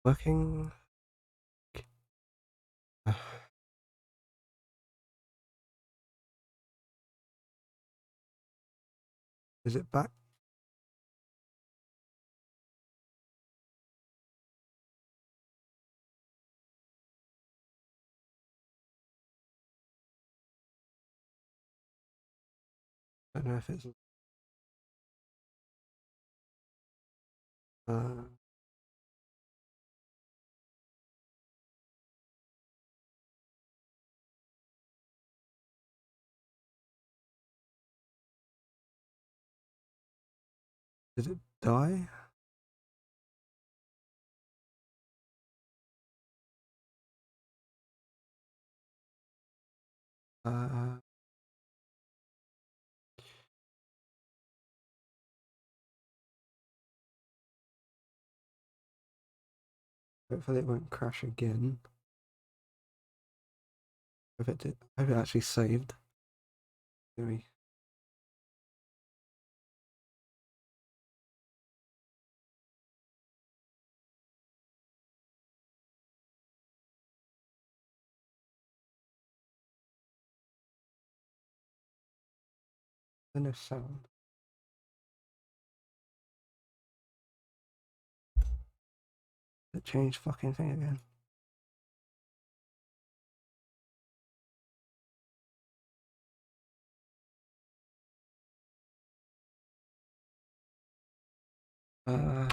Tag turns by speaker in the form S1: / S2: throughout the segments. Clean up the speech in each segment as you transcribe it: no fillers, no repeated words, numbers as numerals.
S1: Working. Is it back? I don't know if it's. Uh, did it die? Uh, Hopefully it won't crash again. If it did, I hope it actually saved. Maybe. There's no sound. It changed fucking thing again. Uh,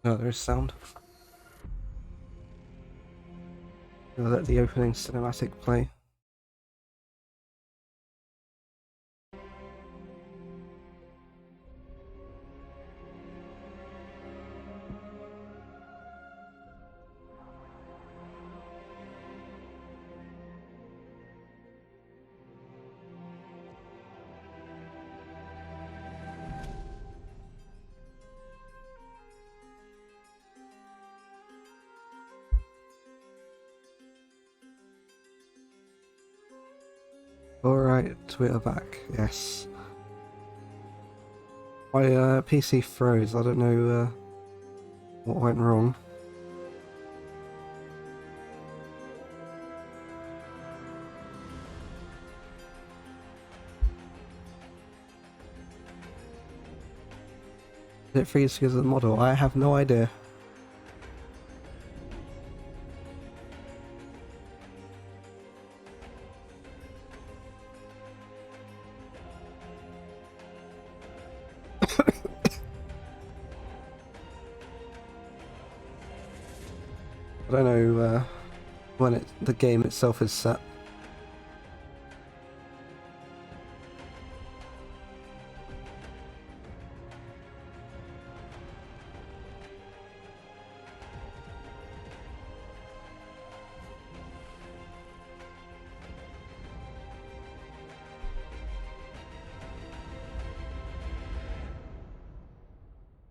S1: no, there is sound. I'll let the opening cinematic play. Alright, we are back. Yes. My PC froze. I don't know what went wrong. Did it freeze because of the model? I have no idea. I don't know when the game itself is set.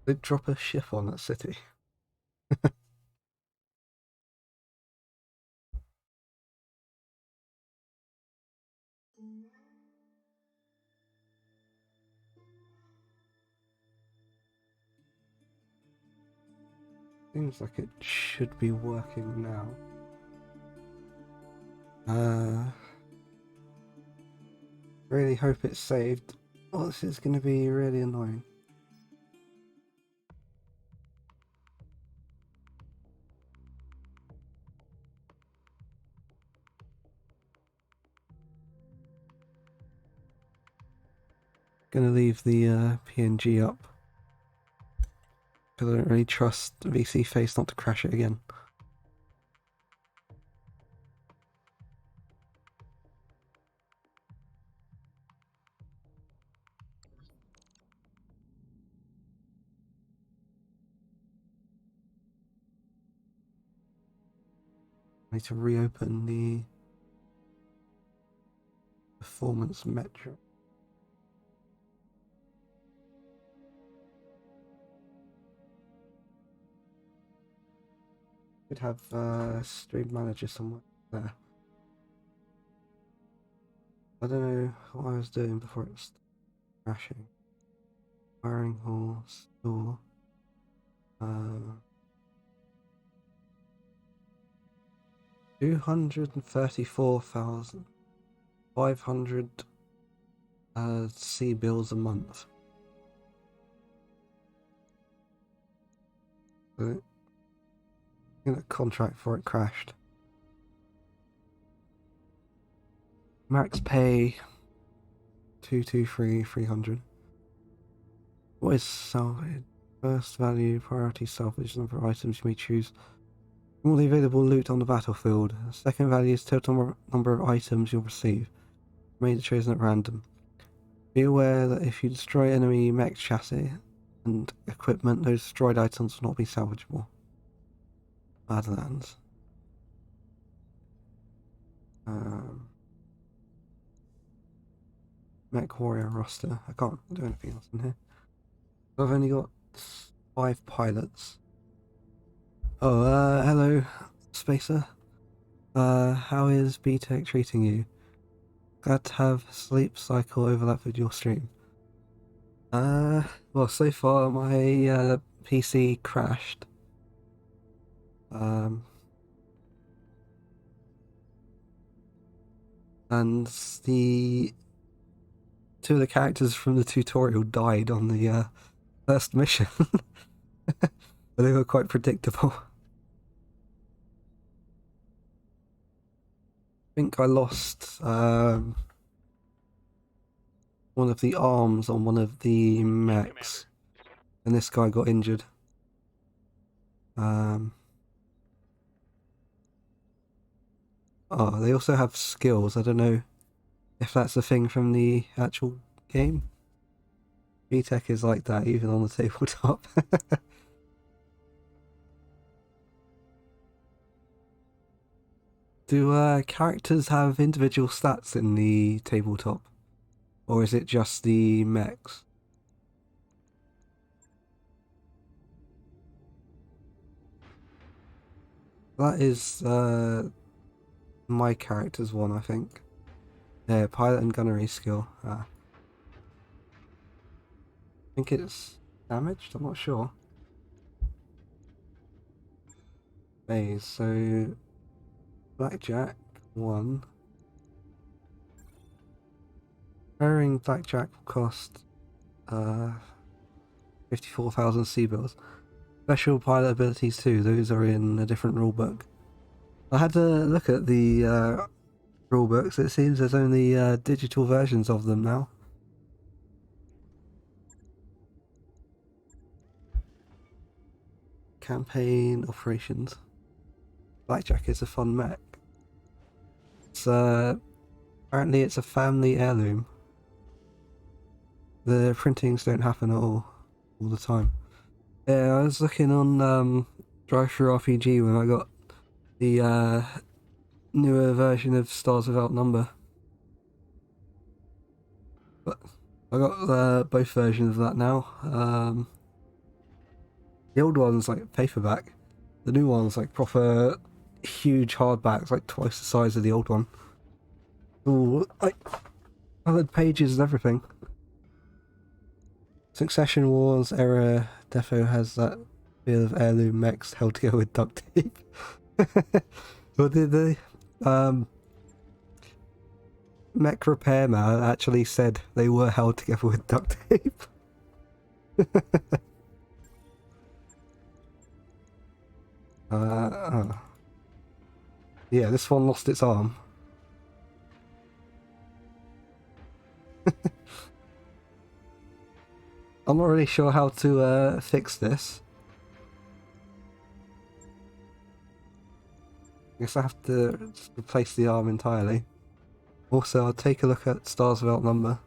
S1: They drop a ship on that city. Seems like it should be working now. Really hope it's saved. Oh, this is going to be really annoying. Gonna leave the PNG up because I don't really trust VC Face not to crash it again. I need to reopen the performance metric. Should have stream manager somewhere there. I don't know what I was doing before it crashing. Firing hall, store. 234,500 C bills a month. So, in a contract before it crashed. Max pay 223,300. What is salvage? First value, priority salvage, number of items you may choose. All the available loot on the battlefield. Second value is total number of items you'll receive. Made chosen at random. Be aware that if you destroy enemy mech chassis and equipment, those destroyed items will not be salvageable. Badlands. Mech warrior roster. I can't do anything else in here. I've only got 5 pilots. Oh, hello, Spacer. How is Battletech treating you? Glad to have sleep cycle overlap with your stream. Well, so far my PC crashed. And the 2 of the characters from the tutorial died on the first mission. But they were quite predictable. I think I lost one of the arms on one of the mechs, and this guy got injured. Oh, they also have skills. I don't know if that's a thing from the actual game. Battletech is like that, even on the tabletop. Do characters have individual stats in the tabletop? Or is it just the mechs? That is my character's one, I think. Yeah, pilot and gunnery skill. I think it's damaged, I'm not sure. Phase, so Blackjack 1. Repairing Blackjack will cost 54,000 C bills. Special pilot abilities too, those are in a different rulebook. I had to look at the rulebooks. It seems there's only digital versions of them now. Campaign operations. Blackjack is a fun mech. It's apparently it's a family heirloom. The printings don't happen at all the time. Yeah, I was looking on Drive-Thru RPG when I got the newer version of Stars Without Number. But I got both versions of that now. The old one's like paperback. The new one's like proper huge hardbacks, like twice the size of the old one. Ooh, like coloured pages and everything. Succession Wars era defo has that feel of heirloom mechs held together with duct tape. What did they? Mech repairman actually said they were held together with duct tape. Yeah, this one lost its arm. I'm not really sure how to fix this. I guess I have to just replace the arm entirely. Also, I'll take a look at Stars Without Number.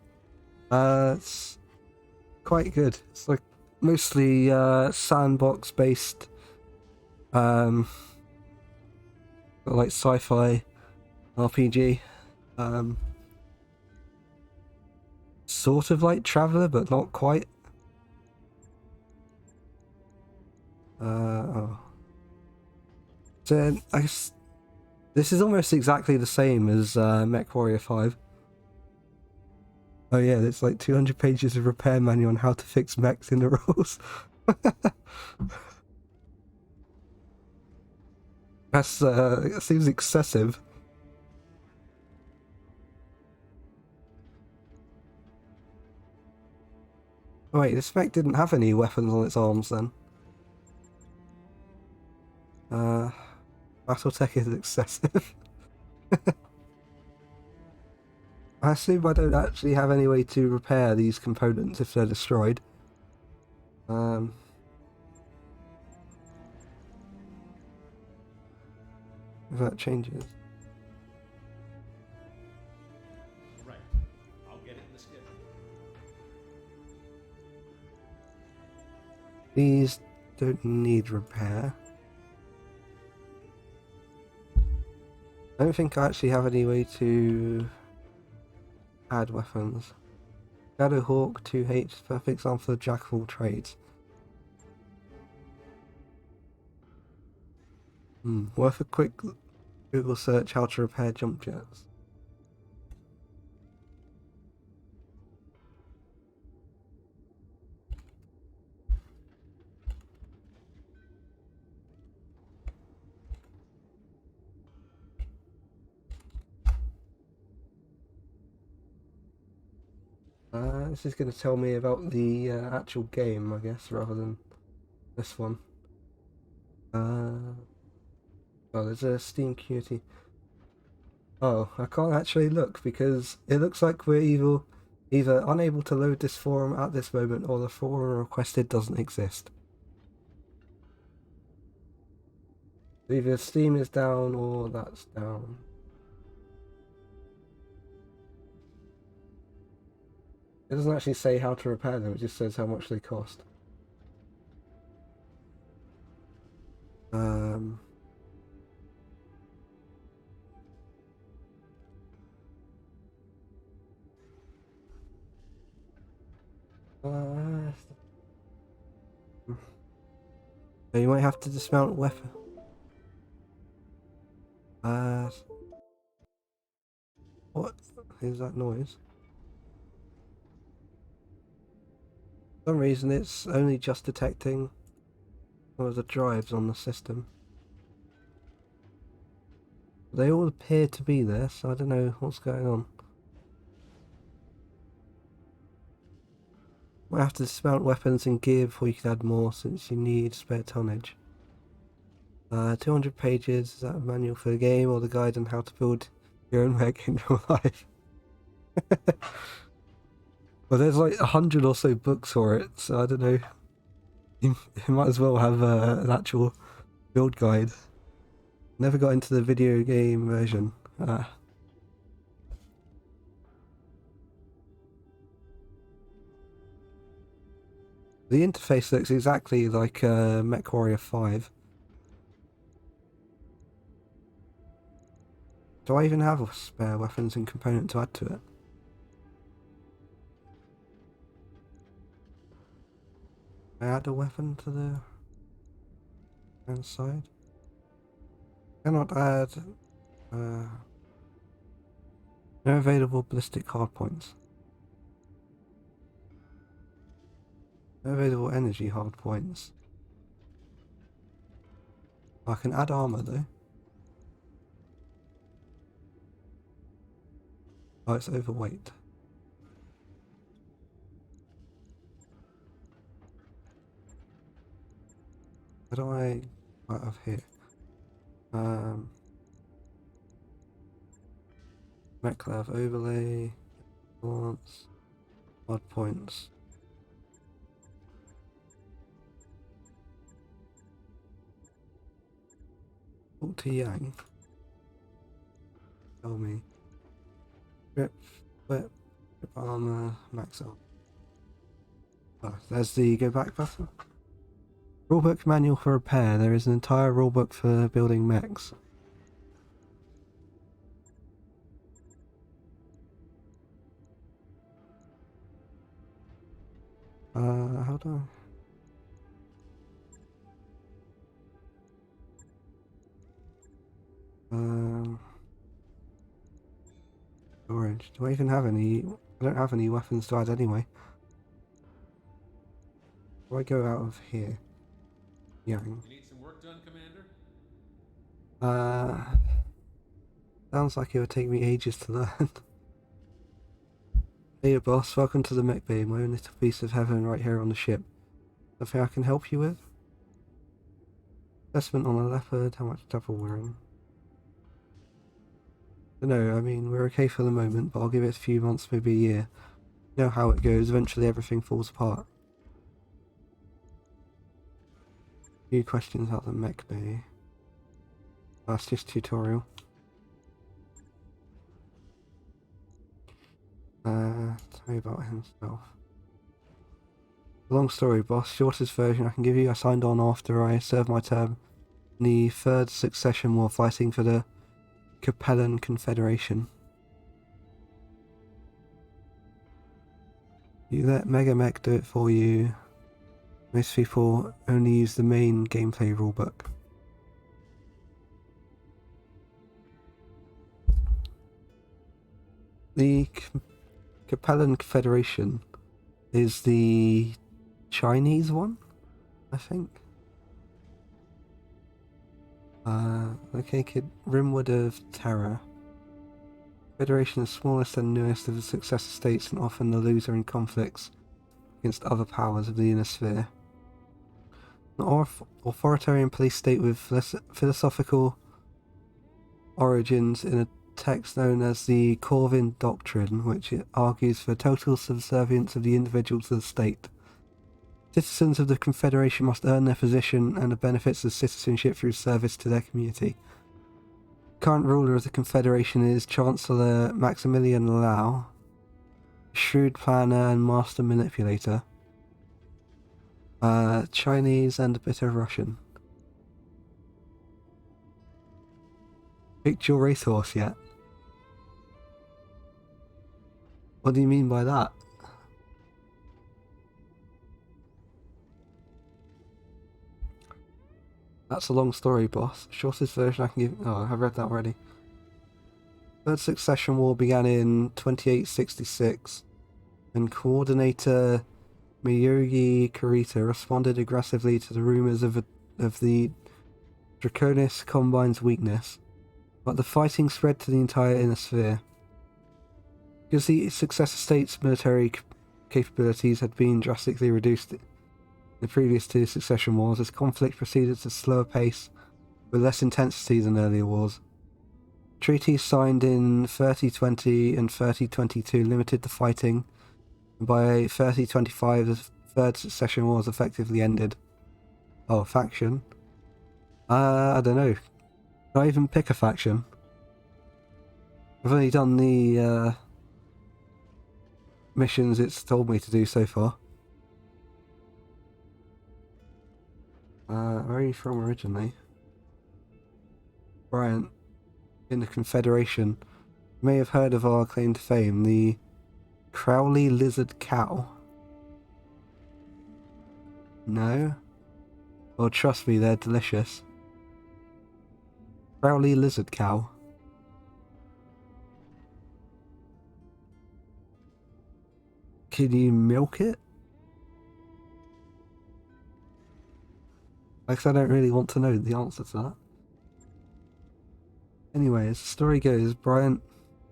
S1: It's quite good. It's like mostly sandbox based, like sci-fi RPG. Sort of like Traveller, but not quite. So I guess this is almost exactly the same as MechWarrior 5. Oh yeah, there's like 200 pages of repair manual on how to fix mechs in the rules. That's it seems excessive. Wait, this mech didn't have any weapons on its arms then. Uh, Battletech is excessive. I assume I don't actually have any way to repair these components if they're destroyed. If that changes.
S2: Right. I'll get it in the schedule.
S1: These don't need repair. I don't think I actually have any way to add weapons. Shadowhawk 2H, perfect example of jack of all trades. Worth a quick Google search how to repair jump jets. This is going to tell me about the actual game, I guess, rather than this one. Oh, there's a Steam community. Oh, I can't actually look because it looks like we're either unable to load this forum at this moment or the forum requested doesn't exist. Either Steam is down or that's down. It doesn't actually say how to repair them, it just says how much they cost. So you might have to dismount a weapon. What is that noise? For some reason it's only just detecting one of the drives on the system. They all appear to be there, so I don't know what's going on. Might have to dismount weapons and gear before you can add more, since you need spare tonnage. 200 pages, is that a manual for the game or the guide on how to build your own mech in real life? Well, there's like 100 or so books for it, so I don't know. You might as well have an actual build guide. Never got into the video game version. The interface looks exactly like MechWarrior 5. Do I even have a spare weapons and component to add to it? Can I add a weapon to the inside? Cannot add. No available ballistic hardpoints. No available energy hardpoints. I can add armor though. Oh, it's overweight. How do I out of here? MechLab overlay, balance, hardpoints. Yang. Tell me. Grip, whip, grip armor, max up. Oh, there's the go back button. Rulebook manual for repair. There is an entire rulebook for building mechs. How do I... Storage. Do I even have any I don't have any weapons to add anyway. Do I go out of here? Yang.
S2: You need some work done, Commander?
S1: Sounds like it would take me ages to learn. Hey boss, welcome to the mech bay, my own little piece of heaven right here on the ship. Something I can help you with? Assessment on a leopard, how much double wearing? No, I mean, we're okay for the moment, but I'll give it a few months, maybe a year. You know how it goes, eventually everything falls apart. Few questions about the mech bay. That's just tutorial. Tell me about himself. Long story, boss. Shortest version I can give you. I signed on after I served my term in the third succession war fighting for the Capellan Confederation. You let Mega Mech do it for you. Most people only use the main gameplay rulebook. The Capellan Confederation is the Chinese one, I think. Located rimward of Terror. Federation is smallest and newest of the successor states and often the loser in conflicts against other powers of the inner sphere. An authoritarian police state with philosophical origins in a text known as the Corvin Doctrine, which argues for total subservience of the individual to the state. Citizens of the Confederation must earn their position and the benefits of citizenship through service to their community. Current ruler of the Confederation is Chancellor Maximilian Lau, shrewd planner and master manipulator. Chinese and a bit of Russian. Picked your racehorse yet? What do you mean by that? That's a long story, boss. Shortest version I can give. Oh, I've read that already. Third Succession War began in 2866, and Coordinator Miyogi Kurita responded aggressively to the rumors of the Draconis Combine's weakness, but the fighting spread to the entire inner sphere. Because the successor state's military capabilities had been drastically reduced in the previous two succession wars, this conflict proceeded at a slower pace with less intensity than earlier wars. Treaties signed in 3020 and 3022 limited the fighting, and by 3025 the third succession war was effectively ended. Oh, faction? I don't know. Can I even pick a faction? I've only done the missions it's told me to do so far. Where are you from originally? Bryant, in the Confederation. You may have heard of our claim to fame, the Crowley Lizard Cow. No? Well, trust me, they're delicious. Crowley Lizard Cow. Can you milk it? Like, I don't really want to know the answer to that. Anyway, as the story goes, Bryant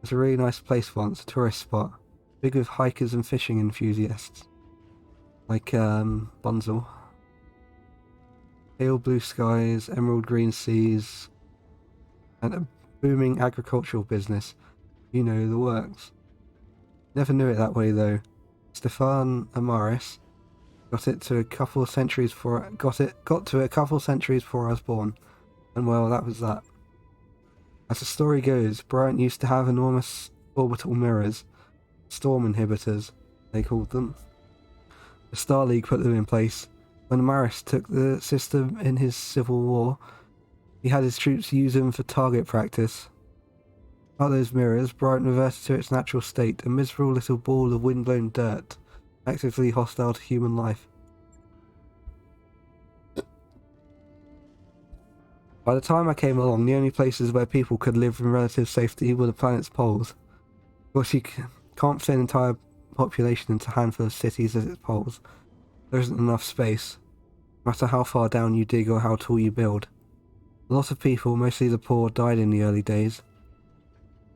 S1: was a really nice place once, a tourist spot, big with hikers and fishing enthusiasts, like Bunzel. Pale blue skies, emerald green seas, and a booming agricultural business. You know, the works. Never knew it that way though. Stefan Amaris got to a couple of centuries before I was born, and well, that was that. As the story goes, Bryant used to have enormous orbital mirrors, storm inhibitors, they called them. The Star League put them in place. When Amaris took the system in his civil war, he had his troops use them for target practice. Out those mirrors, Bryant reverted to its natural state, a miserable little ball of windblown dirt, actively hostile to human life. By the time I came along, the only places where people could live in relative safety were the planet's poles. Of course, you can't fit an entire population into a handful of cities as its poles. There isn't enough space, no matter how far down you dig or how tall you build. A lot of people, mostly the poor, died in the early days.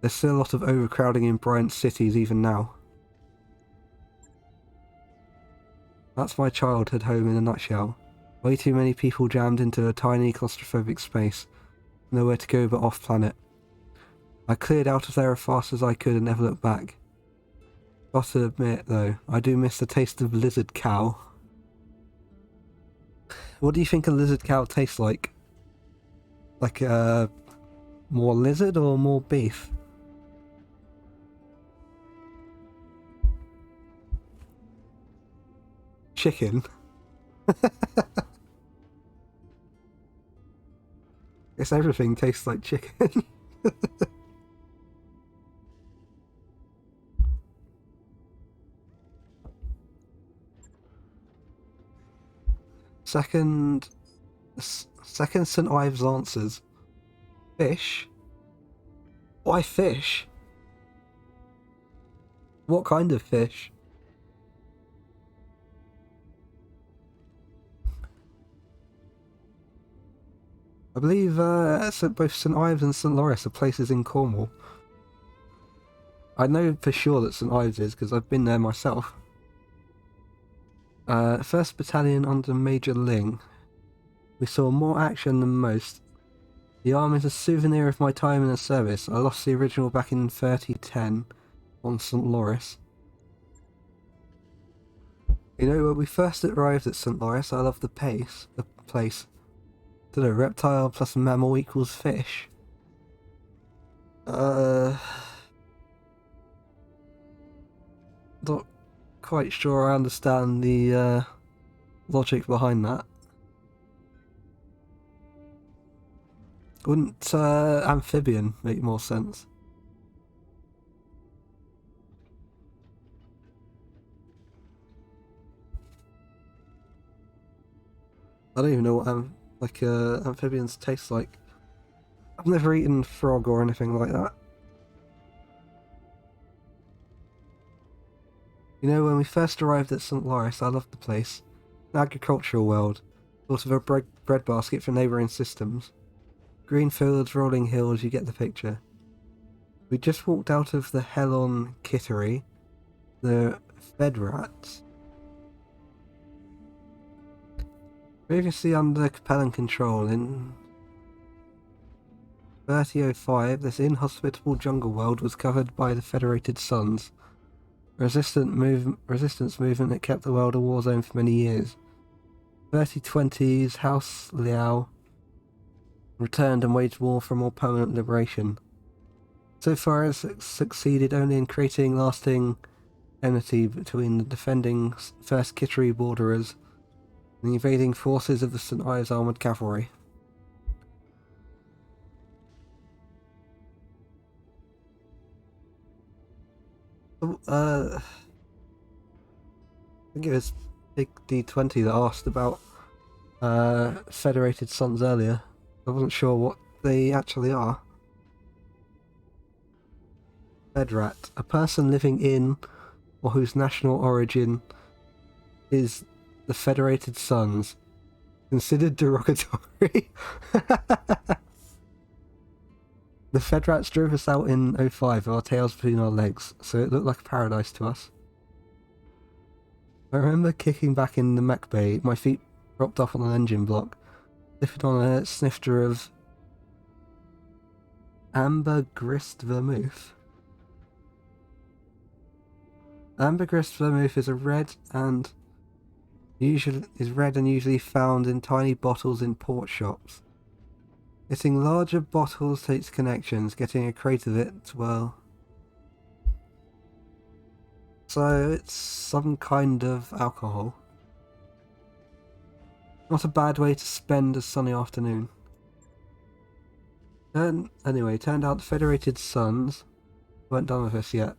S1: There's still a lot of overcrowding in Bryant cities even now. That's my childhood home in a nutshell. Way too many people jammed into a tiny claustrophobic space. Nowhere to go but off-planet. I cleared out of there as fast as I could and never looked back. Got to admit, though, I do miss the taste of lizard cow. What do you think a lizard cow tastes like? Like, more lizard or more beef? Chicken? Guess everything tastes like chicken. Second St. Ives answers. Fish? Why fish? What kind of fish? I believe both St. Ives and St. Lawrence are places in Cornwall. I know for sure that St. Ives is, because I've been there myself. 1st Battalion under Major Ling. We saw more action than most. The arm is a souvenir of my time in the service. I lost the original back in 3010 on St. Lawrence. You know, when we first arrived at St. Lawrence, I loved the place. Don't know, reptile plus mammal equals fish. Not quite sure I understand the logic behind that. Wouldn't amphibian make more sense? I don't even know what amphibians taste like. I've never eaten frog or anything like that. You know, when we first arrived at St. Lawrence, I loved the place. An agricultural world, sort of a breadbasket for neighbouring systems. Green fields, rolling hills, you get the picture. We just walked out of the Helon Kittery, the Fed Rats. Previously under Capellan control in 3005, this inhospitable jungle world was covered by the Federated Suns. Resistance movement that kept the world a war zone for many years. 3020s, House Liao returned and waged war for more permanent liberation. So far it's succeeded only in creating lasting enmity between the defending 1st Kittery borderers and the invading forces of the St. Ives Armoured Cavalry. I think it was Big D20 that asked about Federated Suns earlier. I wasn't sure what they actually are. Fedrat, a person living in or whose national origin is the Federated Suns. Considered derogatory. The Fedrats drove us out in 05 with our tails between our legs, so it looked like a paradise to us. I remember kicking back in the mech bay, my feet propped up on an engine block, sniffing on a snifter of amber grist vermouth. Amber grist vermouth is red and usually found in tiny bottles in port shops. Getting larger bottles takes connections, getting a crate of it, well... So it's some kind of alcohol. Not a bad way to spend a sunny afternoon. Anyway, turned out the Federated Suns weren't done with us yet.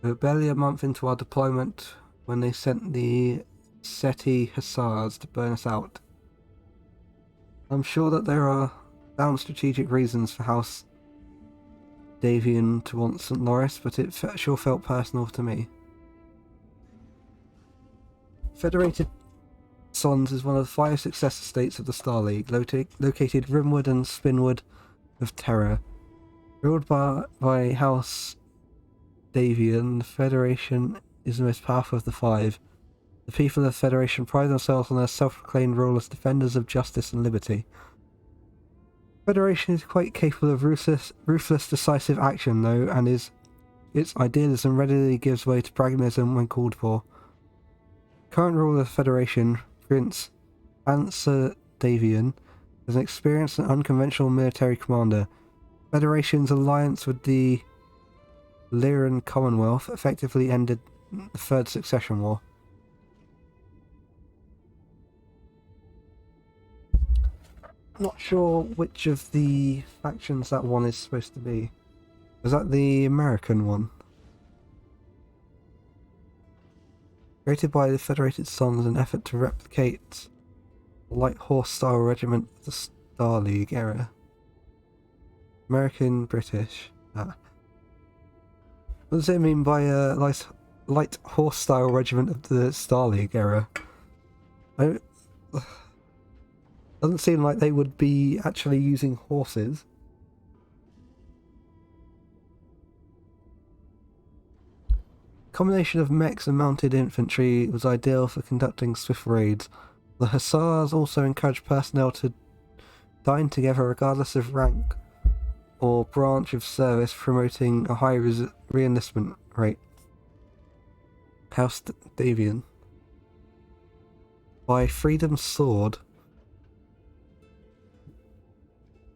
S1: We were barely a month into our deployment when they sent the SETI Hussars to burn us out. I'm sure that there are sound strategic reasons for how Davian to want St. Loris, but it sure felt personal to me. Federated Sons is one of the 5 successor states of the Star League, located rimward and spinward of Terra. Ruled by House Davian, the Federation is the most powerful of the 5. The people of the Federation pride themselves on their self-proclaimed role as defenders of justice and liberty. The Federation is quite capable of ruthless, decisive action, though, and its idealism readily gives way to pragmatism when called for. Current ruler of the Federation, Prince Answer Davian, is an experienced and unconventional military commander. The Federation's alliance with the Lyran Commonwealth effectively ended the Third Succession War. Not sure which of the factions that one is supposed to be. Is that the American one? Created by the Federated Sons in an effort to replicate the light horse-style regiment of the Star League era. American, British. What does it mean by a light horse-style regiment of the Star League era? Doesn't seem like they would be actually using horses. Combination of mechs and mounted infantry was ideal for conducting swift raids. The Hussars also encouraged personnel to dine together regardless of rank or branch of service, promoting a high re-enlistment rate. House Davian. By Freedom's Sword.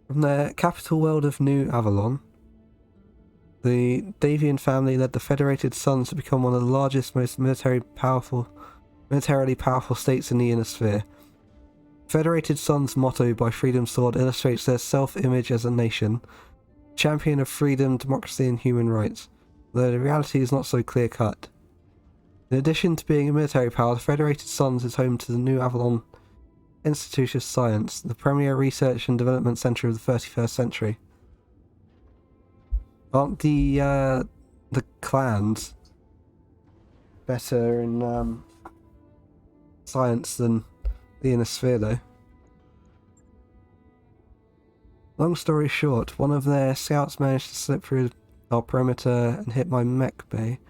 S1: From their capital world of New Avalon, the Davian family led the Federated Sons to become one of the largest, most militarily powerful states in the Inner Sphere. Federated Sons' motto by Freedom's Sword illustrates their self-image as a nation, champion of freedom, democracy and human rights, though the reality is not so clear-cut. In addition to being a military power, the Federated Sons is home to the New Avalon Institute of Science, the premier research and development centre of the 31st century. Aren't the clans better in science than the Inner Sphere, though? Long story short, one of their scouts managed to slip through our perimeter and hit my mech bay.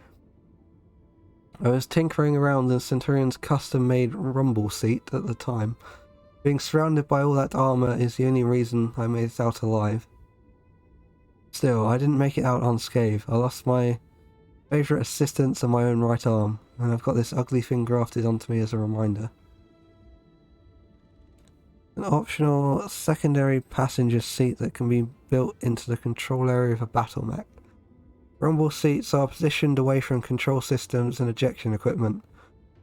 S1: I was tinkering around the Centurion's custom-made rumble seat at the time. Being surrounded by all that armour is the only reason I made it out alive. Still, I didn't make it out unscathed. I lost my favourite assistants and my own right arm, and I've got this ugly thing grafted onto me as a reminder. An optional secondary passenger seat that can be built into the control area of a battle mech. Rumble seats are positioned away from control systems and ejection equipment.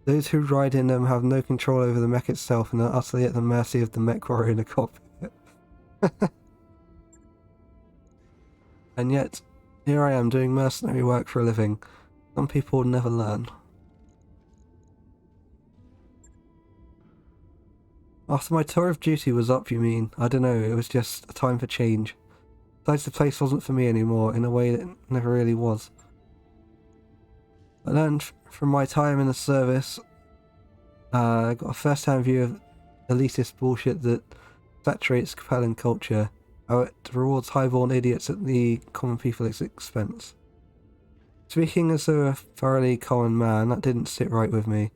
S1: Those who ride in them have no control over the mech itself and are utterly at the mercy of the mech warrior in the cockpit. And yet, here I am doing mercenary work for a living. Some people never learn. After my tour of duty was up, you mean? I don't know, it was just a time for change. Besides, the place wasn't for me anymore, in a way that it never really was. I learned from my time in the service, I got a first-hand view of elitist bullshit that saturates compelling culture, how it rewards highborn idiots at the common people's expense. Speaking as though a thoroughly common man, that didn't sit right with me.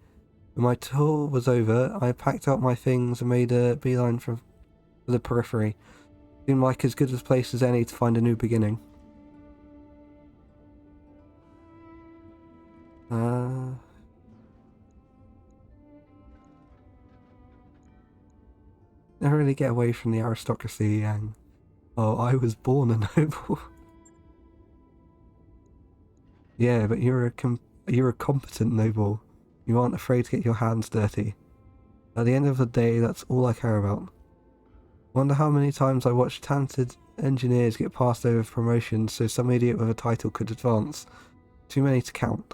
S1: When my tour was over, I packed up my things and made a beeline for the periphery. Seemed like as good a place as any to find a new beginning. Never really get away from the aristocracy and... Oh, I was born a noble. Yeah, but you're a competent noble. You aren't afraid to get your hands dirty. At the end of the day, that's all I care about. Wonder how many times I watched talented engineers get passed over for promotions so some idiot with a title could advance. Too many to count.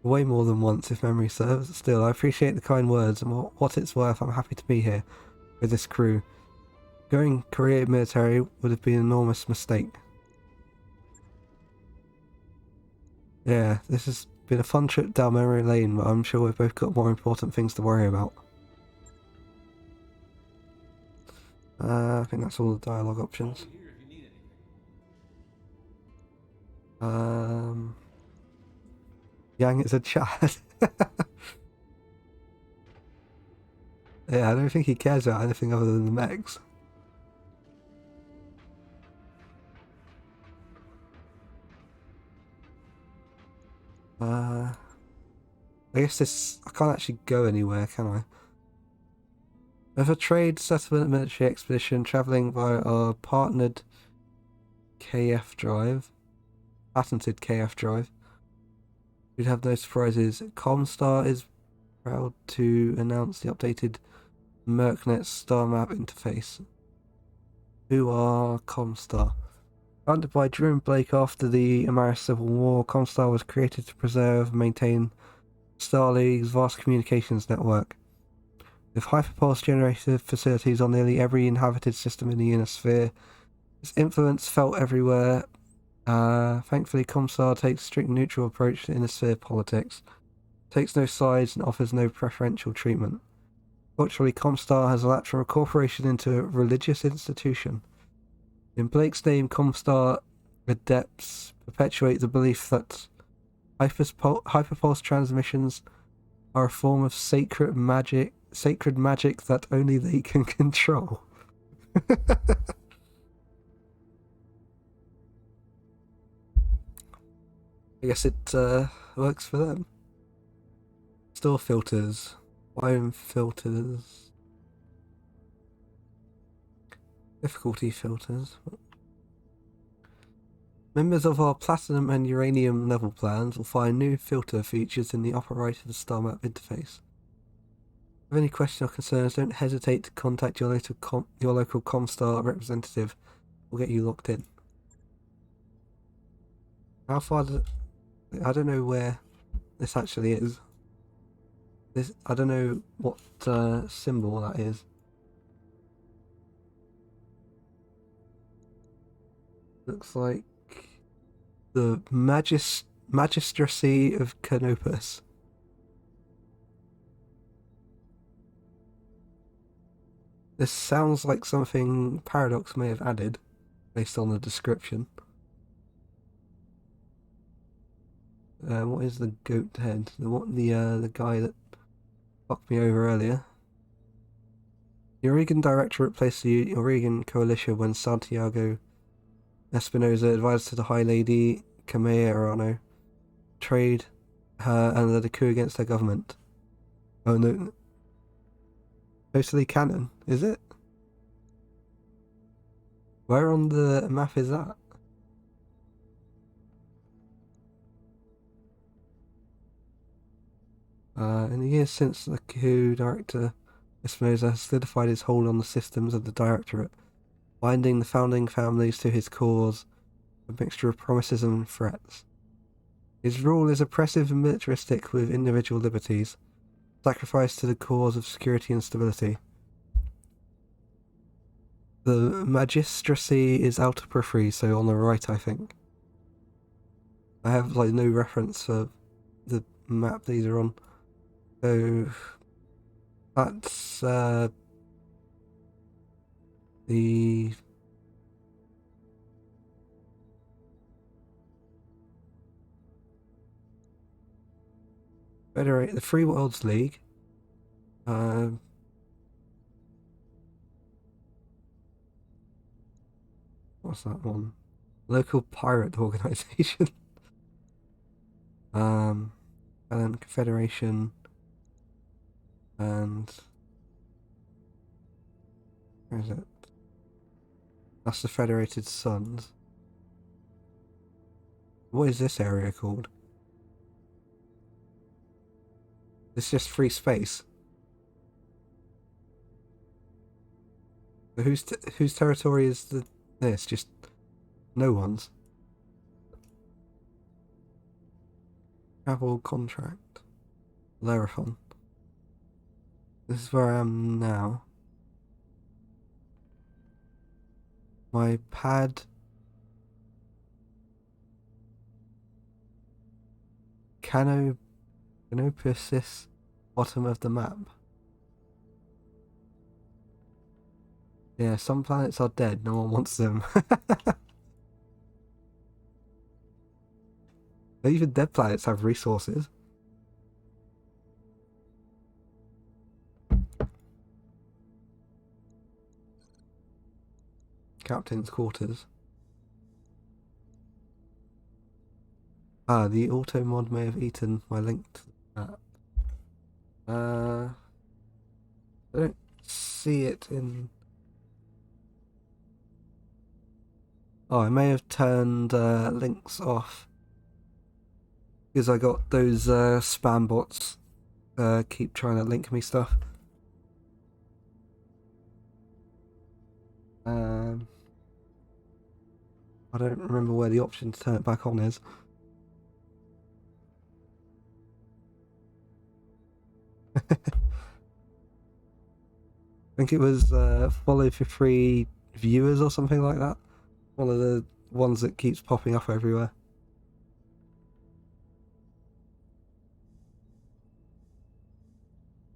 S1: Way more than once, if memory serves. Still, I appreciate the kind words, and what it's worth, I'm happy to be here. with this crew. Going Korean military would have been an enormous mistake. Yeah, this has been a fun trip down memory lane, but I'm sure we've both got more important things to worry about. I think that's all the dialogue options. Yang is a Chad. Yeah, I don't think he cares about anything other than the mechs. I guess I can't actually go anywhere, can I? We have a trade settlement military expedition travelling via our partnered KF drive. Patented KF drive. We'd have no surprises. Comstar is proud to announce the updated Mercnet star map interface. Who are Comstar? Founded by Drew and Blake after the Amaris Civil War, Comstar was created to preserve and maintain Starleague's vast communications network. With hyperpulse generator facilities on nearly every inhabited system in the inner sphere, its influence felt everywhere. Thankfully, Comstar takes a strict neutral approach to inner sphere politics, takes no sides, and offers no preferential treatment. Culturally, Comstar has elapsed from a corporation into a religious institution. In Blake's name, Comstar adepts perpetuate the belief that hyperpulse transmissions are a form of sacred magic that only they can control. I guess it works for them. Store filters, volume filters, difficulty filters. Members of our platinum and uranium level plans will find new filter features in the upper right of the star map interface. If you have any questions or concerns, don't hesitate to contact your local Comstar representative. We'll get you locked in. How far does I don't know where this actually is. I don't know what symbol that is. Looks like the Magistracy of Canopus. This sounds like something Paradox may have added, based on the description. What is the goat head? The guy that fucked me over earlier. The Oregon Director replaced the Oregon Coalition when Santiago Espinosa advised to the High Lady Kamea Arano trade her and led a coup against her government. Oh no. Totally canon, is it? Where on the map is that? In the years since the coup, Director Espinosa has solidified his hold on the systems of the Directorate, binding the founding families to his cause, a mixture of promises and threats. His rule is oppressive and militaristic with individual liberties, sacrificed to the cause of security and stability. The magistracy is outer periphery, so on the right, I think. I have like no reference for the map these are on. So that's the Free Worlds League. What's that one? Local pirate organization. And then Confederation. And where is it? That's the Federated Suns. What is this area called? It's just free space. So whose territory is this? Just no one's. Travel contract. Larathon. This is where I am now. My pad. Canopus, bottom of the map. Yeah, some planets are dead, no one wants them. Even dead planets have resources. Captain's quarters. Ah, the auto mod may have eaten my link to that. I don't see it in... Oh, I may have turned links off. Because I got those spam bots keep trying to link me stuff. I don't remember where the option to turn it back on is. I think it was follow for free viewers or something like that. One of the ones that keeps popping up everywhere.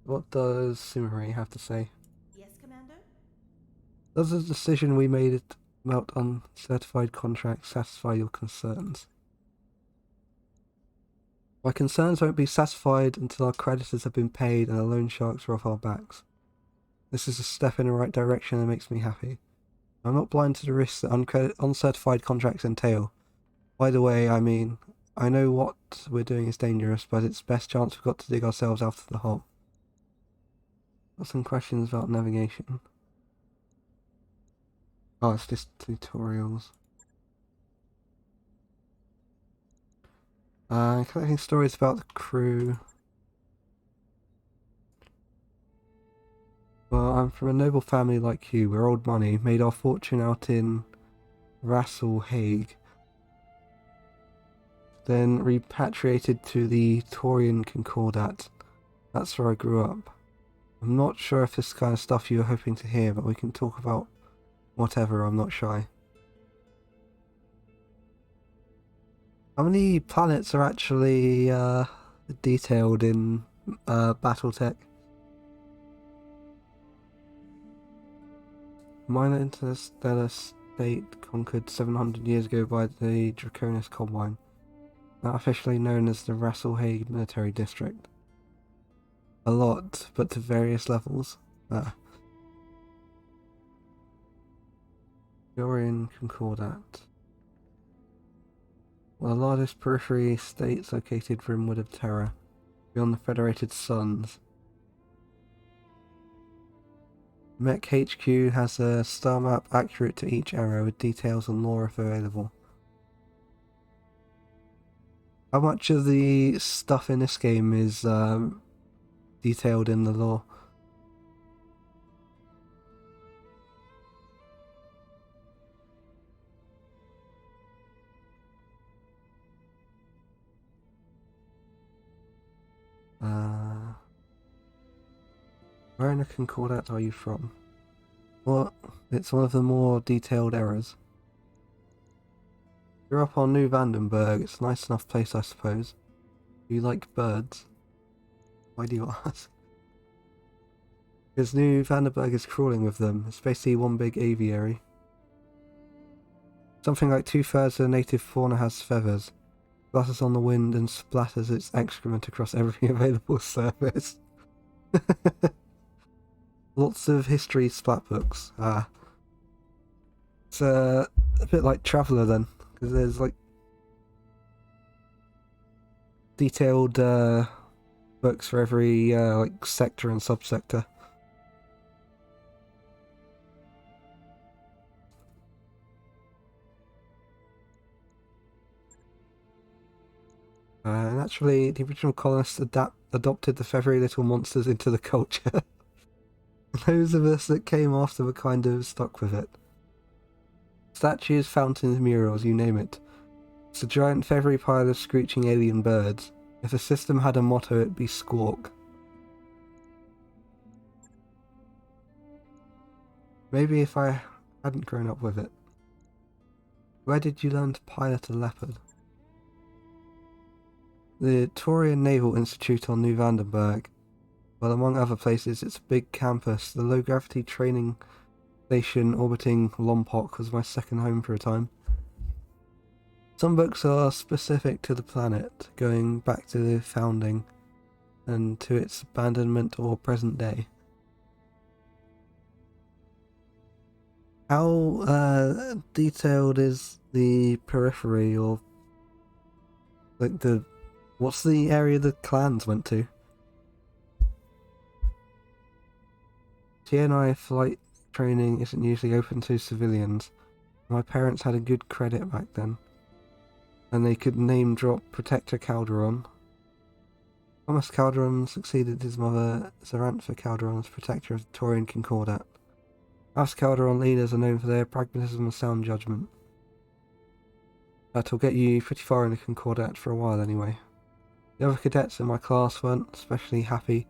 S1: What does Simmery have to say?
S3: Yes, Commander?
S1: Does the decision we made about uncertified contracts satisfy your concerns? My concerns won't be satisfied until our creditors have been paid and the loan sharks are off our backs. This is a step in the right direction and makes me happy. I'm not blind to the risks that uncertified contracts entail. By the way, I mean, I know what we're doing is dangerous, but it's best chance we've got to dig ourselves out of the hole. Got some questions about navigation. Oh, it's just tutorials. Collecting stories about the crew. Well, I'm from a noble family like you. We're old money, made our fortune out in Rassel Hague. Then repatriated to the Taurian Concordat. That's where I grew up. I'm not sure if this is the kind of stuff you were hoping to hear, but we can talk about whatever, I'm not shy. How many planets are actually detailed in Battletech? Minor interstellar state conquered 700 years ago by the Draconis Combine, now officially known as the Rasselhague Military District. A lot, but to various levels. You're in Concordat. Well, the largest periphery states located rimward of Terra, beyond the Federated Suns. Mech HQ has a star map accurate to each era with details on lore if available. How much of the stuff in this game is detailed in the lore? Where in the Concordat are you from? Well, it's one of the more detailed eras. You're up on New Vandenberg. It's a nice enough place, I suppose. Do you like birds? Why do you ask? Because New Vandenberg is crawling with them. It's basically one big aviary. Something like 2/3 of the native fauna has feathers. Flutters on the wind and splatters its excrement across every available surface. Lots of history splat books. It's a bit like Traveller then, because there's like detailed books for every like sector and subsector. And actually, the original colonists adopted the feathery little monsters into the culture. Those of us that came after were kind of stuck with it. Statues, fountains, murals, you name it. It's a giant feathery pile of screeching alien birds. If the system had a motto, it'd be Squawk. Maybe if I hadn't grown up with it. Where did you learn to pilot a leopard? The Taurian Naval Institute on New Vandenberg. Well, among other places, it's a big campus. The low-gravity training station orbiting Lompoc was my second home for a time. Some books are specific to the planet, going back to the founding and to its abandonment or present day. How detailed is the periphery, or like what's the area the clans went to? TNI flight training isn't usually open to civilians. My parents had a good credit back then, and they could name drop Protector Calderon. Thomas Calderon succeeded his mother, Zarantha Calderon, as protector of the Taurian Concordat. House Calderon leaders are known for their pragmatism and sound judgment. That'll get you pretty far in the Concordat for a while anyway. The other cadets in my class weren't especially happy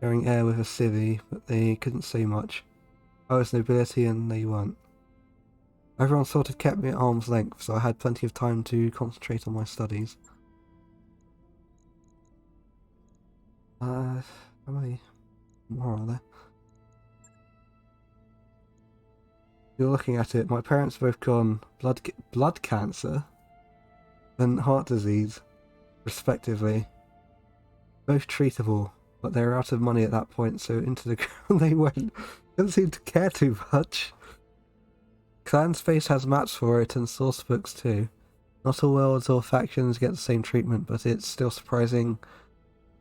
S1: sharing air with a civvy, but they couldn't say much. I was nobility and they weren't. Everyone sort of kept me at arm's length, so I had plenty of time to concentrate on my studies. How many more are there? You're looking at it, my parents both gone blood cancer and heart disease, respectively. Both treatable, but they were out of money at that point, so into the ground they went. Didn't seem to care too much. Clan Space has maps for it and source books too. Not all worlds or factions get the same treatment, but it's still surprising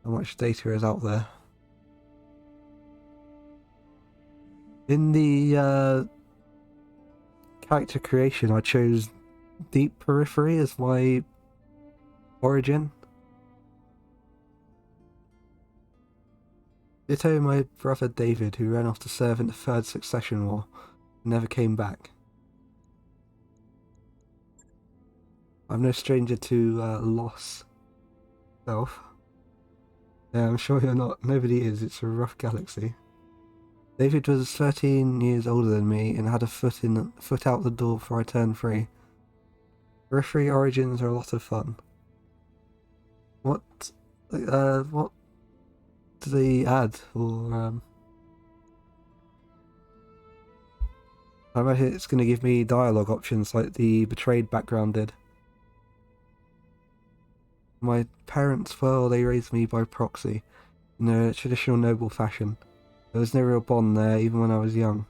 S1: how much data is out there. In the character creation, I chose Deep Periphery as my origin. Ditto my brother David, who ran off to serve in the Third Succession War and never came back. I'm no stranger to loss self. Yeah, I'm sure you're not. Nobody is. It's a rough galaxy. David was 13 years older than me and had a foot out the door before I turned 3. Periphery origins are a lot of fun. What do they add? Or I imagine it's going to give me dialogue options like the Betrayed background did. My parents, well, they raised me by proxy, in a traditional noble fashion. There was no real bond there, even when I was young.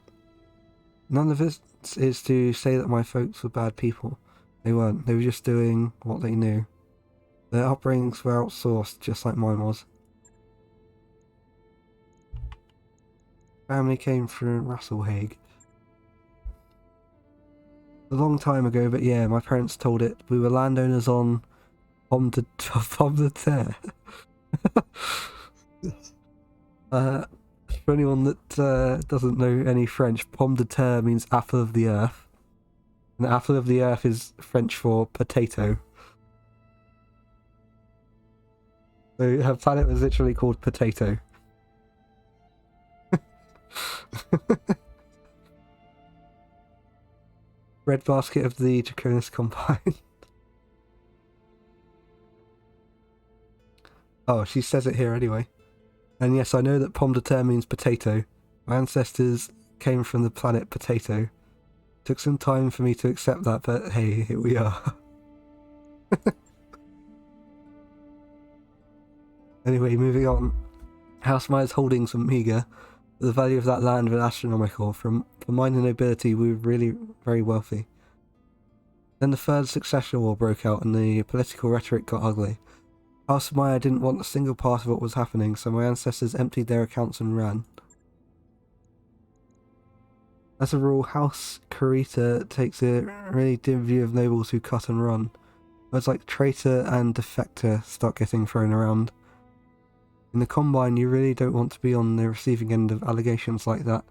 S1: None of this is to say that my folks were bad people. They weren't. They were just doing what they knew. Their upbringings were outsourced, just like mine was. Family came from Rasselhague. A long time ago, but yeah, my parents told it. We were landowners on Pomme de Terre. For anyone that doesn't know any French, Pomme de Terre means apple of the earth. And apple of the earth is French for potato. So her planet was literally called Potato. Red basket of the Draconis Combine. Oh, she says it here anyway. And yes, I know that Pomme de Terre means potato. My ancestors came from the planet Potato. Took some time for me to accept that, but hey, here we are. Anyway, moving on. House Myers holdings were meagre. The value of that land was astronomical. For minor nobility, we were really very wealthy. Then the Third Succession War broke out and the political rhetoric got ugly. House Meyer didn't want a single part of what was happening, so my ancestors emptied their accounts and ran. As a rule, House Carita takes a really dim view of nobles who cut and run. Words like traitor and defector start getting thrown around. In the Combine, you really don't want to be on the receiving end of allegations like that.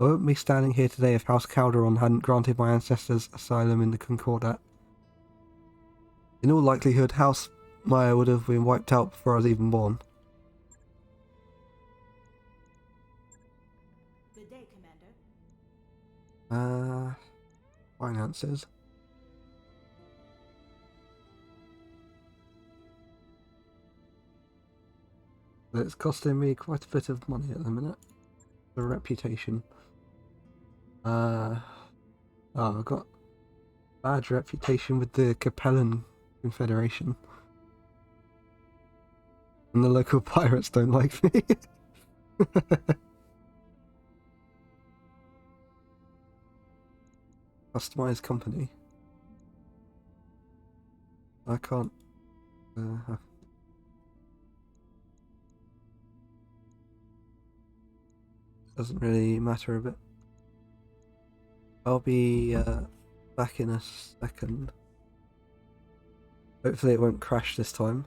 S1: I wouldn't be standing here today if House Calderon hadn't granted my ancestors asylum in the Concordat. In all likelihood, House Meyer would have been wiped out before I was even born.
S3: Good day, Commander.
S1: Finances. But it's costing me quite a bit of money at the minute. The reputation. I've got bad reputation with the Capellan Confederation. And the local pirates don't like me. Customized company. I can't. Doesn't really matter a bit. I'll be back in a second. Hopefully it won't crash this time.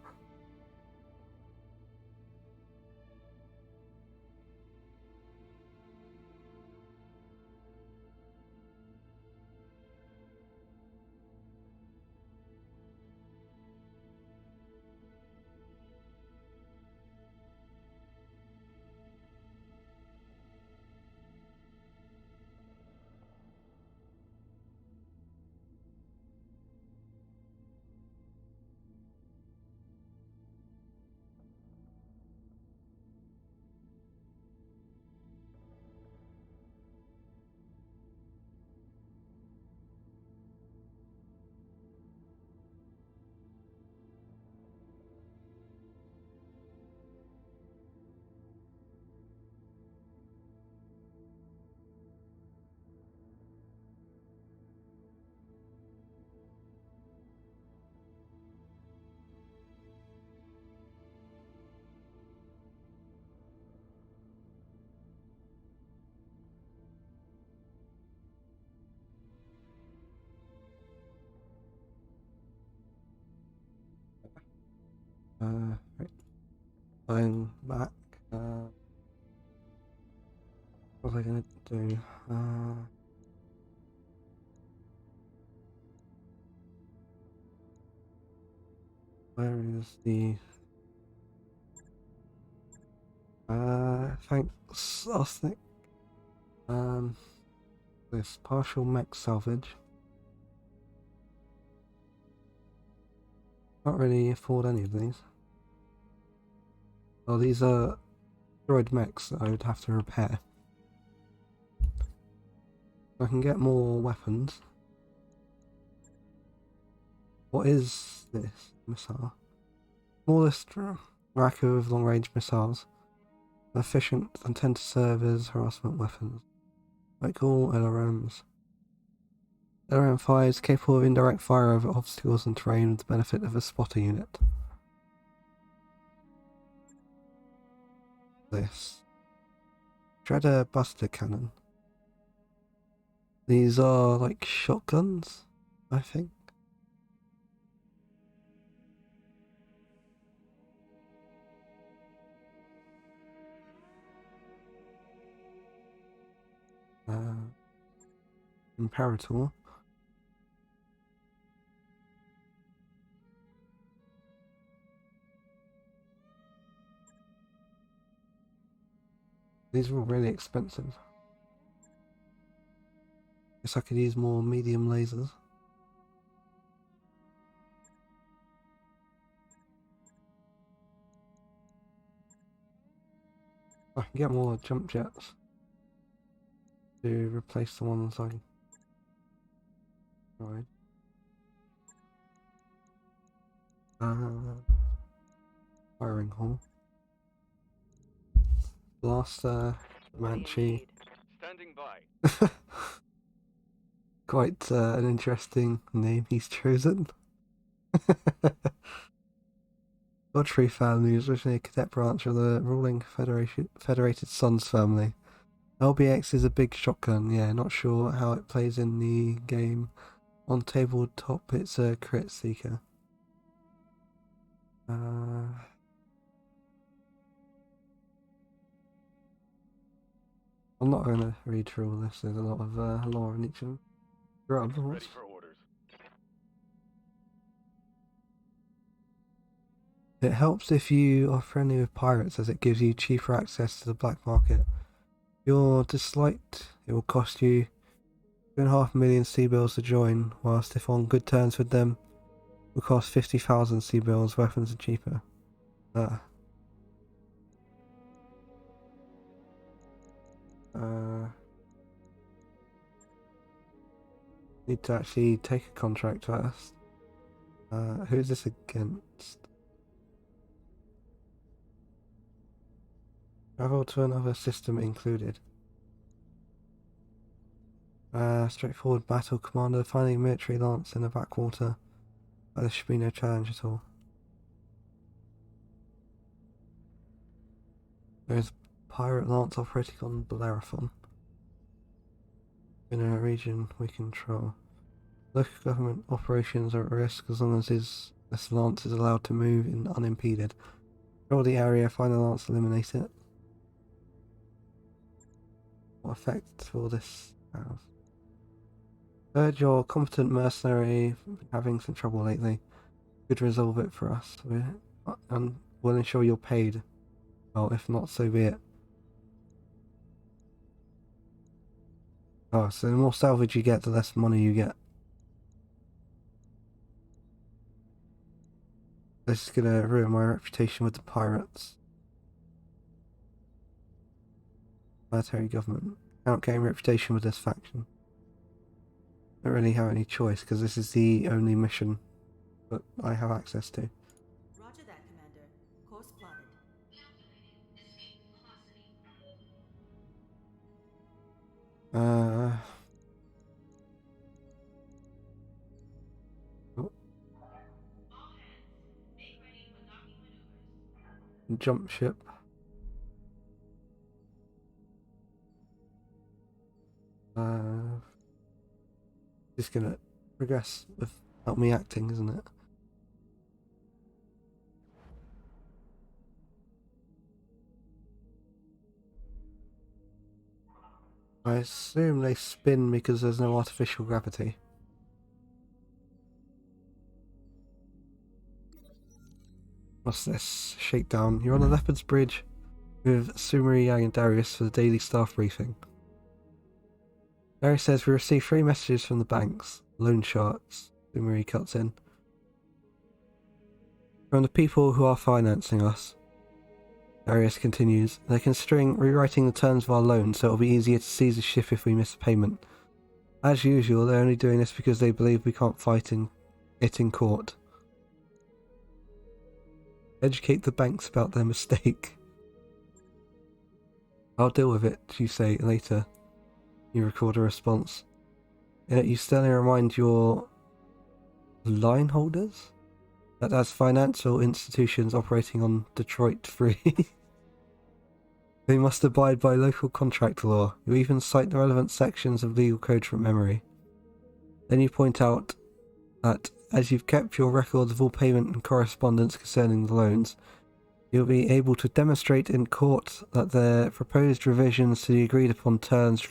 S1: Right. I'm back. What was I gonna do? Where is the... thanks, Arsenic. This partial mech salvage. Can't really afford any of these. Oh, these are droid mechs that I would have to repair. I can get more weapons. What is this missile? Smallest rack of long-range missiles. Efficient and tend to serve as harassment weapons. Like all LRMs. LRM fires capable of indirect fire over obstacles and terrain with the benefit of a spotter unit. This. Shredder Buster Cannon. These are like shotguns, I think. Imperator. These are all really expensive. Guess I could use more medium lasers. I can get more jump jets to replace the ones I tried. Firing hole. Blaster, Manchi.
S3: Standing by.
S1: Quite an interesting name he's chosen. Godfrey family is originally a cadet branch of the ruling Federated Sons family. LBX is a big shotgun, yeah, not sure how it plays in the game. On tabletop, it's a crit seeker. I'm not going to read through all this, there's a lot of lore in each of them.
S3: Ready for orders.
S1: It helps if you are friendly with pirates as it gives you cheaper access to the black market. If you're disliked, it will cost you 2.5 million C-bills to join, whilst if on good terms with them, it will cost 50,000 C-bills, weapons are cheaper. Need to actually take a contract first. Who's this against? Travel to another system included. Straightforward battle commander, finding a military lance in the backwater. There should be no challenge at all. There is a pirate lance operating on Bellerophon. In a region we control. Local government operations are at risk as long as this lance is allowed to move unimpeded. Control the area, find the lance, eliminate it. What effect will this have? Heard you're a competent mercenary, having some trouble lately. Could resolve it for us. And we'll ensure you're paid. Well, if not, so be it. Oh, so the more salvage you get, the less money you get. This is gonna ruin my reputation with the pirates. Military government. Can't gain reputation with this faction. Don't really have any choice because this is the only mission that I have access to.
S4: Roger that, Commander. Course plotted.
S1: Oh. Jump ship. Just gonna progress without me acting, isn't it? I assume they spin because there's no artificial gravity. What's this? Shakedown. You're on the Leopard's Bridge with Sumeri, Yang, and Darius for the daily staff briefing. Darius says we received 3 messages from the banks. Loan sharks. Sumeri cuts in. From the people who are financing us. Darius continues. They're considering rewriting the terms of our loan so it'll be easier to seize the ship if we miss a payment. As usual, they're only doing this because they believe we can't fight it in court. Educate the banks about their mistake. I'll deal with it, you say later. You record a response. In it, you sternly remind your line holders that as financial institutions operating on Detroit Free, they must abide by local contract law. You even cite the relevant sections of legal code from memory. Then you point out that as you've kept your records of all payment and correspondence concerning the loans, you'll be able to demonstrate in court that the proposed revisions to the agreed upon terms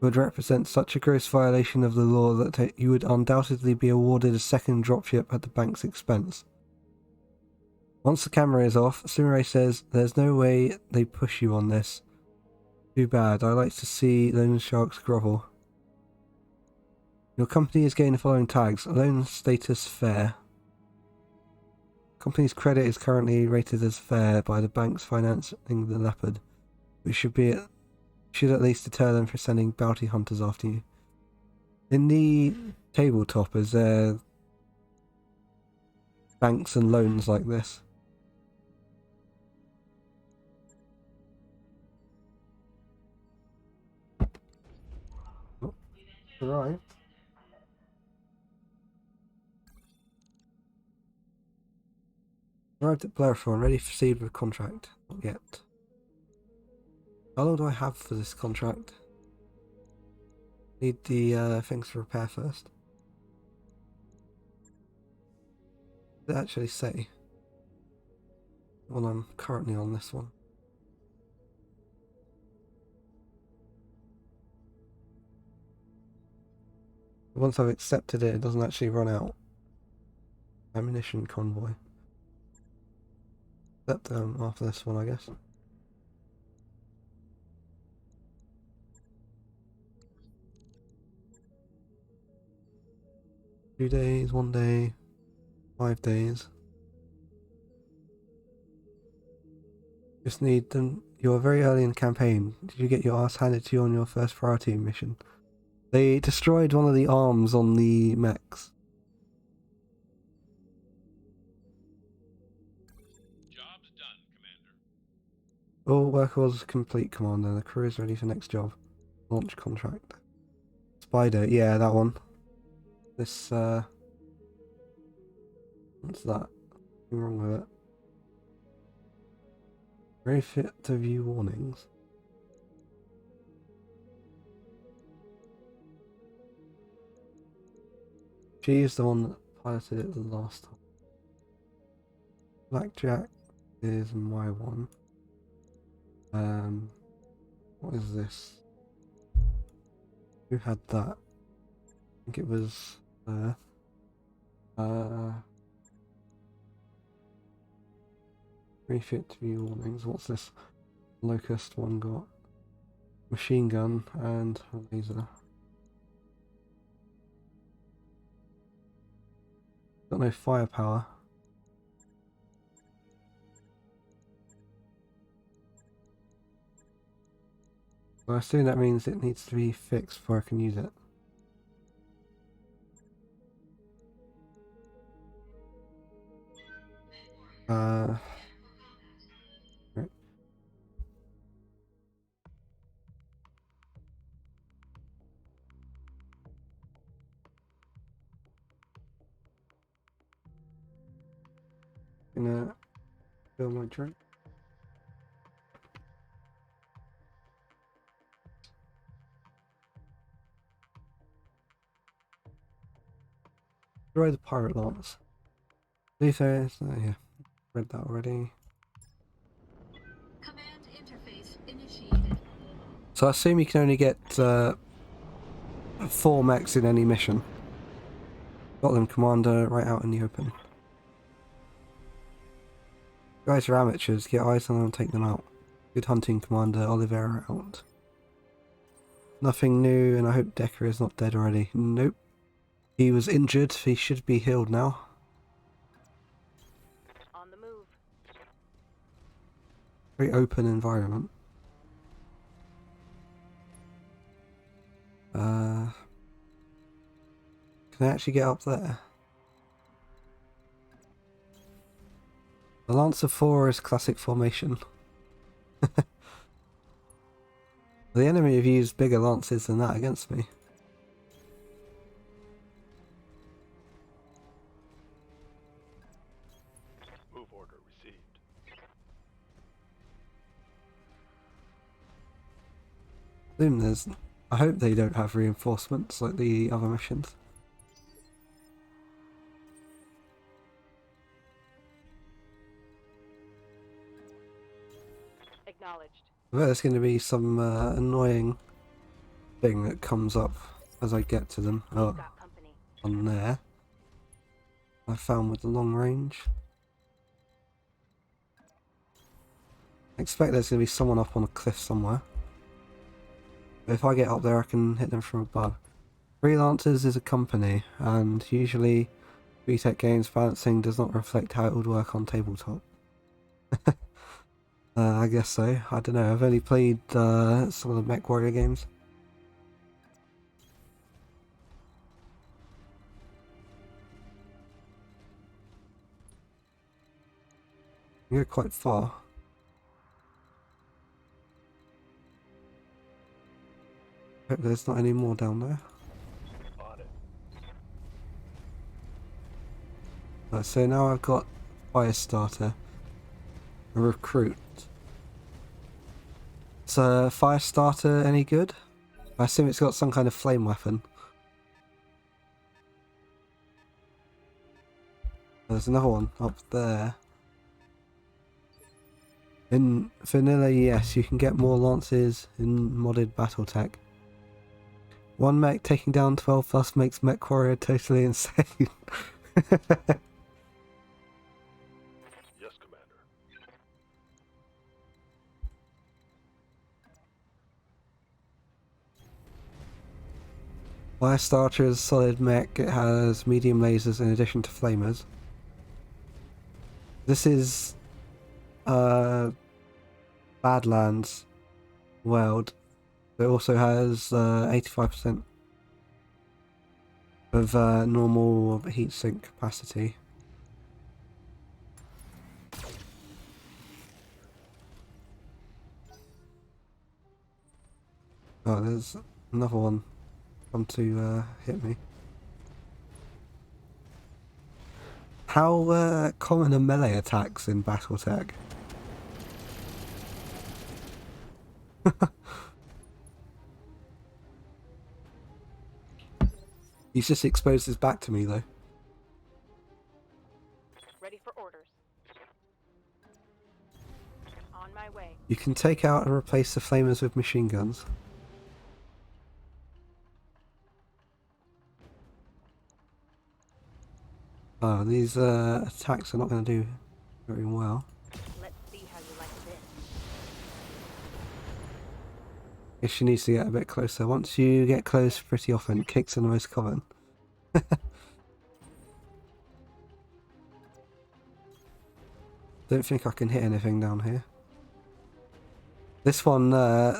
S1: would represent such a gross violation of the law that you would undoubtedly be awarded a second dropship at the bank's expense. Once the camera is off, Sumire says there's no way they push you on this. Too bad, I like to see loan sharks grovel. Your company is getting the following tags. Loan status fair. Company's credit is currently rated as fair by the banks financing the Leopard, which should at least deter them from sending bounty hunters after you. In the tabletop, is there banks and loans like this? Oh, right. Arrived at Bellerophon, ready to proceed with contract. Not yet. How long do I have for this contract? Need the things to repair first. Does it actually say? Well, I'm currently on this one. Once I've accepted it, it doesn't actually run out. Ammunition convoy. Accept after this one, I guess. Two days, 1 day, 5 days. Just need them you're very early in the campaign. Did you get your ass handed to you on your first priority mission? They destroyed one of the arms on the mechs.
S2: Job's done, Commander.
S1: All work was complete, Commander. The crew is ready for next job. Launch contract. Spider, yeah, that one. This, what's that? Nothing wrong with it. Very fit to view warnings. She's the one that piloted it the last time. Blackjack is my one. What is this? Who had that? I think it was refit to view warnings. What's this? Locust one got machine gun and laser. Got no firepower. So I assume that means it needs to be fixed before I can use it. Right. Gonna fill my drink. Destroy the pirate lance. Luther, yeah, read that already.
S5: Command interface initiated.
S1: So I assume you can only get 4 mechs in any mission. Got them, Commander, right out in the open. Guys are amateurs, get eyes on them and take them out. Good hunting, Commander. Oliveira out. Nothing new, and I hope Decker is not dead already. Nope. He was injured, he should be healed now.
S5: On the move.
S1: Very open environment. Can I actually get up there? The Lance of 4 is classic formation. The enemy have used bigger lances than that against me.
S3: Move order received.
S1: I hope they don't have reinforcements like the other missions.
S5: Acknowledged.
S1: I bet there's going to be some annoying thing that comes up as I get to them. Oh,
S5: Got company.
S1: on there. I found with the long range. I expect there's going to be someone up on a cliff somewhere. But if I get up there I can hit them from above. Freelancers is a company, and usually Battletech Games balancing does not reflect how it would work on tabletop. I guess so. I don't know. I've only played some of the Mech Warrior games. You go quite far. Hope there's not any more down there.
S3: On it.
S1: So now I've got Firestarter, a recruit. Is Firestarter any good? I assume it's got some kind of flame weapon. There's another one up there. In vanilla, yes, you can get more lances in modded Battletech. One mech taking down 12 plus makes Mech Warrior totally insane.
S3: Yes, Commander.
S1: Firestarter is a solid mech. It has medium lasers in addition to flamers. This is Badlands world. It also has 85% of normal heatsink capacity. Oh, there's another one come to hit me. How common are melee attacks in Battletech? He's just exposed his back to me though.
S5: Ready for orders. On my way.
S1: You can take out and replace the flamers with machine guns. Oh, these attacks are not going to do very well.
S5: Let's see how you like this.
S1: Guess she needs to get a bit closer. Once you get close pretty often, kicks are the most common. Don't think I can hit anything down here. This one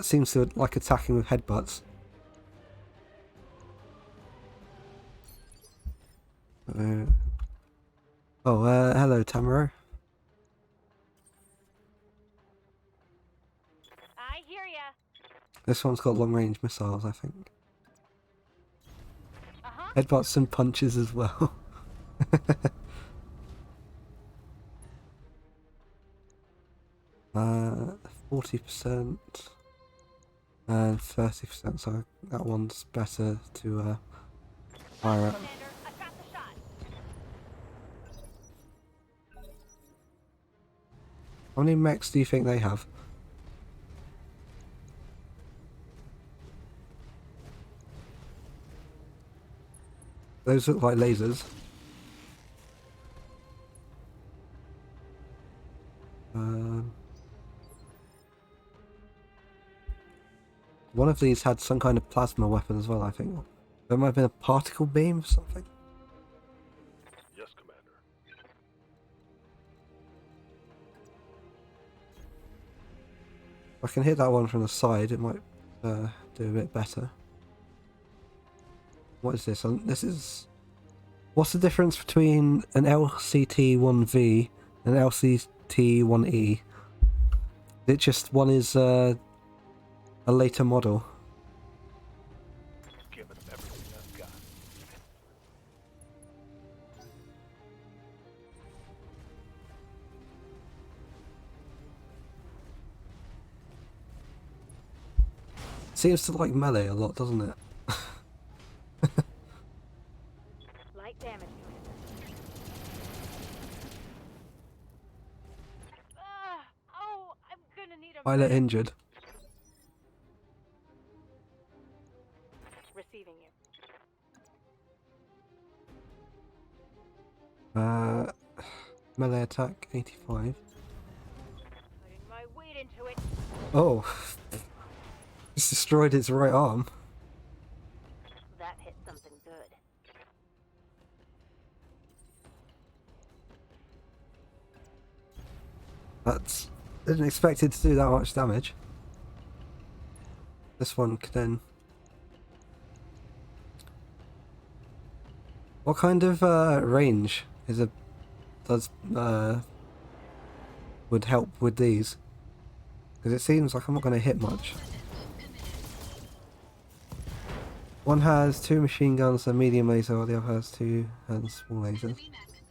S1: seems to like attacking with headbutts. Hello Tamaro.
S5: I hear ya.
S1: This one's got long range missiles, I think.
S5: Uh-huh.
S1: Headbutts and punches as well. 40% and 30%, so that one's better to fire at.
S5: Commander, I've got the shot.
S1: How many mechs do you think they have? Those look like lasers. One of these had some kind of plasma weapon as well, I think. There might have been a particle beam or something.
S3: Yes, Commander.
S1: If I can hit that one from the side, it might do a bit better. What is this? This is... What's the difference between an LCT-1V and an LCT-1E? It just one is a later model.
S3: Giving them everything I've got.
S1: Seems to like melee a lot, doesn't it?
S5: Light damage, Commander. Oh, I'm gonna need a
S1: Pilot
S5: minute.
S1: injured.
S5: Receiving you.
S1: Melee attack 85.
S5: Putting my weight into it.
S1: Oh, just destroyed its right arm.
S5: That hit something good.
S1: That's didn't expect it to do that much damage. This one could then. What kind of range is a would help with these? Because it seems like I'm not going to hit much. One has 2 machine guns, a medium laser, while the other has 2 and small lasers.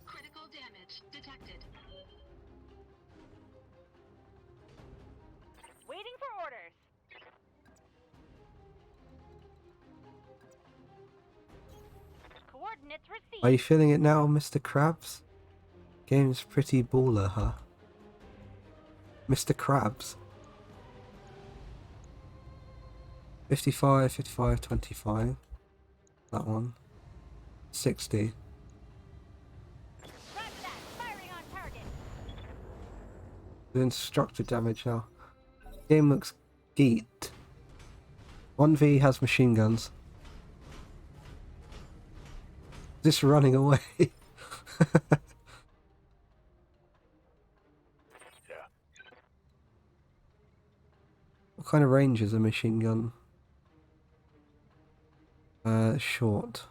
S5: Critical damage detected. Waiting for orders. Coordinates received.
S1: Are you feeling it now, Mr. Krabs? Game's pretty baller, huh? Mr. Krabs. 55, 55, 25. That one. 60.
S5: Roger that. Firing on target.
S1: Doing structure damage now. Game looks geeked. 1V has machine guns. Just running away.
S3: Yeah.
S1: What kind of range is a machine gun? Short.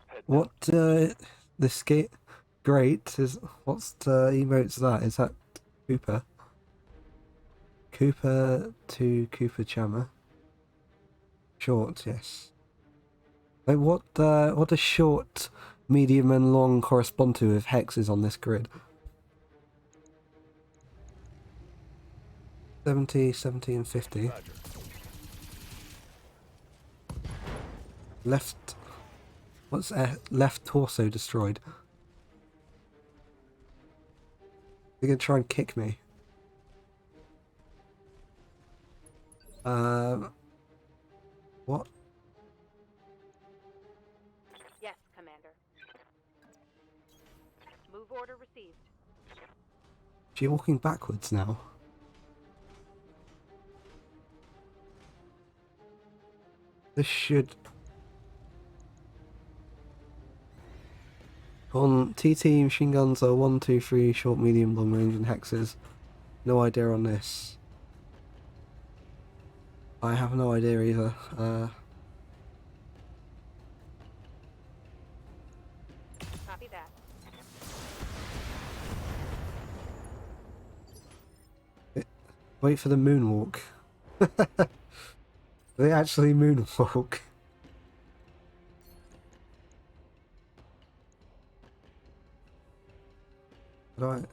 S3: Head
S1: What, the skate... Great is... What's the emotes that? Is that Cooper? Cooper to Cooper Chammer. Short, yes. Like what does short, medium and long correspond to with hexes on this grid? 70, 70 and 50.
S3: Roger.
S1: Left... What's left torso destroyed? They're gonna try and kick me. What?
S5: Yes, Commander. Move order received.
S1: She's walking backwards now. This should... On TT, machine guns are 1, 2, 3, short, medium, long range and hexes. No idea on this. I have no idea either.
S5: Copy that.
S1: Wait for the moonwalk. They actually moonwalk. Right.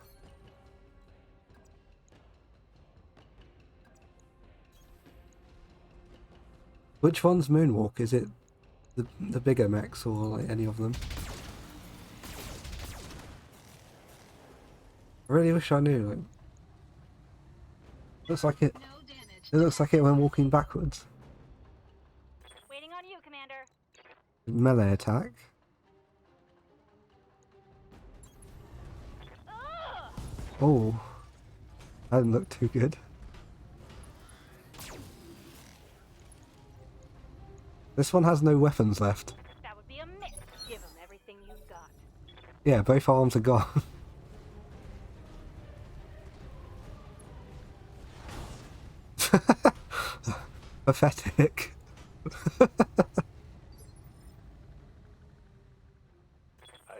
S1: Which one's moonwalk? Is it the bigger mechs or like any of them? I really wish I knew. Like, looks like it. It looks like it when walking backwards.
S5: Waiting on you, Commander.
S1: Melee attack.
S5: Ugh!
S1: Oh, that didn't look too good. This one has no weapons left.
S5: That would be a miss. Give him everything you've got.
S1: Yeah, both arms are gone. Pathetic.
S3: Aye, aye.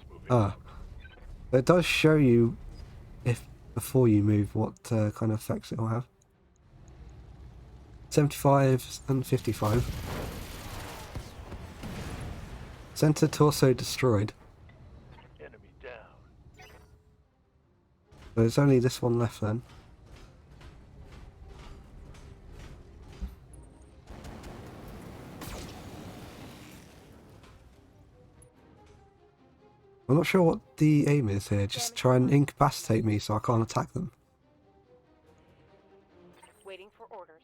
S3: Moving.
S1: Ah, it does show you if before you move what kind of effects it will have. 75 and 55. Center torso destroyed.
S3: Enemy down.
S1: So there's only this one left then. I'm not sure what the aim is here. Just try and incapacitate me so I can't attack them.
S5: Waiting for orders.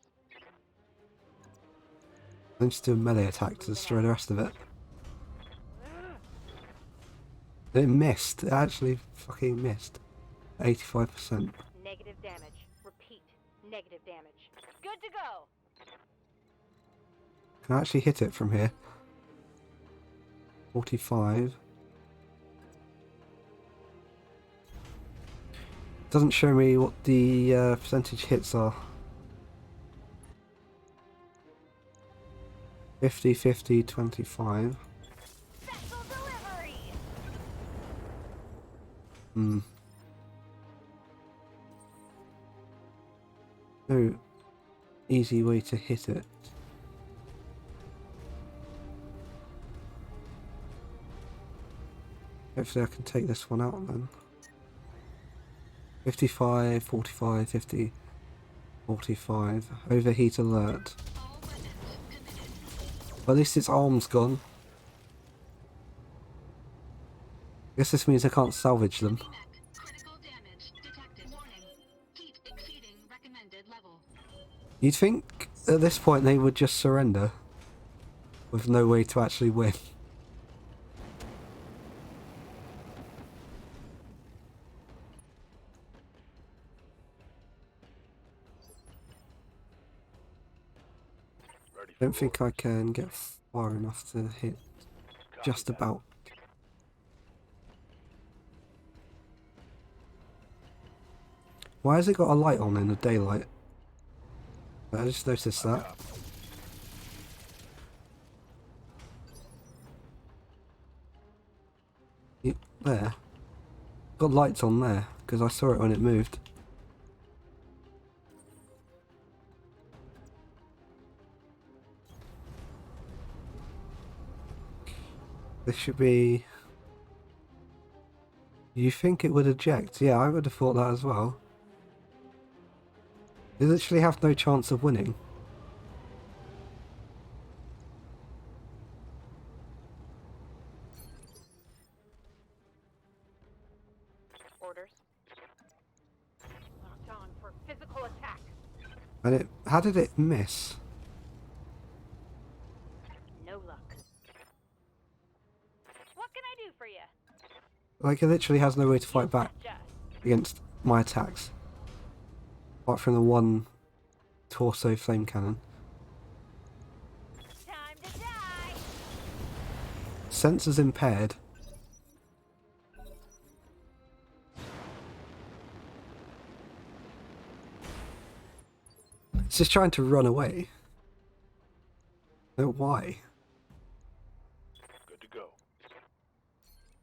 S1: Then just do a melee attack to destroy the rest of it. It missed. It actually fucking missed. 85%.
S5: Negative damage. Repeat. Negative damage. Good to go.
S1: Can I actually hit it from here? 45. Doesn't show me what the percentage hits are. 50, 50, 25.
S5: Special delivery.
S1: Hmm. No easy way to hit it. Hopefully I can take this one out then. 55, 45, 50, 45. Overheat alert. Well, at least its arm's gone. Guess this means I can't salvage them.
S6: Critical damage detected. Warning. Heat exceeding recommended level.
S1: You'd think at this point they would just surrender with no way to actually win.
S3: Ready
S1: I
S3: for
S1: don't think I can get far enough to hit
S3: Copy
S1: just
S3: that.
S1: about. Why has it got a light on in the daylight? I just noticed that. There. Got lights on there, because I saw it when it moved. This should be... You think it would eject? Yeah, I would have thought that as well. You literally have no chance of winning.
S5: Orders. Locked on for physical attack.
S1: And it... How did it miss?
S5: No luck. What can I do for you?
S1: Like, it literally has no way to fight back
S5: Just.
S1: against my attacks. Apart from the one torso flame cannon.
S5: Time to die.
S1: Sensors impaired. It's just trying to run away. No, why?
S3: Good to go.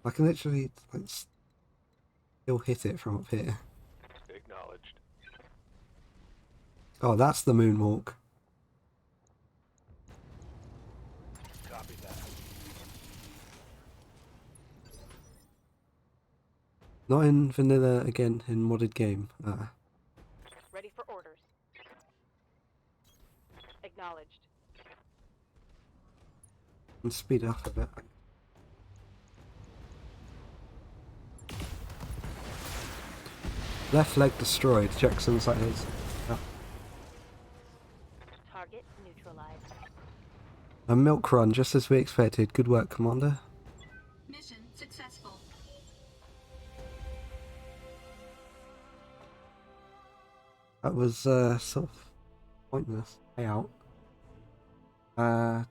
S1: I can literally like, still hit it from up here.
S3: Acknowledged.
S1: Oh, that's the moonwalk.
S3: Copy that.
S1: Not in vanilla again, in modded game.
S5: Ready for orders. Acknowledged.
S1: And speed up a bit. Left leg destroyed. Jackson's like his.
S5: Target neutralized.
S1: A milk run, just as we expected. Good work, Commander.
S6: Mission successful.
S1: That was sort of pointless. Payout. Where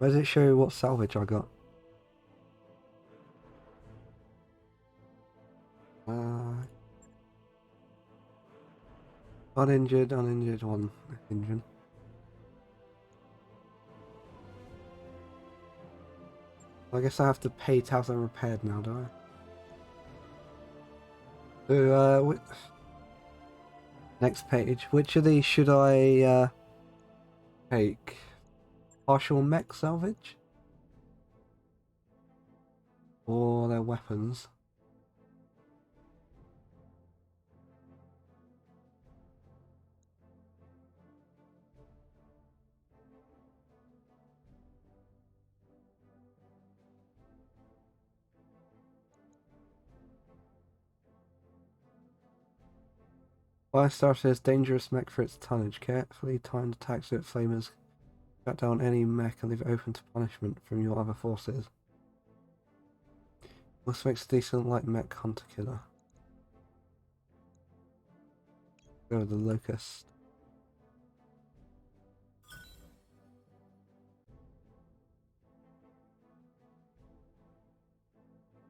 S1: does it show what salvage I got? Uninjured, one engine. I guess I have to pay to have them repaired now, do I? So, next page. Which of these should I take? Partial mech salvage? Or their weapons? Firestar says dangerous mech for its tonnage. Carefully timed attacks with flamers. Shut down any mech and leave it open to punishment from your other forces. This makes a decent light mech hunter killer. Go with the locust.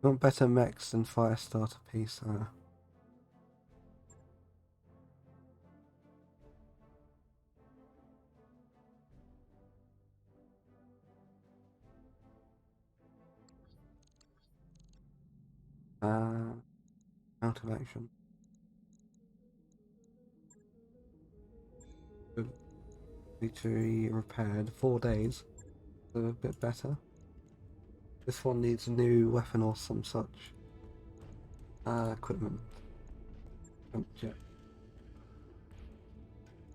S1: Want better mechs than Firestar to piece. Out of action. Need to be repaired. 4 days. So a bit better. This one needs a new weapon or some such. Equipment. Jump jet.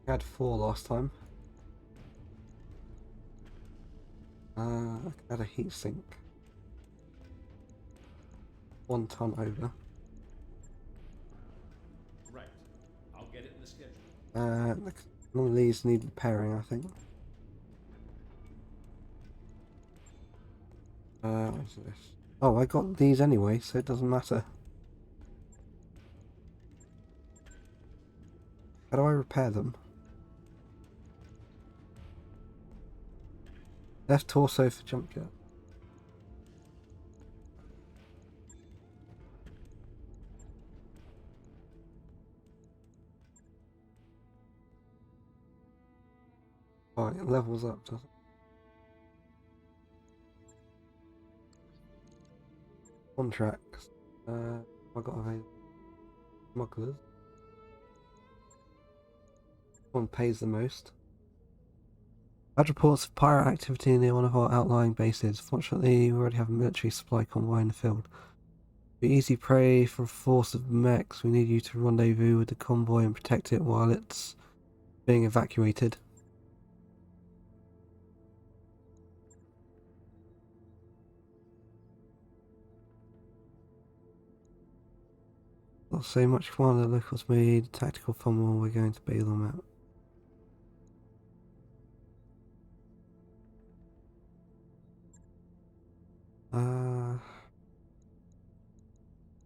S1: I had 4 last time. I had a heat sink. 1 ton over.
S2: Right. I'll get it in the schedule.
S1: None of these need repairing, I think. What's this? Oh, I got these anyway, so it doesn't matter. How do I repair them? Left torso for jump jet. Right, it levels up, doesn't it? Contracts. I got available. Smugglers. One pays the most. Bad reports of pirate activity near one of our outlying bases. Fortunately, we already have a military supply convoy in the field. Be easy prey for a force of mechs. We need you to rendezvous with the convoy and protect it while it's being evacuated. Not so much command the locals made. Tactical fumble. We're going to bail them out.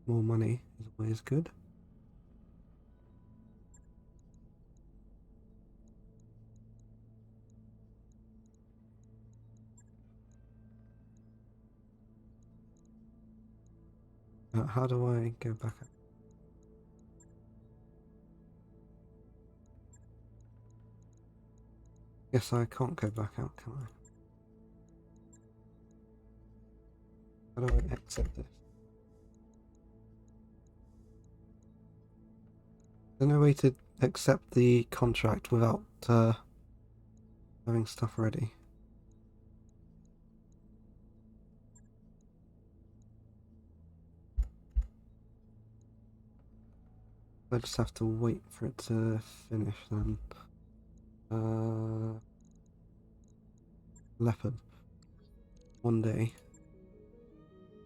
S1: More money is always good. How do I go back up? Guess I can't go back out, can I? How do I exit this? There's no way to accept the contract without having stuff ready. I just have to wait for it to finish then. Leopard. 1 day.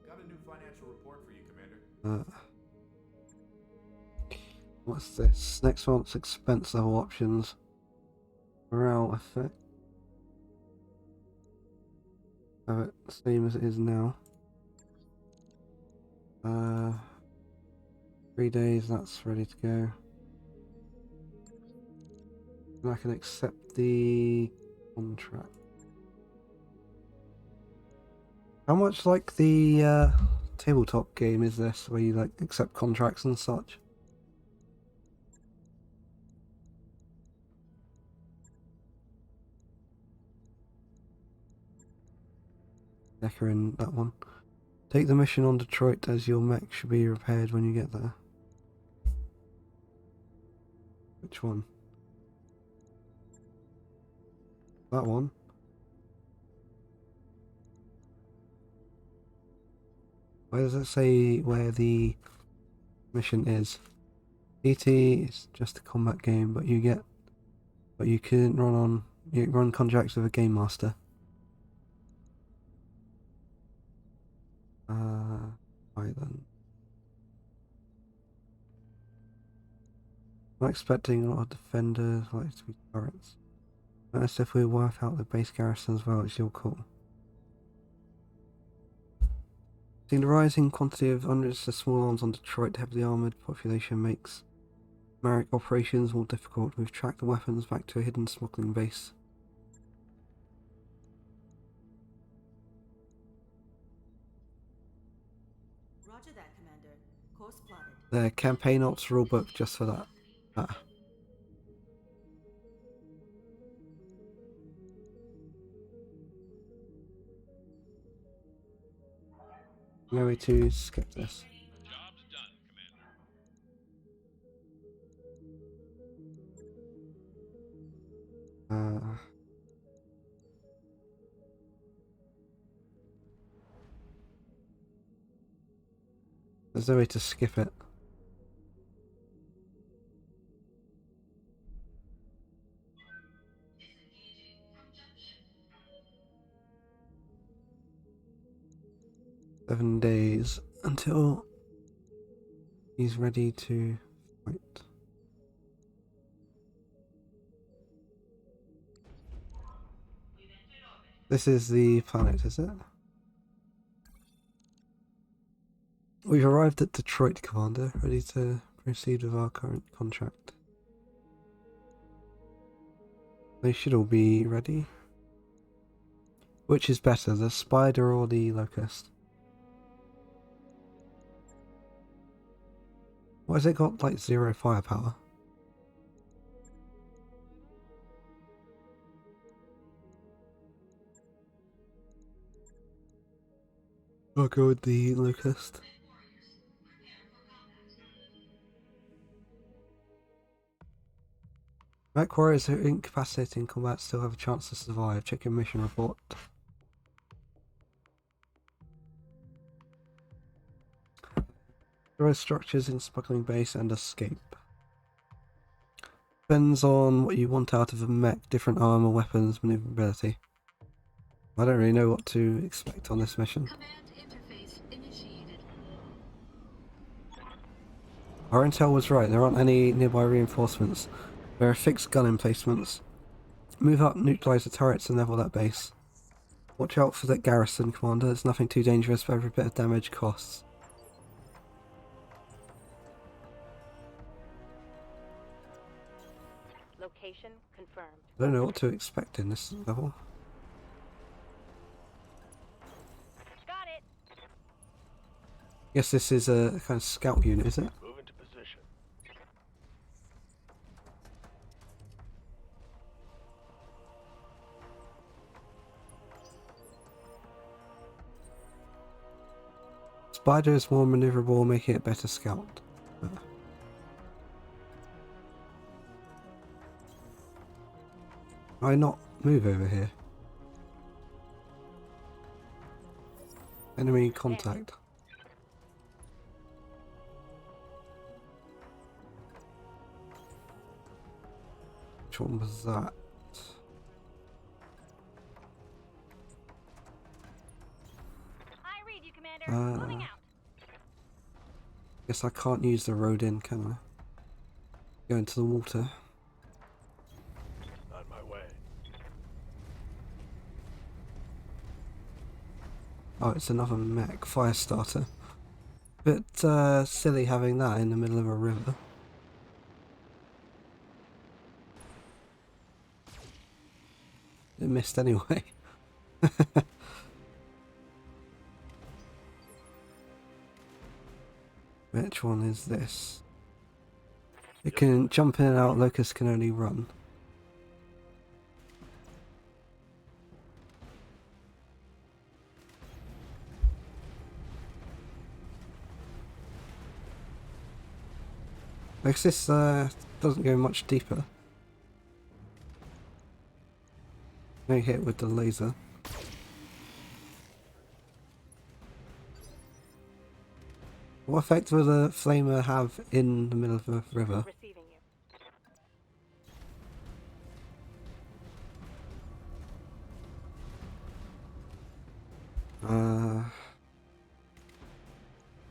S2: Got a new financial report for you, Commander.
S1: What's this? Next month's expense level options. Morale effect. Have it the same as it is now. 3 days, that's ready to go. And I can accept the contract. How much like the tabletop game is this, where you like accept contracts and such? Decker in that one. Take the mission on Detroit as your mech should be repaired when you get there. Which one? That one. Where does it say where the mission is? PT is just a combat game, but you can run contracts with a game master. Right then. I'm expecting a lot of defenders like to be turrets. Notice if we wipe out the base garrison as well, it's your call. Seeing the rising quantity of hundreds of small arms on Detroit, heavily armoured population makes Merrick operations more difficult. We've tracked the weapons back to a hidden smuggling base.
S4: Roger that, Commander. Course plotted.
S1: The campaign ops rulebook just for that. No way to skip this.
S3: Job's done, Commander.
S1: There's no way to skip it. "7 days until he's ready to fight." This is the planet, is it? We've arrived at Detroit, Commander, ready to proceed with our current contract. They should all be ready. Which is better, the spider or the locust? Why has it got like 0 firepower? I'll go with the Locust. Mech warriors who are incapacitated in combat still have a chance to survive. Check your mission report. Destroy structures in smuggling base and escape. Depends on what you want out of a mech, different armor, weapons, maneuverability. I don't really know what to expect on this mission.
S6: Command interface initiated.
S1: Our intel was right, there aren't any nearby reinforcements. There are fixed gun emplacements. Move up, neutralise the turrets and level that base. Watch out for that garrison, Commander. There's nothing too dangerous, but every bit of damage costs.
S5: Location confirmed.
S1: I don't know what to expect in this level.
S5: Got it.
S1: Guess this is a kind of scout unit, is it?
S3: Move into position.
S1: Spider is more maneuverable, making it better scout. Why not move over here? Enemy contact. Which one was that?
S5: I read you, Commander. Moving out.
S1: Guess I can't use the road in, can I? Go into the water.
S3: On my way.
S1: Oh, it's another mech, fire starter. Bit silly having that in the middle of a river. It missed anyway. Which one is this? It can jump in and out, Locust can only run. Like this doesn't go much deeper. No hit with the laser. What effect will the flamer have in the middle of the river?
S5: Receiving you.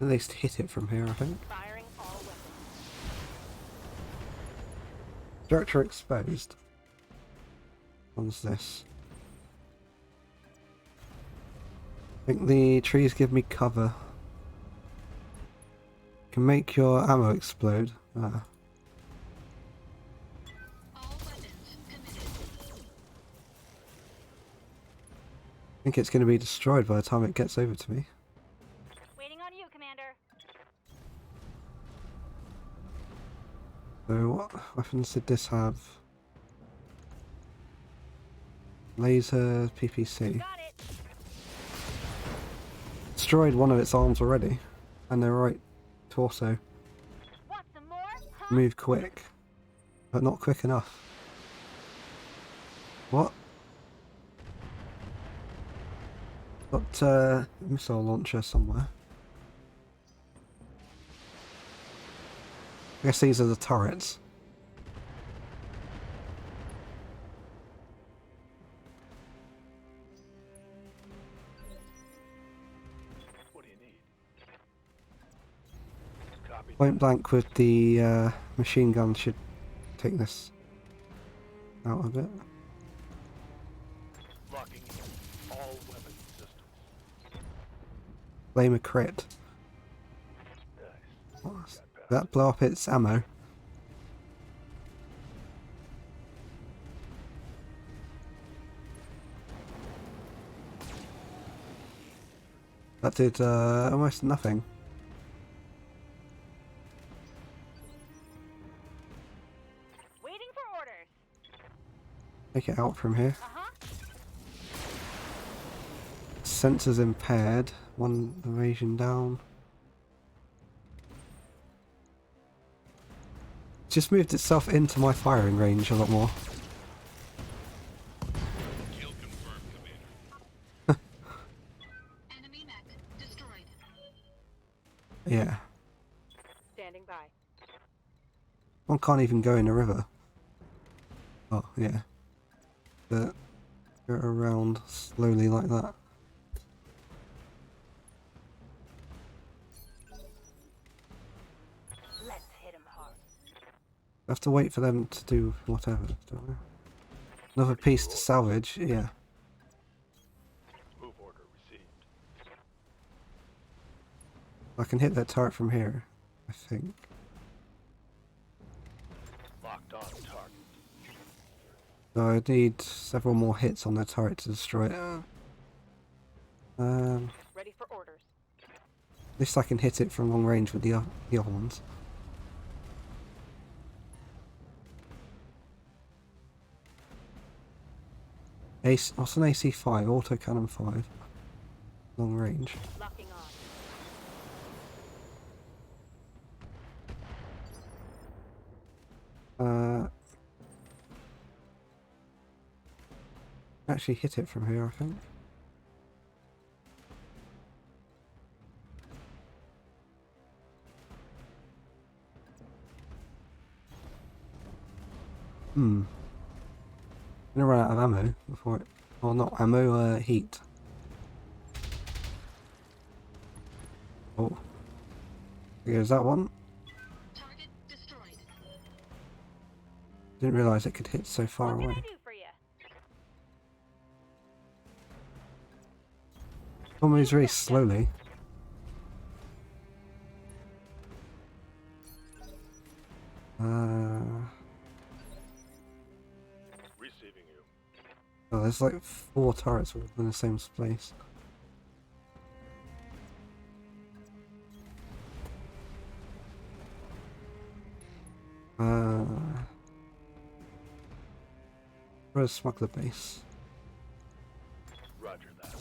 S1: At least hit it from here, I think.
S5: Firing all weapons.
S1: Structure exposed. What's this? I think the trees give me cover. Can make your ammo explode.
S6: All weapons committed.
S1: I think it's going to be destroyed by the time it gets over to me.
S5: Waiting on you, Commander.
S1: So what weapons did this have? Laser, PPC.
S5: Got it.
S1: Destroyed one of its arms already. And their right torso.
S5: Want some more? Huh?
S1: Move quick. But not quick enough. What? Got a missile launcher somewhere. I guess these are the turrets.
S3: What do you need? Copy.
S1: Point blank with the machine gun should take this out of it.
S3: Locking in all weapon systems.
S1: Blame a crit.
S3: Nice.
S1: What was- Did that blow up its ammo? That did almost nothing.
S5: Waiting for orders.
S1: Take it out from here.
S5: Uh-huh.
S1: sensors impaired. One evasion down. Just moved itself into my firing range a lot more.
S3: Kill confirmed, Commander.
S6: Enemy mech destroyed.
S1: Yeah.
S5: Standing by.
S1: One can't even go in a river. Oh, yeah. But go around slowly like that.
S5: Let's hit him hard.
S1: I have to wait for them to do whatever, don't I? Another piece to salvage, yeah.
S3: Move order received.
S1: I can hit that turret from here, I think.
S3: Locked on target.
S1: So I need several more hits on the turret to destroy it.
S5: Ready for orders.
S1: At least I can hit it from long range with the other ones. What's an AC-5? Autocannon 5. Long range.
S5: Locking on.
S1: Actually hit it from here, I think. I'm gonna run out of ammo before it... Well, not ammo, heat. Oh. Here's that one.
S6: Target destroyed.
S1: Didn't realise it could hit so far
S5: What can I
S1: away.
S5: do for you?
S1: It moves very slowly.
S3: Receiving you.
S1: Oh, there's like 4 turrets in the same place. Where's smuggler base?
S3: Roger that.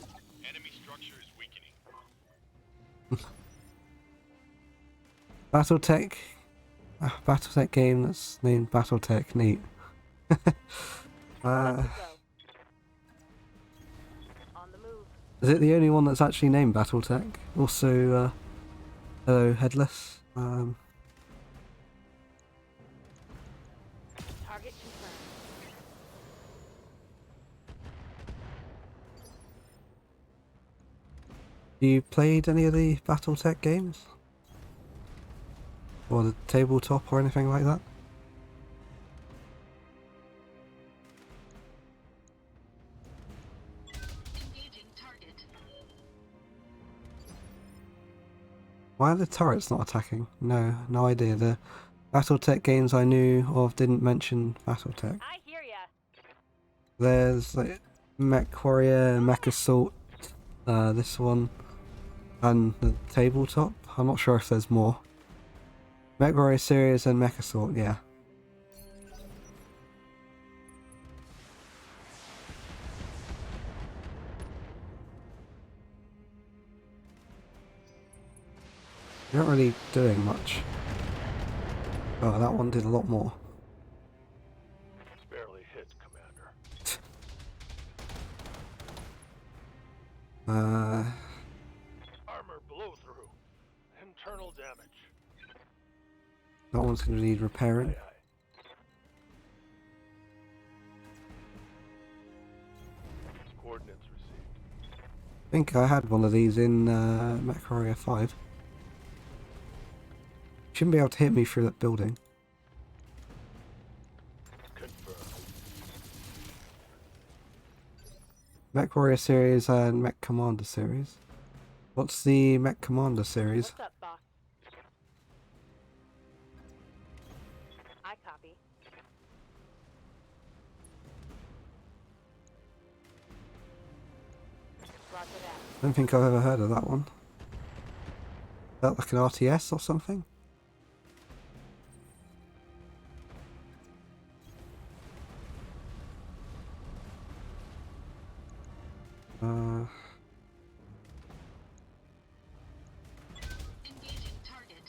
S3: Enemy structure is weakening.
S1: Battletech. Battletech game that's named Battletech. Neat.
S5: Let's go. On the move.
S1: Is it the only one that's actually named Battletech? Also, hello, Headless.
S5: Target confirmed.
S1: You played any of the Battletech games? Or the tabletop or anything like that?
S6: Engaging target.
S1: Why are the turrets not attacking? No idea. The Battletech games I knew of didn't mention Battletech.
S5: I hear ya.
S1: There's like Mech Warrior, Mech Assault, this one, and the tabletop. I'm not sure if there's more. Mech Warrior series and Mech Assault, yeah. You're not really doing much. Oh, that one did a lot more.
S3: Barely hit, Commander. Armor blow through. Internal damage.
S1: That one's going to need repairing.
S3: Aye, aye. Coordinates received.
S1: I think I had one of these in Mech Warrior 5. Shouldn't be able to hit me through that building.
S3: Confirmed.
S1: Mech Warrior series and Mech Commander series. What's the Mech Commander series?
S5: What's up, boss? I copy. Roger that.
S1: I don't think I've ever heard of that one. Is that like an RTS or something?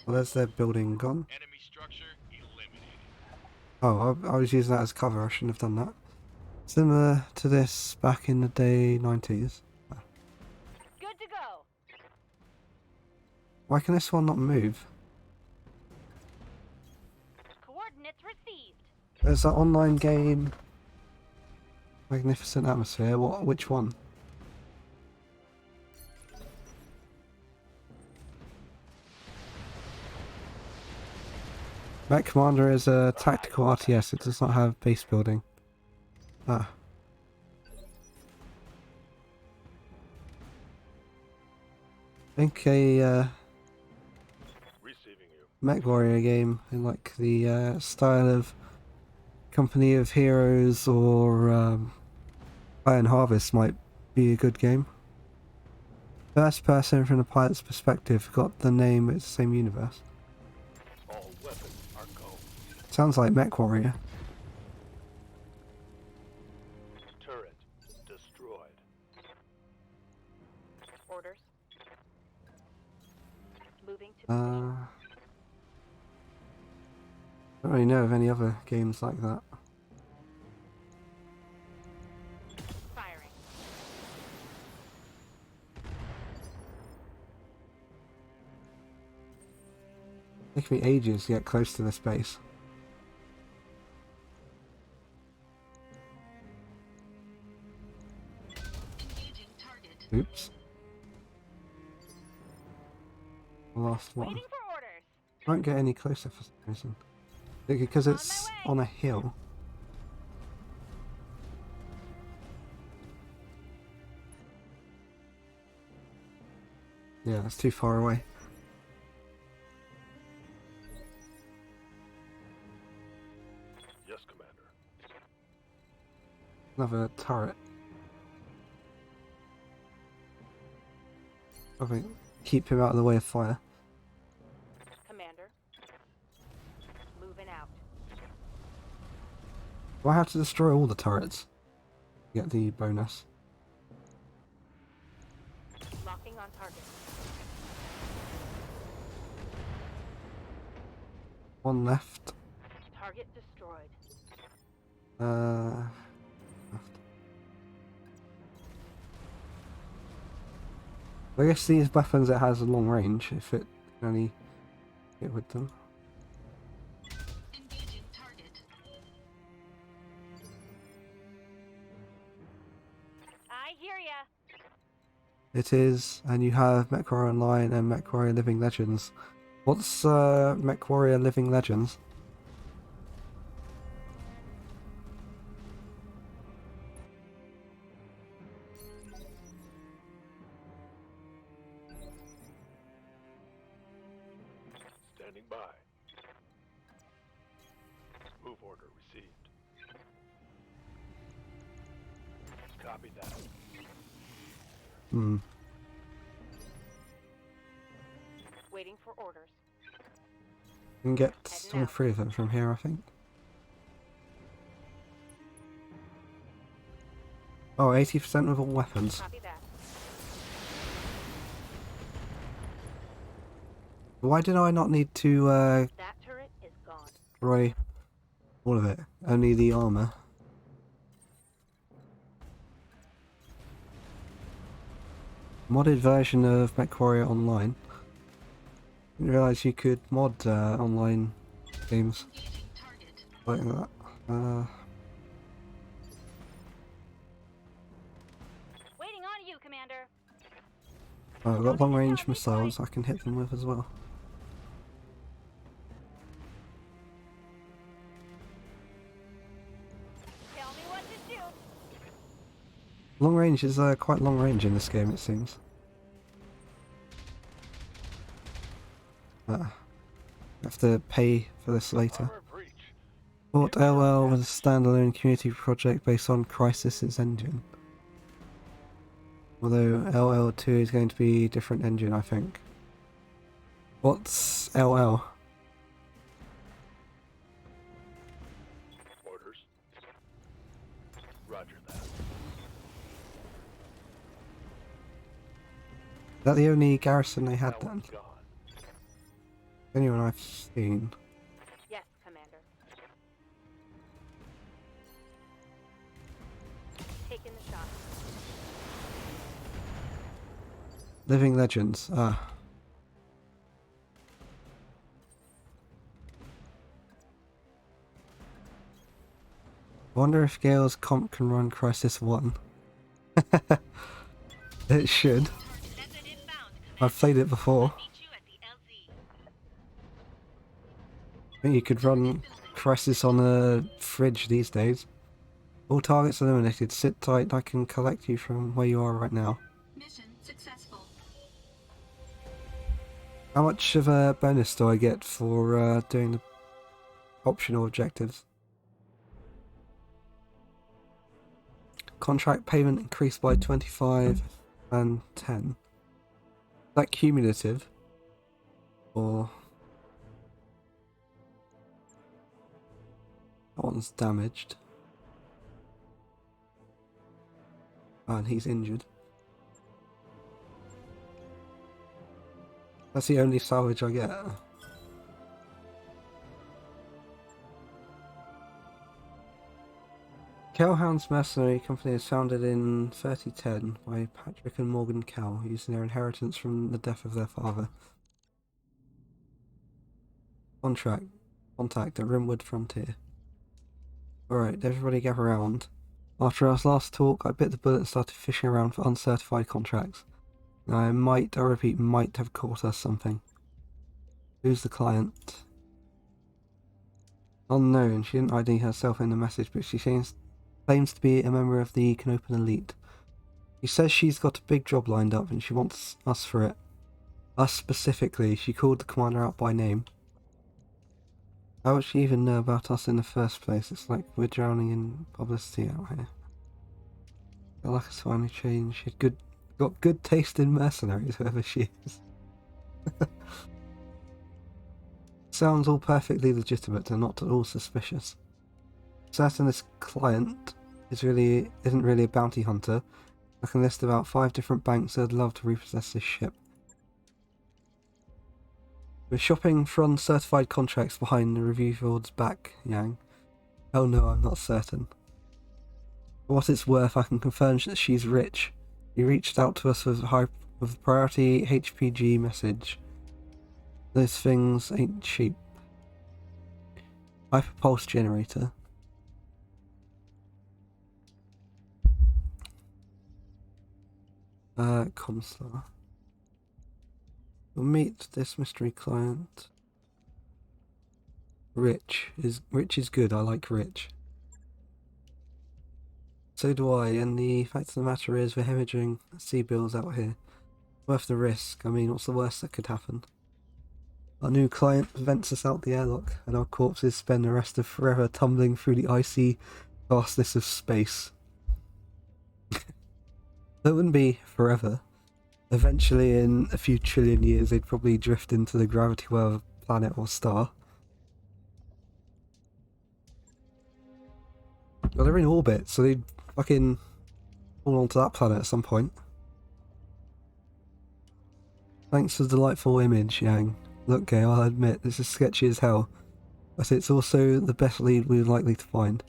S1: Well, there's their building gone.
S3: Enemy structure eliminated.
S1: Oh, I was using that as cover. I shouldn't have done that. Similar to this back in the day 90s.
S5: Good to go.
S1: Why can this one not move?
S5: Coordinates received.
S1: There's that online game. Magnificent Atmosphere. What? Which one? Mech Commander is a tactical RTS. It does not have base building. Ah. I think a
S3: Receiving you.
S1: Mech Warrior game in like the style of Company of Heroes or Iron Harvest might be a good game. First person from the pilot's perspective, got the name, it's the same universe.
S3: All weapons are go.
S1: Sounds like Mech Warrior.
S3: Turret destroyed.
S5: Orders. Moving to position.
S1: I don't really know of any other games like that.
S5: Firing.
S1: It took me ages to get close to this base.
S6: Engaging target.
S1: Oops. The last one.
S5: Waiting for orders.
S1: Won't get any closer for some reason. Because it's on a hill. Yeah, that's too far away.
S3: Yes, Commander.
S1: Another turret. Okay, keep him out of the way of fire.
S5: Commander. Moving out.
S1: Do I have to destroy all the turrets to get the bonus?
S5: Locking on target.
S1: One left.
S5: Target destroyed.
S1: I guess these weapons it has a long range if it can only hit with them.
S6: Engaging target.
S5: I hear ya.
S1: It is, and you have Mech Warrior Online and Mech Warrior Living Legends. What's Mech Warrior Living Legends?
S3: Standing by. Move order received. Copy that.
S5: Waiting for orders.
S1: You can get
S5: Heading
S1: all
S5: out.
S1: three of them from here, I think. Oh, 80% of all weapons.
S5: Copy that.
S1: Why did I not need to
S5: That turret is gone.
S1: destroy all of it? Only the armor. Modded version of Mech Warrior Online. Didn't realise you could mod online games
S6: Engaging target.
S1: like that.
S5: Waiting on you, Commander.
S1: Oh, I've got long range missiles I can hit them with as well.
S5: Tell me what to do.
S1: Long range is quite long range in this game, it seems. Have to pay for this later.
S3: Armor breach.
S1: Port LL was a standalone community project based on Crysis's engine. Although LL2 is going to be a different engine, I think. What's LL?
S3: Orders. Roger that.
S1: Is that the only garrison they had
S3: That
S1: then?
S3: one's gone.
S1: Anyone I've seen.
S5: Yes, Commander. Taking the shot.
S1: Living legends. Wonder if Gale's comp can run Crisis 1. It should. I've played it before. I think you could run Crisis on a fridge these days. All targets eliminated. Sit tight, I can collect you from where you are right now.
S6: Mission successful.
S1: How much of a bonus do I get for doing the optional objectives? Contract payment increased by 25 and 10. Is that cumulative? Or... that one's damaged. Oh, and he's injured. That's the only salvage I get. Cowhound's Mercenary Company is founded in 3010 by Patrick and Morgan Cow, using their inheritance from the death of their father. Contact at Rimwood Frontier. Alright, everybody gather around. After our last talk, I bit the bullet and started fishing around for uncertified contracts. I repeat, might have caught us something. Who's the client? Unknown. She didn't ID herself in the message, but she claims to be a member of the Knopen elite. She says she's got a big job lined up and she wants us for it. Us specifically. She called the commander out by name. How would she even know about us in the first place? It's like we're drowning in publicity out here. Her luck has finally changed. She'd got good taste in mercenaries, whoever she is. Sounds all perfectly legitimate and not at all suspicious. Certain this client isn't really a bounty hunter. I can list about 5 different banks that'd love to repossess this ship. We're shopping for uncertified contracts behind the review board's back, Yang. Oh no, I'm not certain. For what it's worth, I can confirm that she's rich. He reached out to us with a priority HPG message. Those things ain't cheap. Hyperpulse generator. Comstar. We'll meet this mystery client. Rich is good. I like Rich. So do I, and the fact of the matter is we're hemorrhaging sea bills out here. Worth the risk. I mean, what's the worst that could happen? Our new client vents us out the airlock, and our corpses spend the rest of forever tumbling through the icy vastness of space. That wouldn't be forever. Eventually, in a few trillion years, they'd probably drift into the gravity well of a planet or star. Well, they're in orbit, so they'd fucking fall onto that planet at some point. Thanks for the delightful image, Yang. Look, Gale, I'll admit, this is sketchy as hell, but it's also the best lead we're likely to find.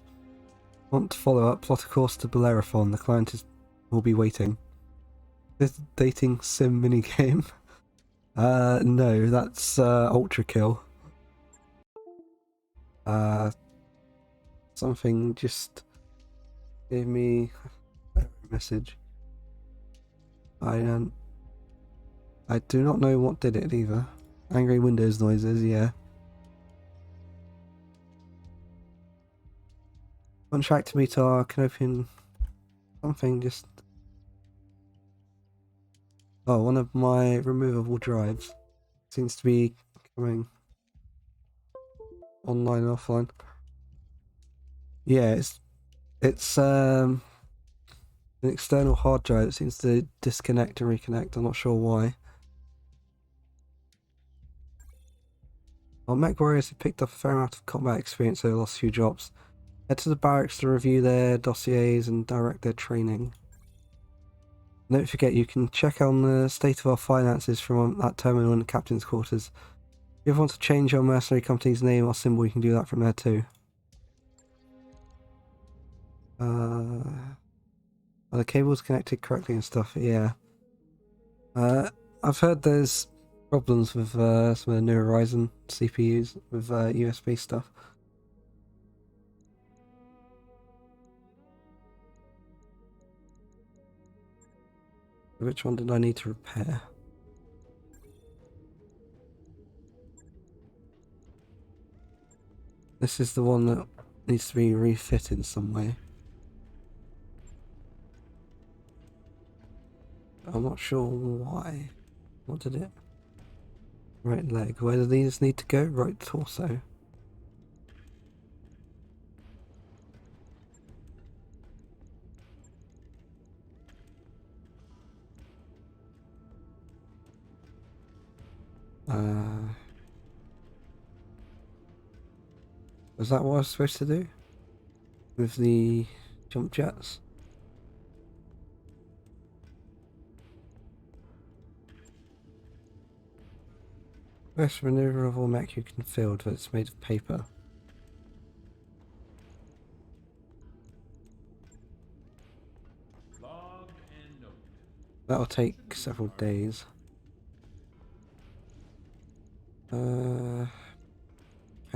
S1: Want to follow up, plot a course to Bellerophon. The client will be waiting. This dating sim minigame? No, that's Ultra Kill. Something just gave me a message. I do not know what did it either. Angry Windows noises, yeah. Contract to meet our Knopen something just... oh, one of my removable drives seems to be coming online and offline. Yeah, it's an external hard drive that seems to disconnect and reconnect. I'm not sure why. Our mech warriors have picked up a fair amount of combat experience over the last few jobs. Head to the barracks to review their dossiers and direct their training. Don't forget, you can check on the state of our finances from that terminal in the captain's quarters. you ever want to change your mercenary company's name or symbol, you can do that from there too. Are the cables connected correctly and stuff? Yeah. I've heard there's problems with some of the New Horizon CPUs with USB stuff. Which one did I need to repair? This is the one that needs to be refitted in some way. I'm not sure why. What did it? Right leg. Where do these need to go? Right torso. Was that what I was supposed to do? With the jump jets? Best maneuverable mech you can field, but it's made of paper.
S2: Log and note.
S1: That'll take several days. How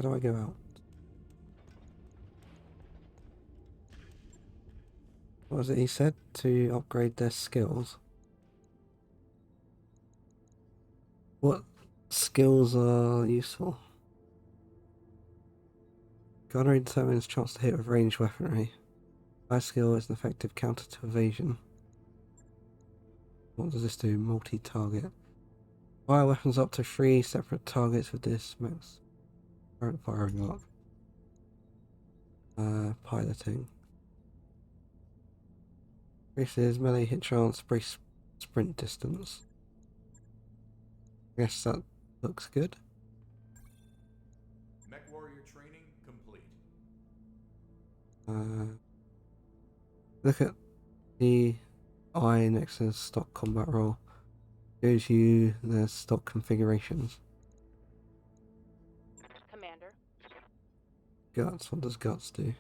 S1: do I go out? What was it he said? To upgrade their skills? What skills are useful? Gunnery determines chance to hit with ranged weaponry. High skill is an effective counter to evasion. What does this do? Multi-target. Fire weapons up to 3 separate targets with this max current firing arc. Piloting. Increases melee hit chance, brace sprint distance. I guess that looks good.
S2: Mech warrior training complete.
S1: Look at the eye next to the stock combat roll. Shows you the stock configurations.
S5: Commander.
S1: Guts, what does Guts do?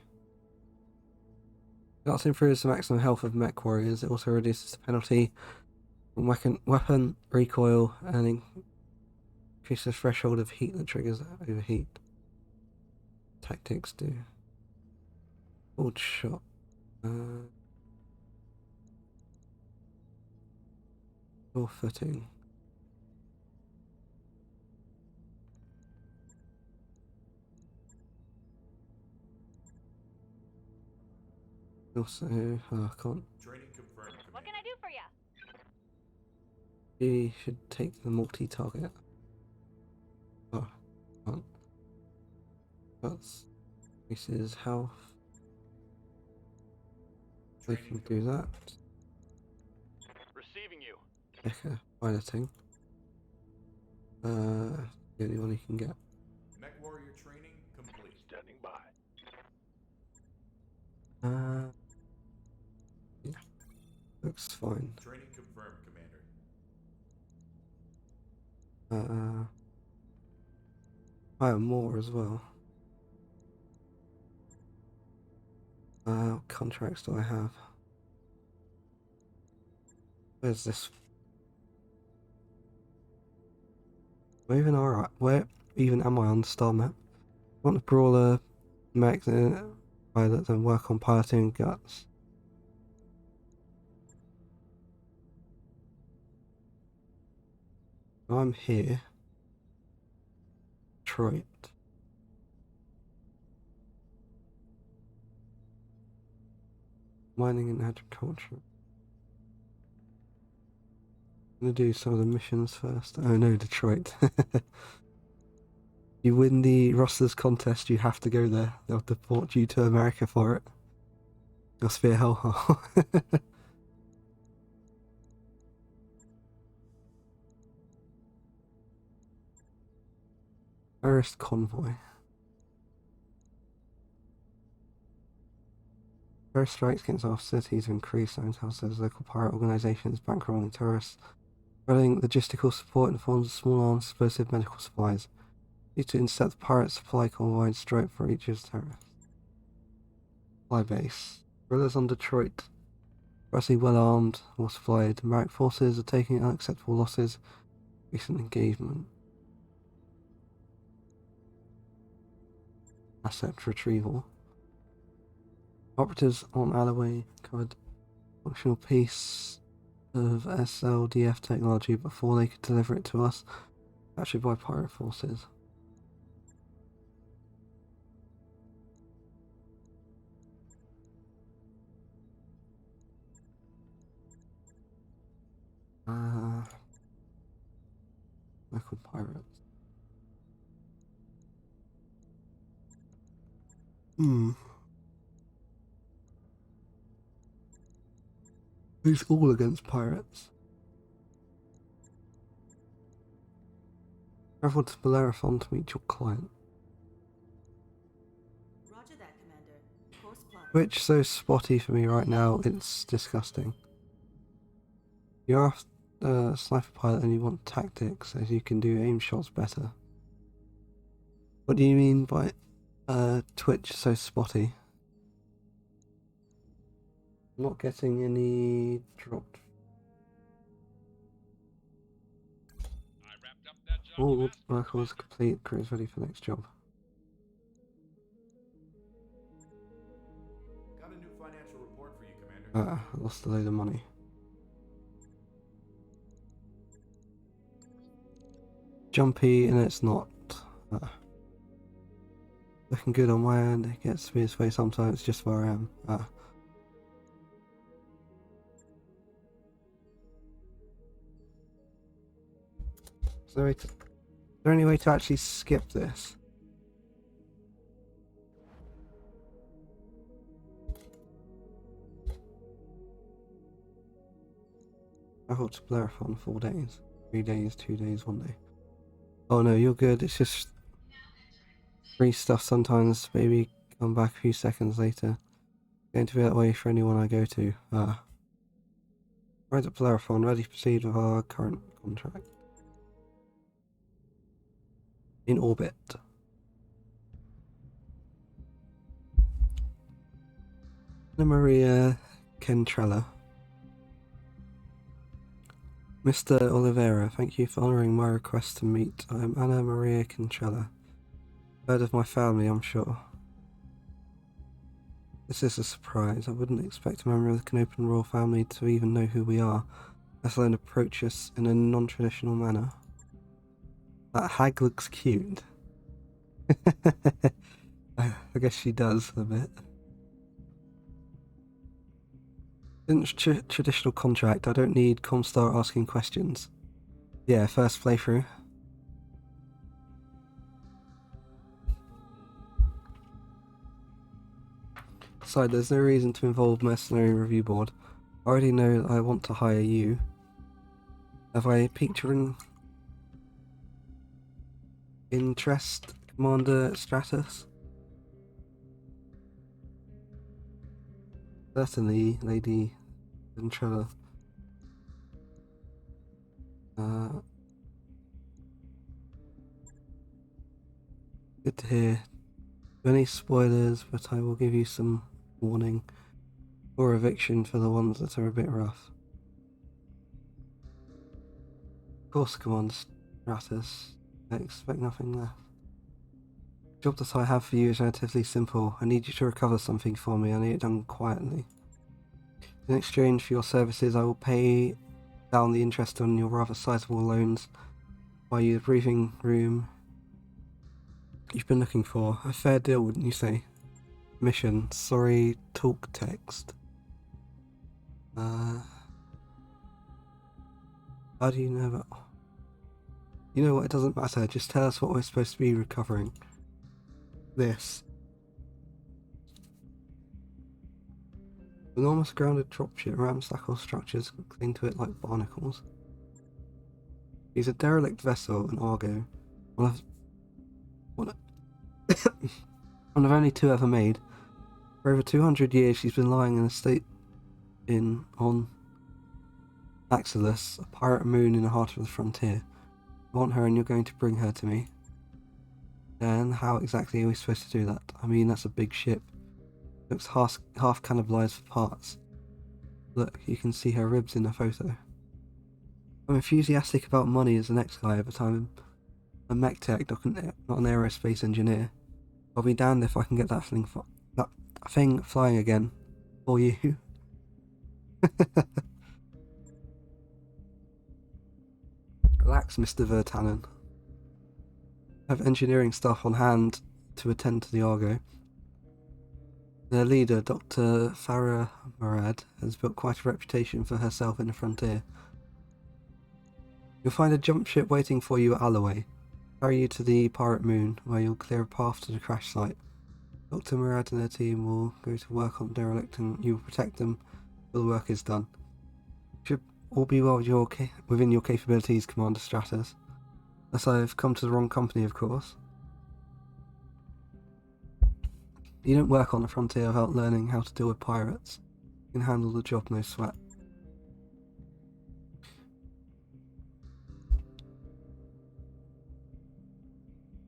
S1: Guts improves the maximum health of mech warriors. It also reduces the penalty from weapon recoil and increases the threshold of heat that triggers overheat. Tactics do. Old shot. Or footing. Also, I can't.
S2: Training confirmed.
S5: What can I do for ya?
S1: You should take the multi-target. Oh, can't. That's increases health. We can do that.
S3: Receiving you.
S1: Echo piloting. The only one you can get.
S2: Mech warrior training complete.
S3: Standing by.
S1: Yeah. Looks fine.
S2: Training confirmed, Commander.
S1: I have more as well. What contracts do I have? Where's this? Where even alright? Where even am I on the star map? I want to brawler mech pilot and work on piloting Guts. I'm here. Detroit. Mining and agriculture. I'm gonna do some of the missions first. Oh no, Detroit. You win the Rosters contest, you have to go there. They'll deport you to America for it. Must be a hellhole. Terrorist convoy. Terrorist strikes against our cities have increased. That tells those local pirate organizations bankrolling terrorists, providing logistical support in the forms of small arms, explosive medical supplies. Need to intercept the pirate supply convoy and strike for each of terrorists. Supply base. Guerrillas on Detroit. Aggressively well armed, well supplied. American forces are taking unacceptable losses. Recent engagement. Asset retrieval. Operatives on Alloway covered functional piece of SLDF technology before they could deliver it to us. Captured by pirate forces. Local pirates. Who's all against pirates? Travel to Bellerophon to meet your client.
S4: Roger that, Commander. Course plotted.
S1: Which so spotty for me right now, it's disgusting. You're a sniper pilot and you want tactics as you can do aim shots better. What do you mean by Twitch so spotty? I'm not getting any dropped. All work was complete, crew is ready for the next job.
S2: Got a new financial report for you, Commander.
S1: I lost a load of money. Jumpy and it's not. Looking good on my end, it gets to be this way sometimes, just where I am. Is there any way to actually skip this? I got to Bellerophon 4 days. 3 days, 2 days, 1 day. Oh no, you're good. It's just free stuff sometimes. Maybe come back a few seconds later. Going to be that way for anyone I go to. Right at Bellerophon, ready to proceed with our current contract. In orbit. Anna Maria Kentrella. Mr. Oliveira, thank you for honouring my request to meet. I am Anna Maria Kentrella. Heard of my family, I'm sure. This is a surprise. I wouldn't expect a member of the Knopen royal family to even know who we are, let alone approach us in a non-traditional manner. That hag looks cute. I guess she does a bit. In traditional contract, I don't need Comstar asking questions. Yeah, first playthrough. Besides, there's no reason to involve Mercenary Review Board. I already know that I want to hire you. Have I piqued your interest, Commander Stratus? Certainly, Lady Ventrella. Good to hear. Any spoilers, but I will give you some warning. Or eviction for the ones that are a bit rough. Of course, Commander Stratus. I expect nothing less. The job that I have for you is relatively simple. I need you to recover something for me. I need it done quietly. In exchange for your services, I will pay down the interest on your rather sizable loans, buy you the briefing room you've been looking for. A fair deal, wouldn't you say? Mission. Sorry, talk text. How do you know that? You know what, it doesn't matter. Just tell us what we're supposed to be recovering. This. Enormous grounded dropship ramshackle structures cling to it like barnacles. He's a derelict vessel, an Argo. One of only 2 ever made. For over 200 years she's been lying in a state on Axilus, a pirate moon in the heart of the frontier. I want her and you're going to bring her to me. And how exactly are we supposed to do that? I mean, that's a big ship. Looks half cannibalized for parts. Look, you can see her ribs in the photo. I'm enthusiastic about money as the next guy, but I'm a mech tech, not an aerospace engineer. I'll be damned if I can get that thing flying again for you. Relax, Mr. Vertanen. I have engineering staff on hand to attend to the Argo. Their leader, Dr. Farah Murad, has built quite a reputation for herself in the frontier. You'll find a jump ship waiting for you at Alloway. Carry you to the Pirate Moon, where you'll clear a path to the crash site. Dr. Murad and her team will go to work on the derelict and you will protect them till the work is done. Should all be well within your capabilities, Commander Stratus. Unless I've come to the wrong company, of course. You don't work on the frontier without learning how to deal with pirates. You can handle the job, no sweat.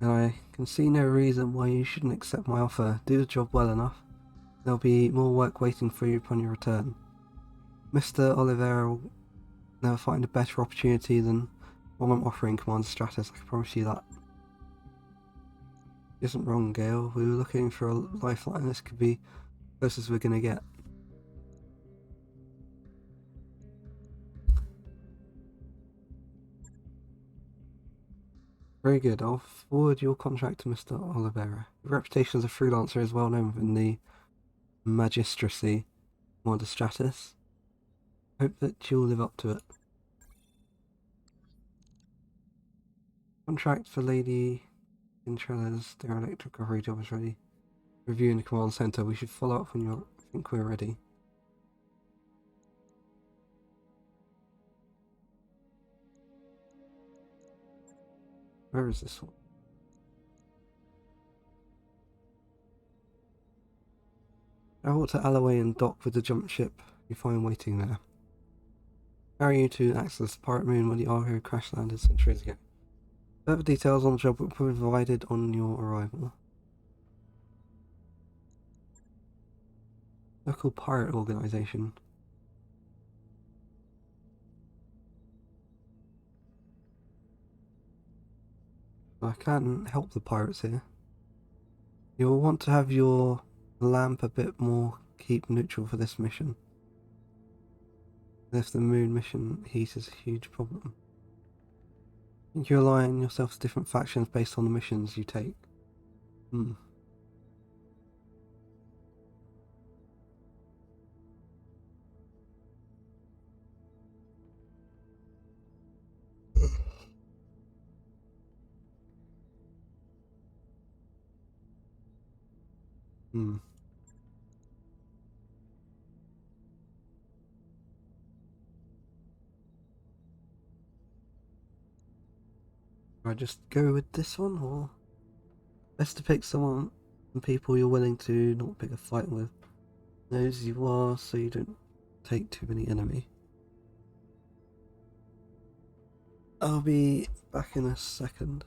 S1: And I can see no reason why you shouldn't accept my offer. Do the job well enough. There'll be more work waiting for you upon your return. Mr. Oliveira will never find a better opportunity than one I'm offering, Commander Stratus, I can promise you that. Isn't wrong, Gale. We were looking for a lifeline. This could be the closest we're gonna get. Very good. I'll forward your contract to Mr. Oliveira. Your reputation as a freelancer is well known within the magistracy, Commander Stratus. Hope that you'll live up to it. Contract for Lady Intrella's derelict recovery job is ready. Review in the command center. We should follow up when you think we're ready. Where is this one? Travel to Alloway and dock with the jump ship you find waiting there. Carry you to access the Pirate Moon where the Argo crash landed centuries ago. Further details on the job will be provided on your arrival. Local pirate organization. I can help the pirates here. You'll want to have your lamp a bit more keep neutral for this mission. If the moon mission heat is a huge problem. You align yourself to different factions based on the missions you take. Do I just go with this one, or best to pick some people you're willing to not pick a fight with? Those you are, so you don't take too many enemy. I'll be back in a second.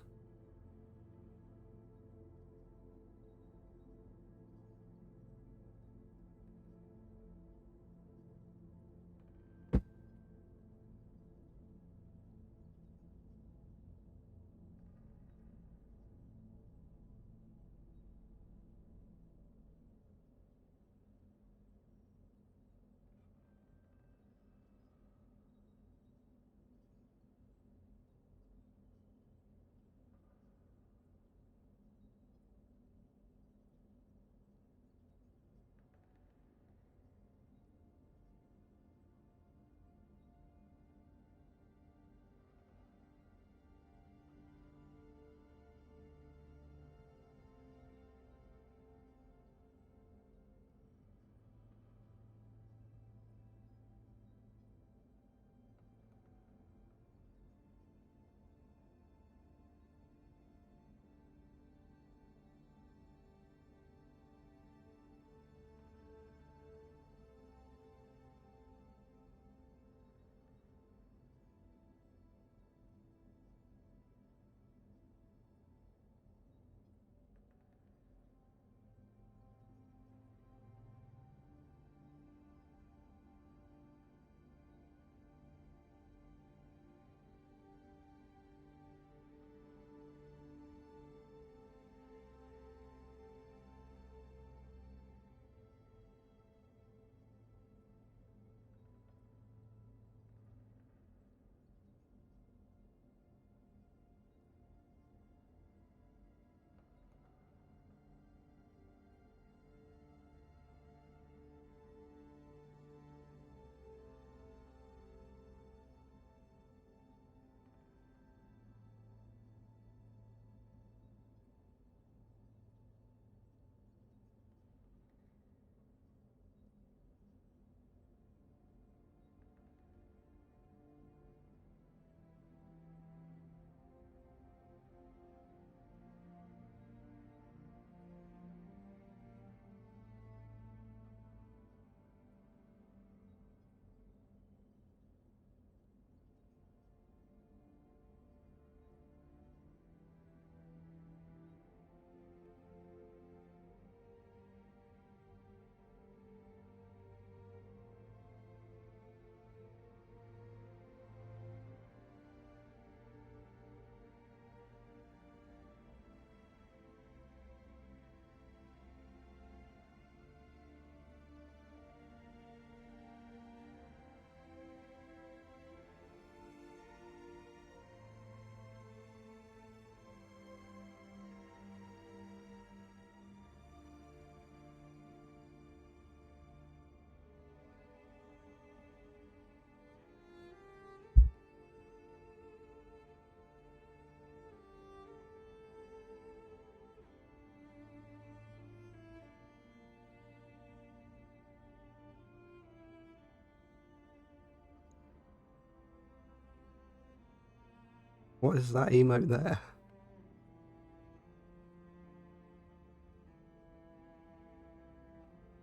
S1: What is that emote there?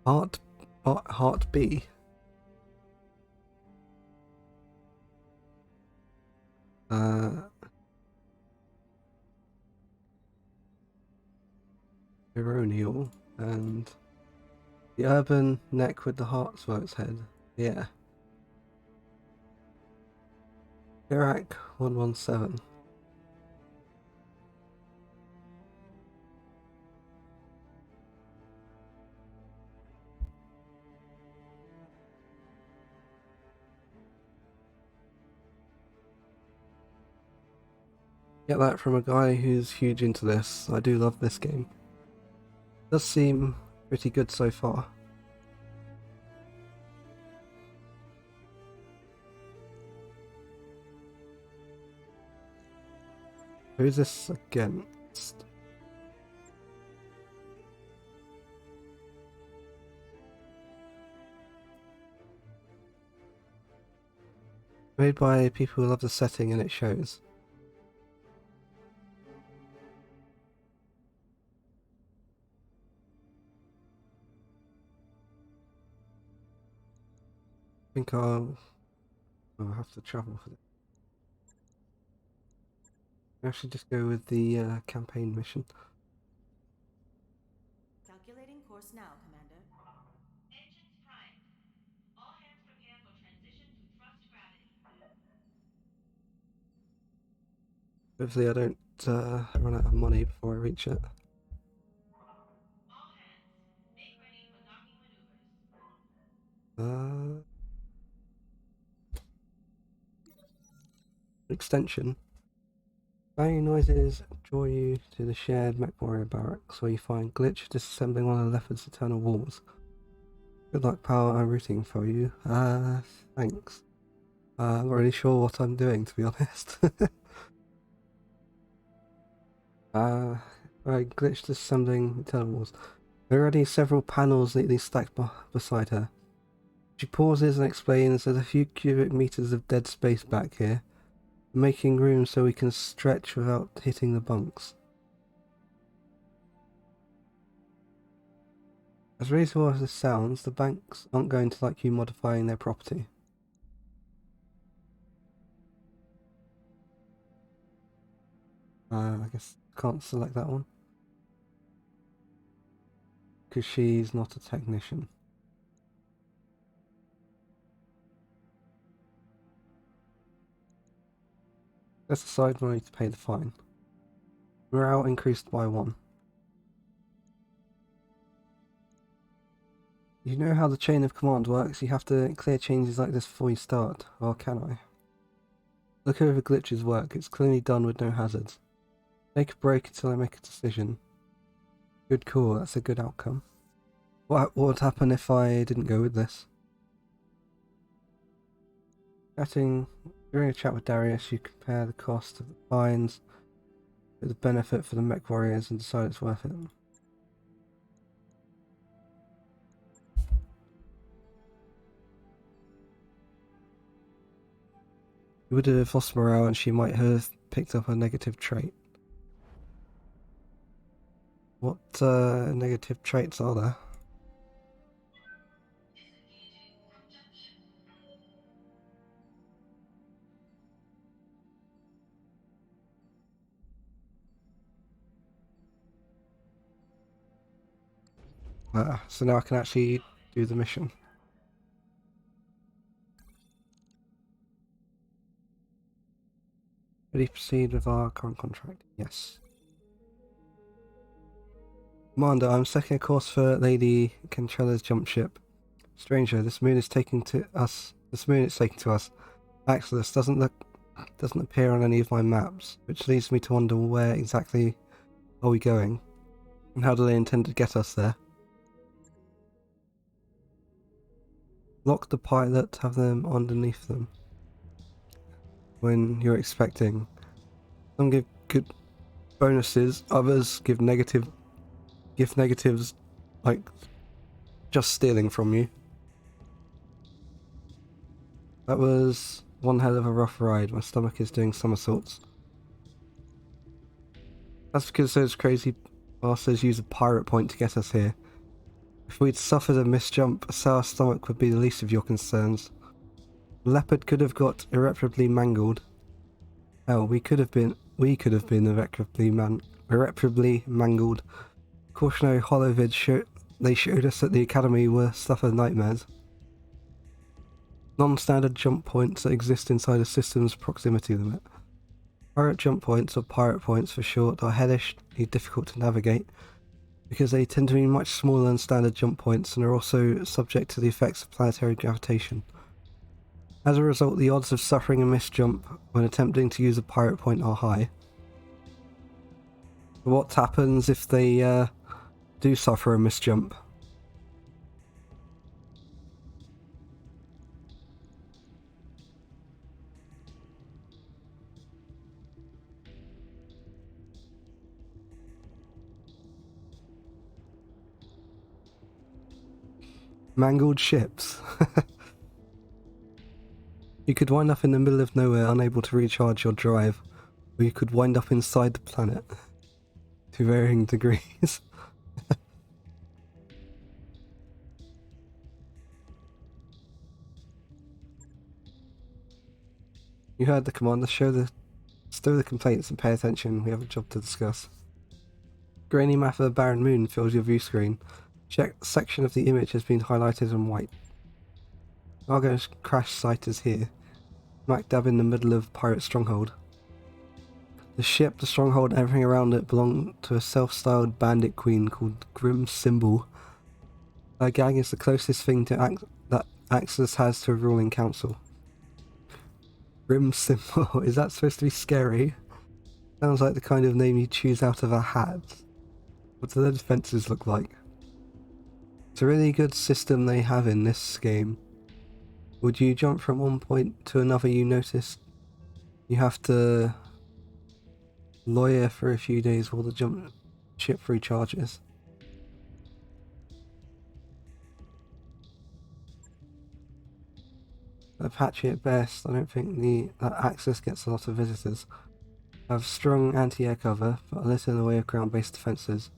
S1: Heart B. Baronial and the urban neck with the hearts for its head. Yeah. Iraq 117. Get that from a guy who's huge into this. I do love this game. Does seem pretty good so far. Who is this against? Made by people who love the setting and it shows. I think I'll have to travel for this. I should just go with the campaign mission.
S4: Calculating course now, Commander.
S6: Engines primed. All hands prepare for transition to thrust gravity.
S1: Hopefully I don't run out of money before I reach it.
S6: All hands, make ready for docking maneuvers.
S1: Extension. Banging noises draw you to the shared mech warrior barracks where you find Glitch disassembling one of the Leopard's eternal walls. Good luck, pal. I'm rooting for you. Thanks. I'm not really sure what I'm doing, to be honest. Right, Glitch disassembling eternal walls. There are already several panels neatly stacked beside her. She pauses and explains there's a few cubic meters of dead space back here, making room so we can stretch without hitting the bunks. As reasonable as this sounds, the banks aren't going to like you modifying their property. I guess I can't select that one. Because she's not a technician. Let's decide when we need to pay the fine. Morale increased by 1. You know how the chain of command works? You have to clear changes like this before you start. Or can I? Look over Glitch's work. It's clearly done with no hazards. Take a break until I make a decision. Good call. That's a good outcome. What would happen if I didn't go with this? During a chat with Darius, you compare the cost of the fines with the benefit for the mech warriors and decide it's worth it. You would have lost morale and she might have picked up a negative trait. What negative traits are there? So now I can actually do the mission. Ready to proceed with our current contract? Yes. Commander, I'm setting a course for Lady Cancella's jump ship. Stranger, this moon is taking to us. This moon is taking to us. Axelis doesn't appear on any of my maps, which leads me to wonder where exactly are we going, and how do they intend to get us there? Lock the pilot, have them underneath them. When you're expecting. Some give good bonuses, others give negatives, like just stealing from you. That was one hell of a rough ride. My stomach is doing somersaults. That's because those crazy bastards use a pirate point to get us here. If we'd suffered a misjump, a sour stomach would be the least of your concerns. The Leopard could have got irreparably mangled. Hell, we could have been irreparably mangled. Cautionary holovids they showed us at the academy were stuff of nightmares. Non-standard jump points that exist inside a system's proximity limit. Pirate jump points, or pirate points for short, are hellishly difficult to navigate because they tend to be much smaller than standard jump points and are also subject to the effects of planetary gravitation. As a result, the odds of suffering a misjump when attempting to use a pirate point are high. What happens if they do suffer a misjump? Mangled ships. You could wind up in the middle of nowhere unable to recharge your drive, or you could wind up inside the planet. To varying degrees. You heard the commander. Stow the complaints and pay attention. We have a job to discuss. Grainy map of the barren moon fills your view screen. Check section of the image has been highlighted in white. Cargo's crash site is here, smack dab in the middle of pirate stronghold. The ship, the stronghold, and everything around it belong to a self-styled bandit queen called Grim Symbol. Her gang is the closest thing to that Axis has to a ruling council. Grim Symbol, is that supposed to be scary? Sounds like the kind of name you choose out of a hat. What do their defences look like? It's a really good system they have in this game. Would you jump from one point to another you notice you have to lawyer for a few days while the jump ship recharges? Patchy at best. I don't think that Axis gets a lot of visitors. Have strong anti-air cover, but little in the way of ground-based defences.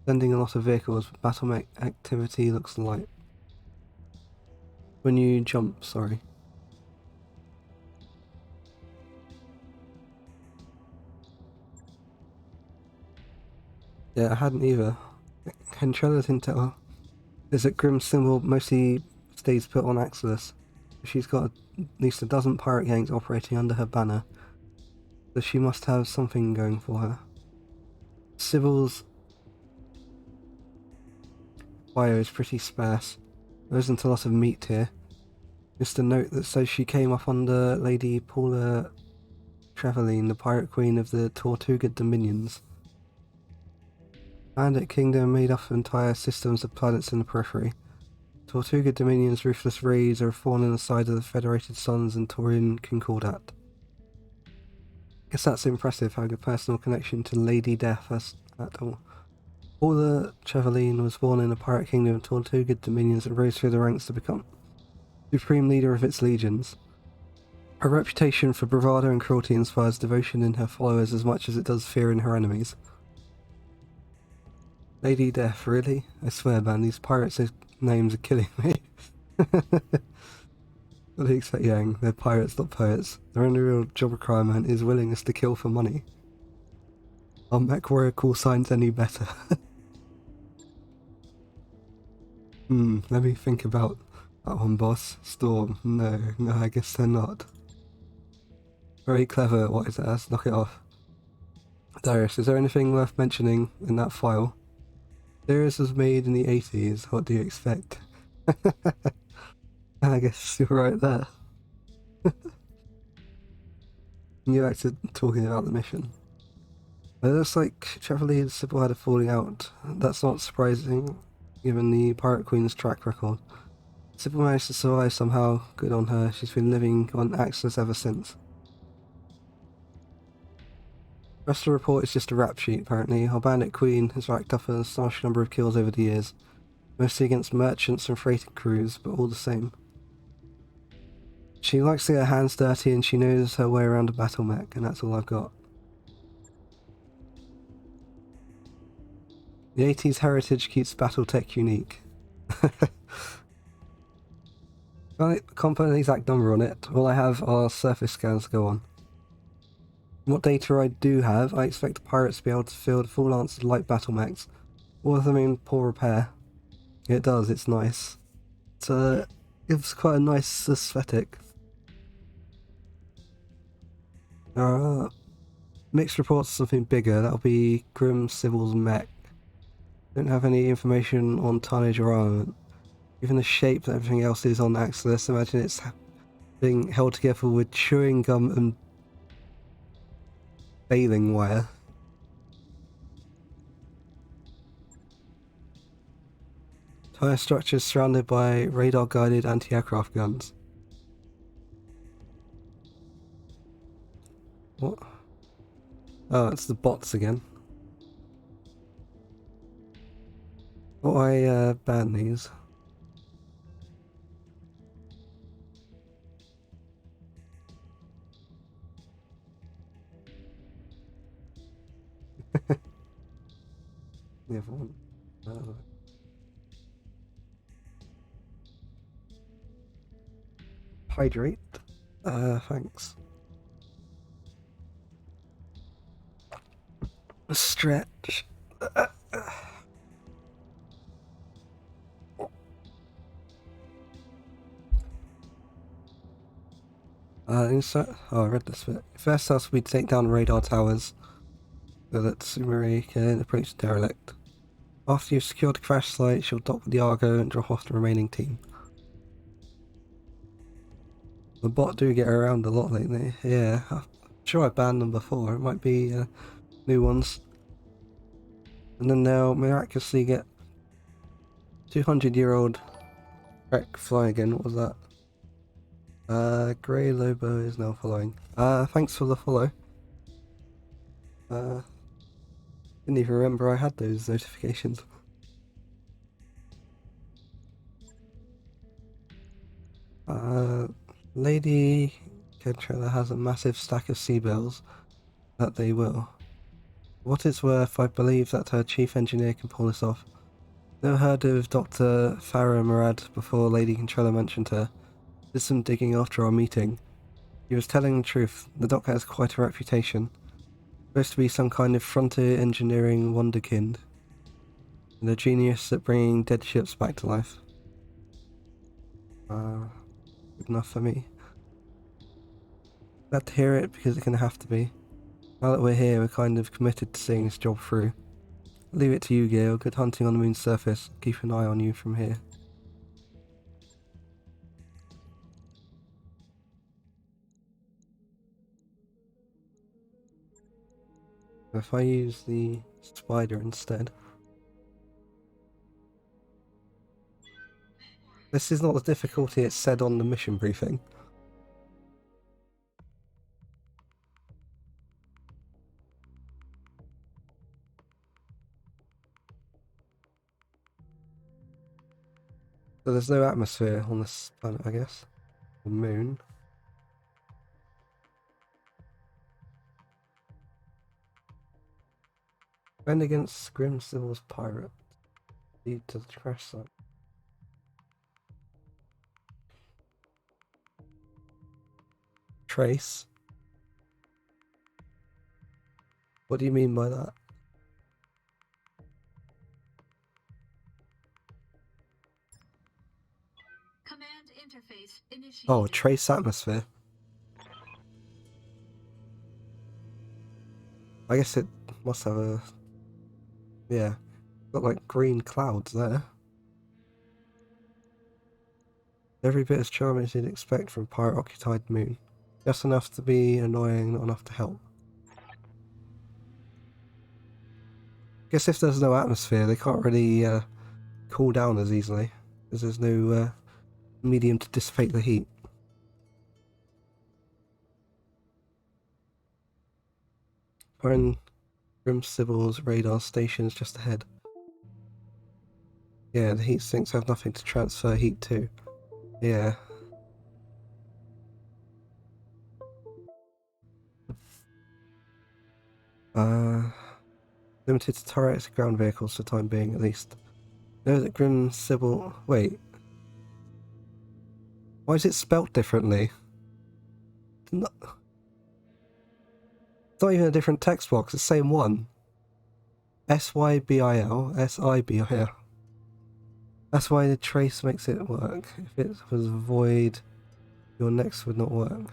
S1: Sending a lot of vehicles, but battle mech activity looks light. When you jump, sorry. Yeah, I hadn't either. Kentrella didn't tell. Is that Grim Symbol mostly stays put on Axis. She's got at least a dozen pirate gangs operating under her banner, so she must have something going for her. Symbol's bio is pretty sparse. There isn't a lot of meat here. Just a note that says she came up under Lady Paula Trevelyan, the pirate queen of the Tortuga Dominions. Bandit Kingdom made up of entire systems of planets in the periphery. Tortuga Dominion's ruthless raids are a thorn in the side of the Federated Suns and Taurian Concordat. Guess that's impressive, having a personal connection to Lady Death at all. Paula Trevelyan was born in the pirate kingdom of Tortuga Dominions and rose through the ranks to become supreme leader of its legions. Her reputation for bravado and cruelty inspires devotion in her followers as much as it does fear in her enemies. Lady Death, really? I swear, man, these pirates' names are killing me. What do you expect, Yang? They're pirates, not poets. Their only real job requirement is willingness to kill for money. Our mech warrior call signs any better. Let me think about that one, boss. Storm. No, I guess they're not. Very clever, what is that? Let's knock it off. Darius, is there anything worth mentioning in that file? Darius was made in the 80s, what do you expect? I guess you're right there. You back to talking about the mission. It looks like Trevelyan and Sybil had a falling out. That's not surprising, given the Pirate Queen's track record. Sybil managed to survive somehow, good on her. She's been living on Axis ever since. The rest of the report is just a rap sheet, apparently. Our bandit queen has racked up an astonishing number of kills over the years, mostly against merchants and freighter crews, but all the same. She likes to get her hands dirty and she knows her way around a battle mech, and that's all I've got. The 80s heritage keeps Battletech unique. Can't put an exact number on it. All I have are surface scans to go on. What data I do have, I expect the pirates to be able to field full answered light battle mechs. All of them in poor repair. It does, it's nice. It gives quite a nice aesthetic. Mixed reports of something bigger, that'll be Grim Civil's mech. Don't have any information on tonnage or armament. Even the shape that everything else is on Axis, imagine it's being held together with chewing gum and baling wire. Tire structures surrounded by radar-guided anti-aircraft guns. What? Oh, it's the bots again. Oh, I ban these. The other one. Hydrate. Thanks. Stretch. Oh, I read this bit. First task will be to take down radar towers so that Sumeri can approach the derelict. After you've secured the crash site, she'll dock with the Argo and drop off the remaining team. The bot do get around a lot lately. Yeah, I'm sure I banned them before. It might be new ones. And then they'll miraculously get 200-year-old wreck flying again. What was that? Grey Lobo is now following. Thanks for the follow. Didn't even remember I had those notifications. Lady Kentrella has a massive stack of sea bells that they will. What it's worth, I believe that her chief engineer can pull this off. Never heard of Dr. Farah Murad before Lady Kentrella mentioned her. Did some digging after our meeting. He was telling the truth. The doctor has quite a reputation. Supposed to be some kind of frontier engineering wonderkind. And a genius at bringing dead ships back to life. Good enough for me. Glad to hear it because it's going to have to be. Now that we're here, we're kind of committed to seeing this job through. I'll leave it to you, Gale. Good hunting on the moon's surface. Keep an eye on you from here. If I use the spider instead. This is not the difficulty it said on the mission briefing. So there's no atmosphere on this planet, I guess. Or moon. Defend against Grim Civil's pirate. Lead to the crash site. Trace? What do you mean by that?
S6: Command interface initiated.
S1: Oh, trace atmosphere. I guess it must have a... Yeah. Got like green clouds there. Every bit as charming as you'd expect from a pirate-occupied moon. Just enough to be annoying, not enough to help. Guess if there's no atmosphere, they can't really cool down as easily, because there's no medium to dissipate the heat. Foreign Grim Civil's radar stations just ahead. Yeah, the heat sinks have nothing to transfer heat to. Yeah. Limited to turrets and ground vehicles for the time being, at least. Know that Grim Sybil... Wait. Why is it spelt differently? It's not even a different text box, it's the same one. S-Y-B-I-L, S-I-B-I-L. That's why the trace makes it work. If it was void, your next would not work.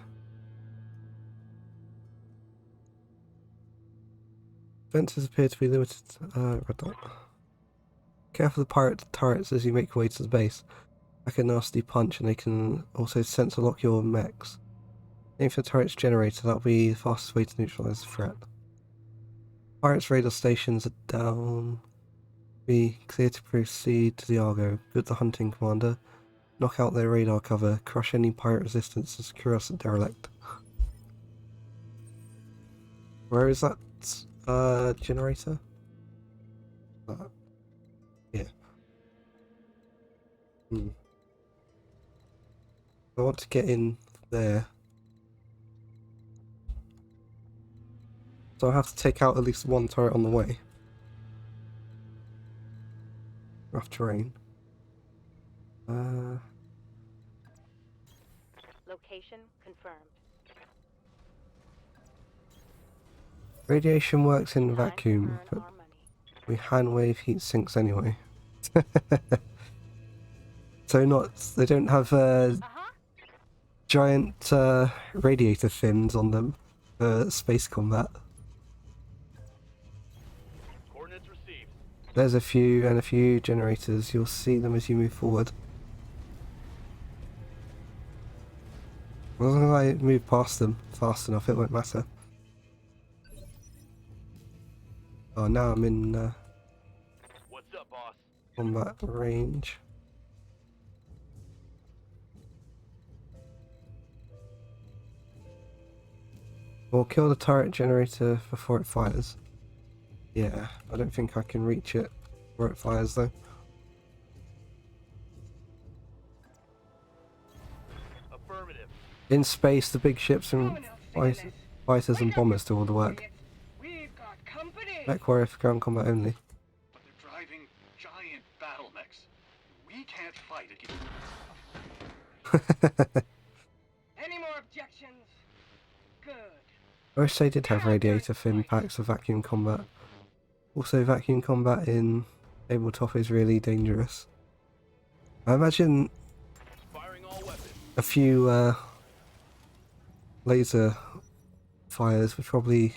S1: Fences appear to be limited. Read that. Careful of the pirate turrets as you make your way to the base. Like a nasty punch, and they can also sensor lock your mechs. Aim for the turret's generator, that'll be the fastest way to neutralize the threat. Pirates' radar stations are down. Be clear to proceed to the Argo. Good the hunting, Commander. Knock out their radar cover. Crush any pirate resistance and secure us at derelict. Where is that generator? Yeah. I want to get in there. So I have to take out at least one turret on the way. Rough terrain.
S5: Location confirmed.
S1: Radiation works in
S5: Time to
S1: vacuum,
S5: earn
S1: but
S5: our money.
S1: we hand wave heat sinks anyway. So they don't have giant radiator fins on them for space combat.
S3: Coordinates received.
S1: There's a few generators. You'll see them as you move forward. As long as I move past them fast enough, it won't matter. Oh, now I'm in
S3: What's up, boss?
S1: combat range. We'll kill the turret generator before it fires. Yeah, I don't think I can reach it before it fires though.
S3: Affirmative.
S1: In space, the big ships and fighters and bombers do all the work.
S7: We've got company.
S1: Mech warrior for ground combat only.
S8: But they're driving giant battle mechs. We can't fight against.
S7: Any more objections? Good.
S1: I wish they did have radiator fin packs for vacuum combat. Also, vacuum combat in tabletop is really dangerous. I imagine
S3: Firing all weapons.
S1: a few laser fires would probably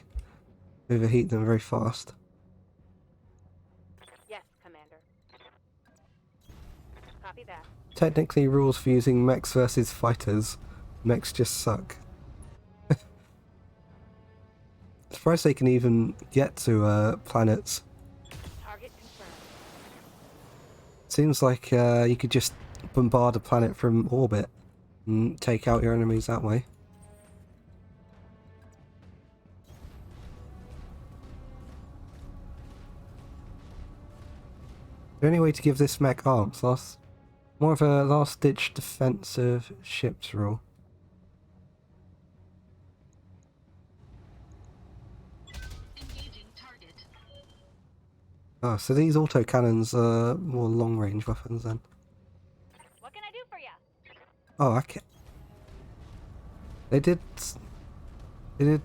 S1: overheat them very fast.
S5: Yes, Commander. Copy that.
S1: Technically, rules for using mechs versus fighters. Mechs just suck. Surprised they can even get to planets.
S5: Target confirmed.
S1: Seems like you could just bombard a planet from orbit and take out your enemies that way. The only way to give this mech arms, more of a last-ditch defensive ships rule.
S6: Engaging target.
S1: Oh, so these autocannons are more long-range weapons then.
S5: What can I do for you?
S1: Oh, I can. They did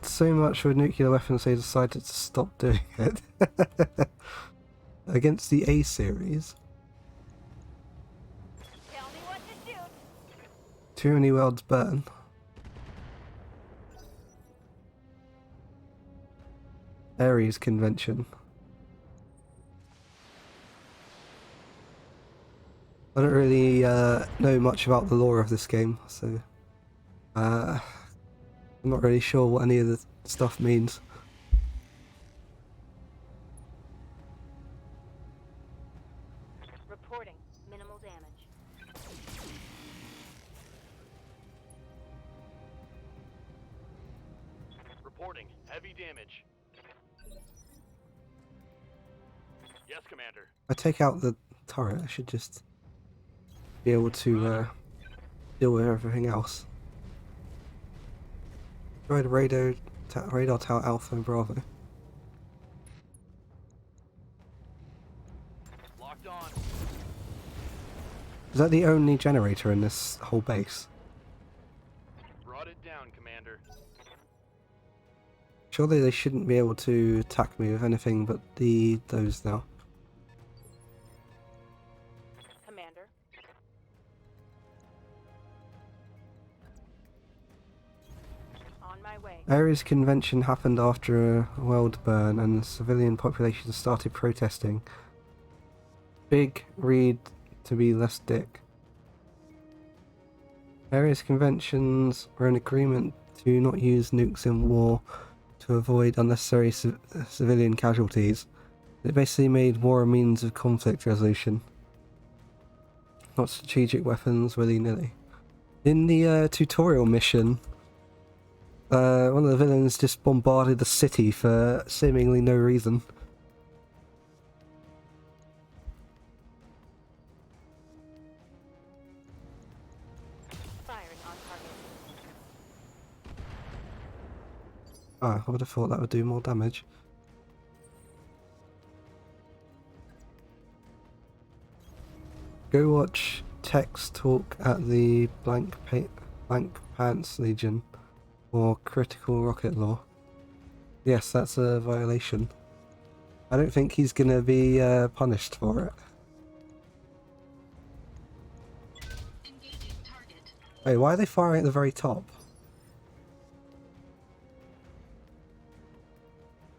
S1: so much with nuclear weapons they decided to stop doing it. Against the A series.
S5: Tell me what to shoot.
S1: Too many worlds burn. Ares convention. I don't really know much about the lore of this game, so I'm not really sure what any of the stuff means.
S5: Reporting. Minimal damage.
S3: Reporting. Heavy damage. Yes, Commander.
S1: I take out the turret, I should just be able to deal with everything else. Destroy the radar tower Alpha and Bravo.
S3: Locked on.
S1: Is that the only generator in this whole base?
S3: Brought it down, Commander.
S1: Surely they shouldn't be able to attack me with anything but those now.
S5: Commander. On my way.
S1: Ares convention happened after a world burn and the civilian population started protesting. Big read to be less dick. Ares conventions were an agreement to not use nukes in war to avoid unnecessary civilian casualties. It basically made war a means of conflict resolution, not strategic weapons willy-nilly. In the tutorial mission, one of the villains just bombarded the city for seemingly no reason.
S5: Firing on target.
S1: Ah, I would have thought that would do more damage. Go watch Tex talk at the Blank Pants Legion or Critical Rocket Law. Yes, that's a violation. I don't think he's gonna be punished for it.
S6: Engaging target.
S1: Wait, why are they firing at the very top?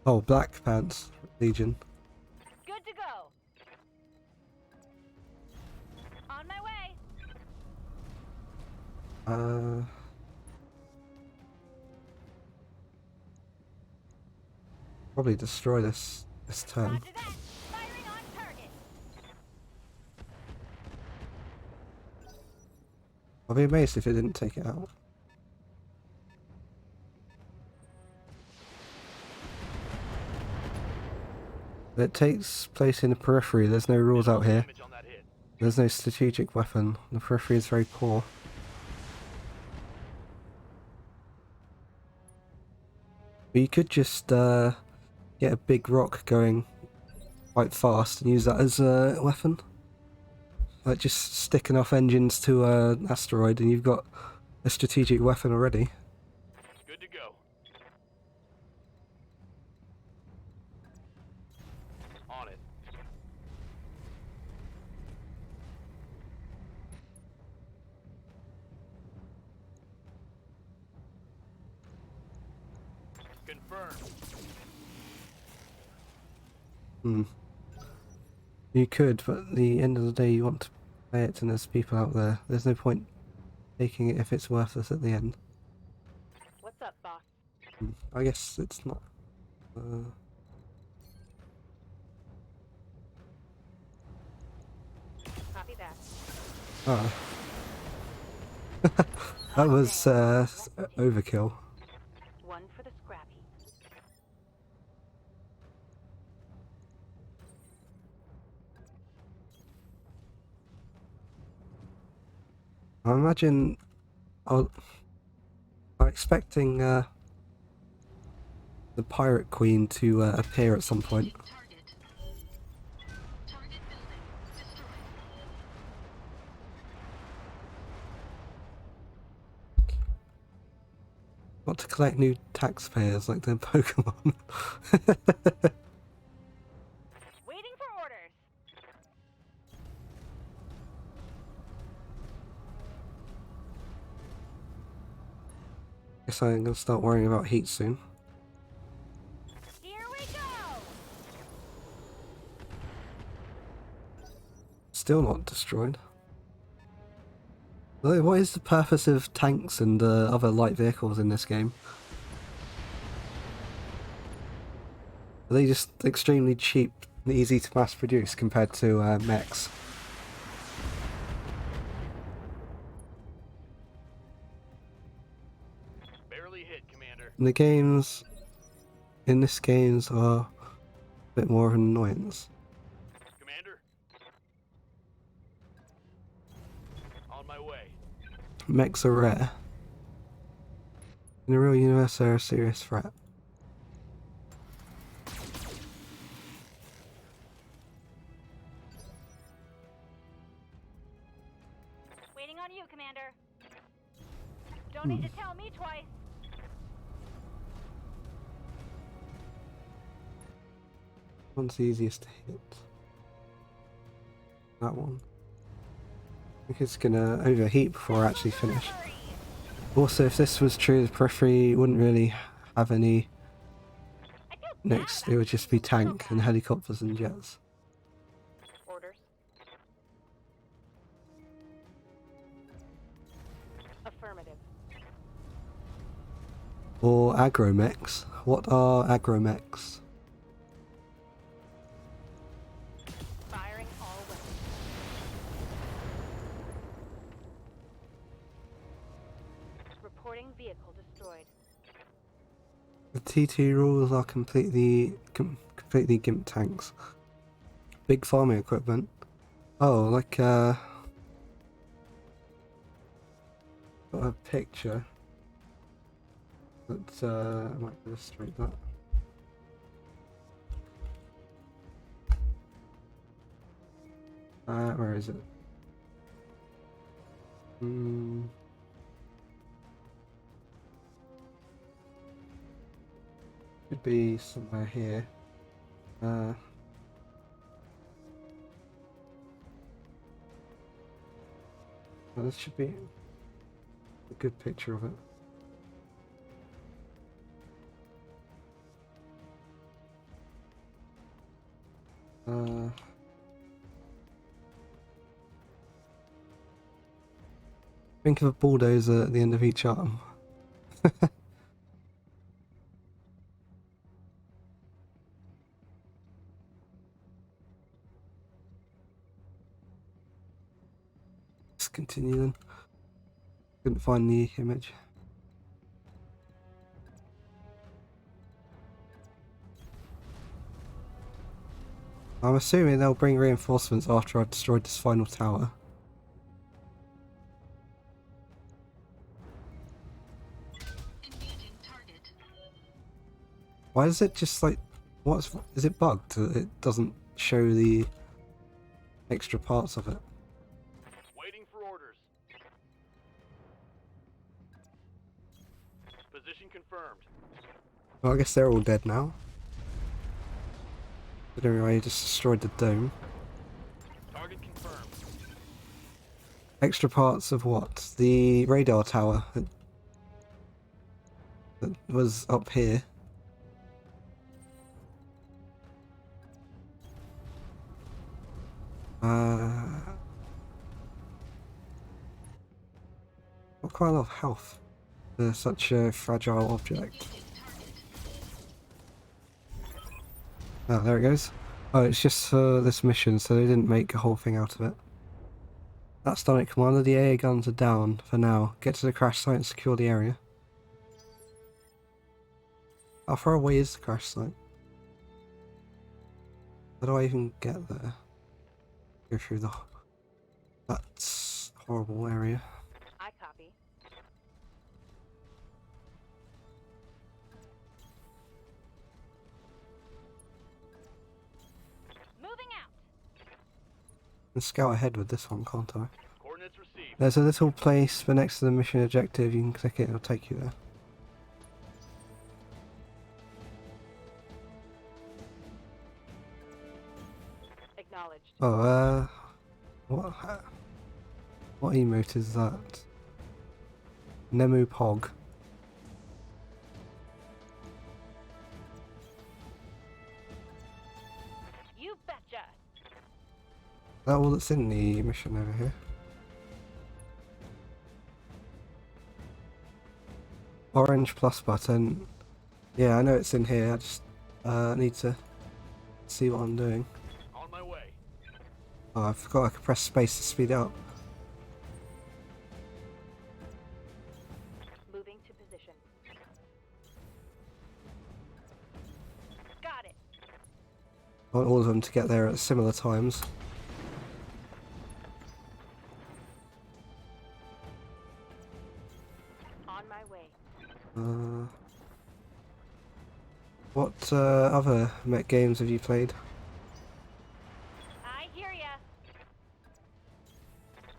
S1: Oh, Black Pants Legion.
S5: Good to go. On my way.
S1: Probably destroy this turn.
S5: Roger that. Firing on target.
S1: I'll be amazed if it didn't take it out. It takes place in the periphery. There's no rules out here.
S3: Damage on that hit.
S1: There's no strategic weapon. The periphery is very poor. But you could just get a big rock going quite fast and use that as a weapon. Like just stick enough engines to an asteroid and you've got a strategic weapon already.
S3: Good to go. On it. Confirmed.
S1: You could, but at the end of the day you want to play it and there's people out there. There's no point taking it if it's worthless at the end.
S5: What's up, boss?
S1: I guess it's not...
S5: Copy that.
S1: Ah. That was overkill.
S5: One for the scrappy.
S1: I imagine I'm expecting the Pirate Queen to appear at some point.
S6: Target. Target building destroyed.
S1: Got to collect new taxpayers like the Pokemon.
S5: Waiting for orders.
S1: Guess I'm gonna start worrying about heat soon.
S5: Here we go.
S1: Still not destroyed. What is the purpose of tanks and other light vehicles in this game? Are they just extremely cheap and easy to mass produce compared to mechs?
S3: Barely hit, Commander.
S1: And the games in this games are a bit more of an annoyance.
S3: Commander. On my way.
S1: Mechs are rare. In the real universe, they're a serious threat.
S5: Waiting on you, Commander. Don't need to tell me twice.
S1: One's the easiest to hit. That one. I think it's gonna overheat before I actually finish. Also, if this was true, the periphery wouldn't really have any next. It would just be tank and helicopters and jets.
S5: Orders. Affirmative.
S1: Or agromechs. What are agromechs?
S5: Firing all weapons. Reporting vehicle destroyed.
S1: The T2 rules are completely GIMP tanks. Big farming equipment. Oh, like got a picture. But I might illustrate that. Where is it? Should be somewhere here. Well, this should be a good picture of it. Think of a bulldozer at the end of each arm. Let's continue then. Couldn't find the image. I'm assuming they'll bring reinforcements after I've destroyed this final tower. Why is it just like, is it bugged that it doesn't show the extra parts of it?
S3: Waiting for orders. Position confirmed.
S1: Well, I guess they're all dead now. But anyway, I just destroyed the dome.
S3: Target confirmed.
S1: Extra parts of what? The radar tower that was up here. Got quite a lot of health for such a fragile object. Oh, there it goes. Oh, it's just for this mission, so they didn't make a whole thing out of it. That's done it, Commander. The AA guns are down for now. Get to the crash site and secure the area. How far away is the crash site? How do I even get there? Go through that horrible area.
S5: I copy. Moving out.
S1: And scout ahead with this one, can't I?
S3: Coordinates received.
S1: There's a little place for next to the mission objective. You can click it, it'll take you there.
S5: Acknowledged.
S1: Oh, what emote is that? Nemu Pog.
S5: You betcha.
S1: Is that all that's in the mission over here? Orange plus button. Yeah, I know it's in here. I just need to see what I'm doing.
S3: On my way.
S1: Oh, I forgot I could press space to speed it up.
S5: Moving to position. Got it.
S1: I want all of them to get there at similar times.
S5: On my way.
S1: What other mech games have you played?
S5: I hear ya.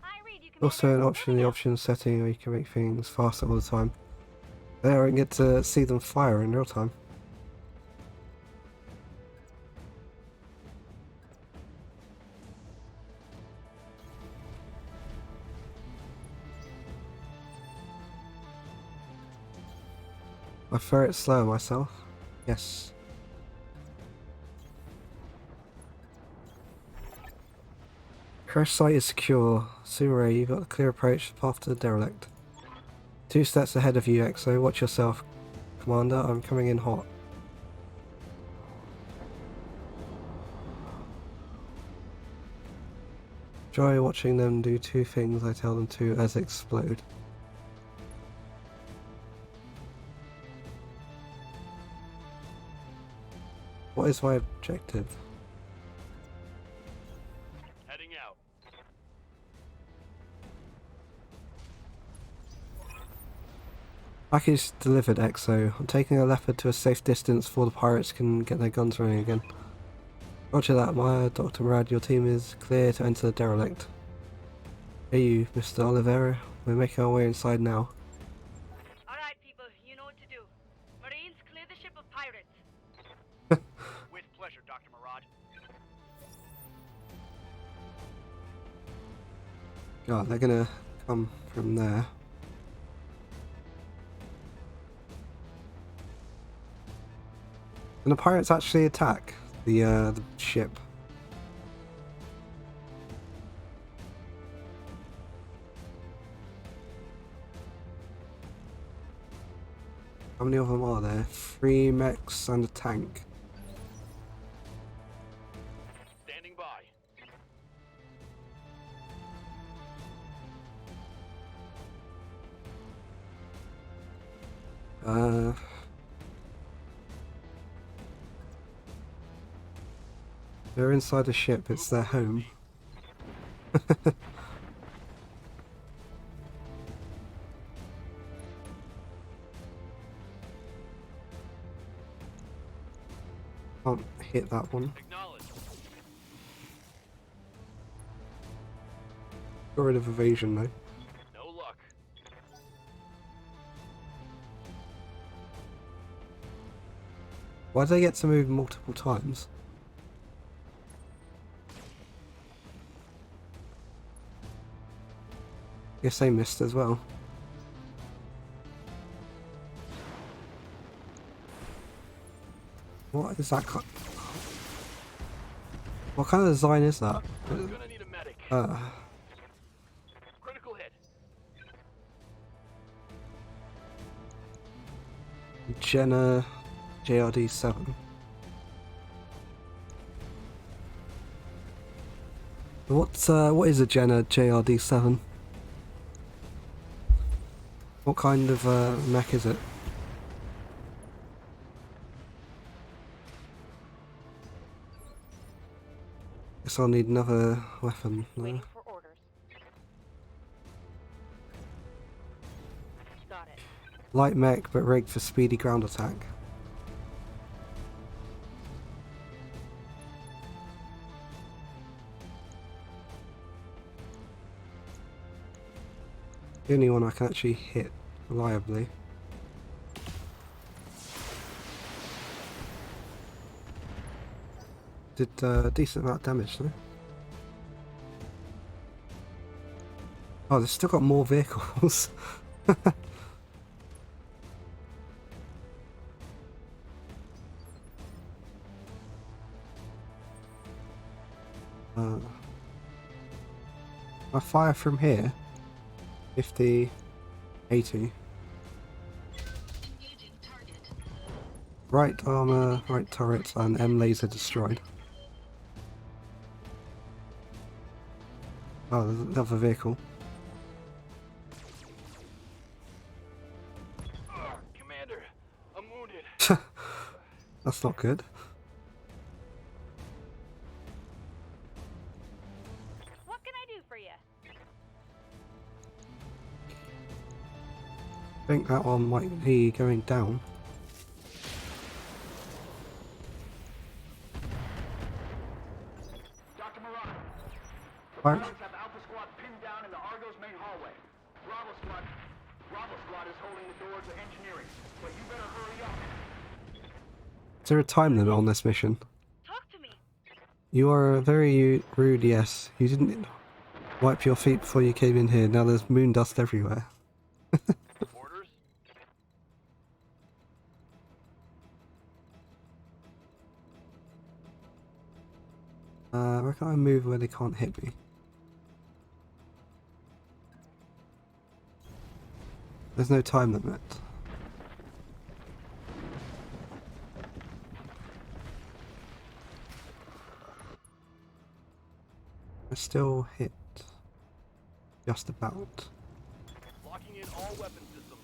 S5: I read you,
S1: Also an option in the options setting where you can make things faster all the time. There I get to see them fire in real time. I ferret slower myself. Yes. Crash site is secure. Sumere, you've got a clear approach path to the derelict. 2 steps ahead of you, Exo. Watch yourself, Commander. I'm coming in hot. Enjoy watching them do 2 things I tell them to as they explode. What is my objective?
S3: Heading out.
S1: Package delivered, Exo. I'm taking a leopard to a safe distance before the pirates can get their guns running again. Roger that, Maya. Dr. Murad, your team is clear to enter the derelict. Hey you, Mr. Oliveira. We're making our way inside now.
S6: Alright, people, you know what to do. Marines, clear the ship of pirates.
S3: With pleasure, Dr. Murad.
S1: God, they're gonna come from there. And the pirates actually attack the ship. How many of them are there? 3 mechs and a tank.
S3: Standing by.
S1: They're inside the ship, it's their home. Can't hit that one.
S3: Acknowledge.
S1: Got rid of evasion though.
S3: No luck.
S1: Why do they get to move multiple times? Guess they missed as well. What is that? What kind of design is that?
S3: Gonna need a medic. Critical hit.
S1: Jenna JRD7. What is a Jenna JRD7? What kind of mech is it? Guess I'll need another weapon.
S5: Waiting for orders. Got it.
S1: Light mech, but rigged for speedy ground attack. The only one I can actually hit reliably. Did a decent amount of damage though. Oh, they've still got more vehicles. I fire from here. 50, 80. Right armor, right turret, and M laser destroyed. Oh, there's another vehicle.
S3: Commander, I'm wounded.
S1: That's not good.
S5: What can I do for you?
S1: I think that one might be going down.
S8: Dr. Murad,
S1: Right.
S8: pirates have Alpha Squad pinned down in the Argo's main
S3: Bravo Squad. Bravo Squad is holding the door to engineering, but you better hurry up.
S1: Is there a time limit on this mission?
S5: Talk to me.
S1: You are very rude, yes. You didn't wipe your feet before you came in here. Now there's moon dust everywhere.
S3: Orders?
S1: Where can I move where they can't hit me? There's no time limit. I still hit. Just about.
S3: Locking in all weapon systems.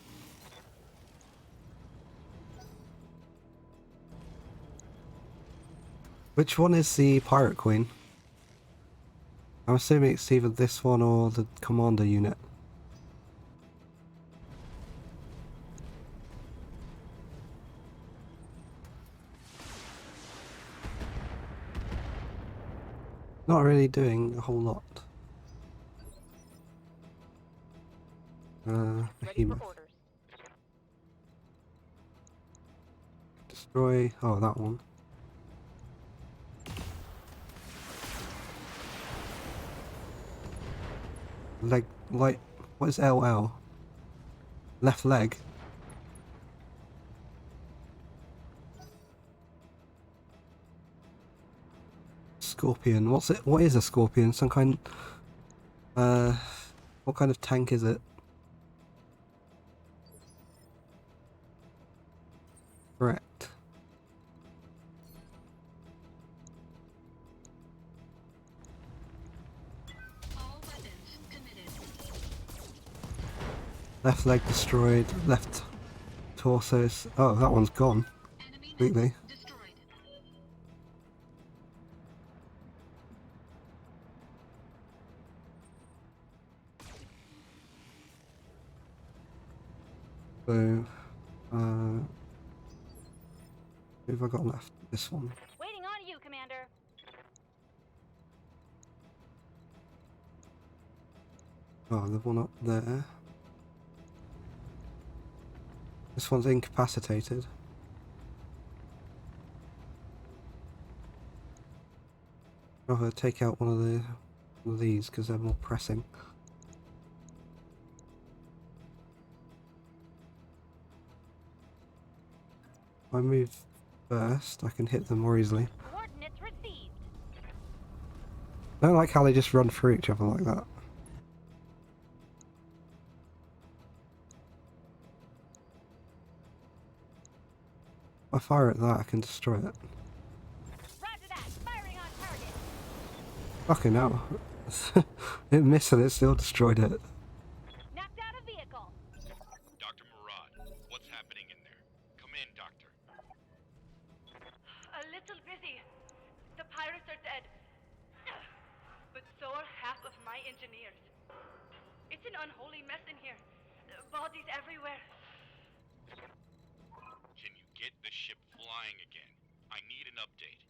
S1: Which one is the Pirate Queen? I'm assuming it's either this one or the Commander unit. Not really doing a whole lot.
S5: Ready for
S1: Behemoth.
S5: orders.
S1: Destroy. Oh, that one. Leg. Light. What is LL? Left leg. Scorpion. What's it? What is a scorpion? Some kind. What kind of tank is it? Correct.
S6: All weapons committed.
S1: Left leg destroyed. Left torso. Oh, that one's gone
S6: Enemy
S1: completely.
S6: destroyed.
S1: So, who have I got left? This one.
S5: Waiting on you, Commander.
S1: Oh, the one up there. This one's incapacitated. Oh, I'll take out one of these because they're more pressing. If I move first, I can hit them more easily.
S5: Coordinates received.
S1: I don't like how they just run through each other like that. If I fire at that, I can destroy it.
S5: Roger that. Firing on target.
S1: Fucking hell. It missed and it still destroyed it.
S5: Knocked out a vehicle.
S9: Dr. Murad, what's happening in there? Come in, Doctor.
S7: A little busy. The pirates are dead. But so are half of my engineers. It's an unholy mess in here. Bodies everywhere.
S9: Can you get the ship flying again? I need an update.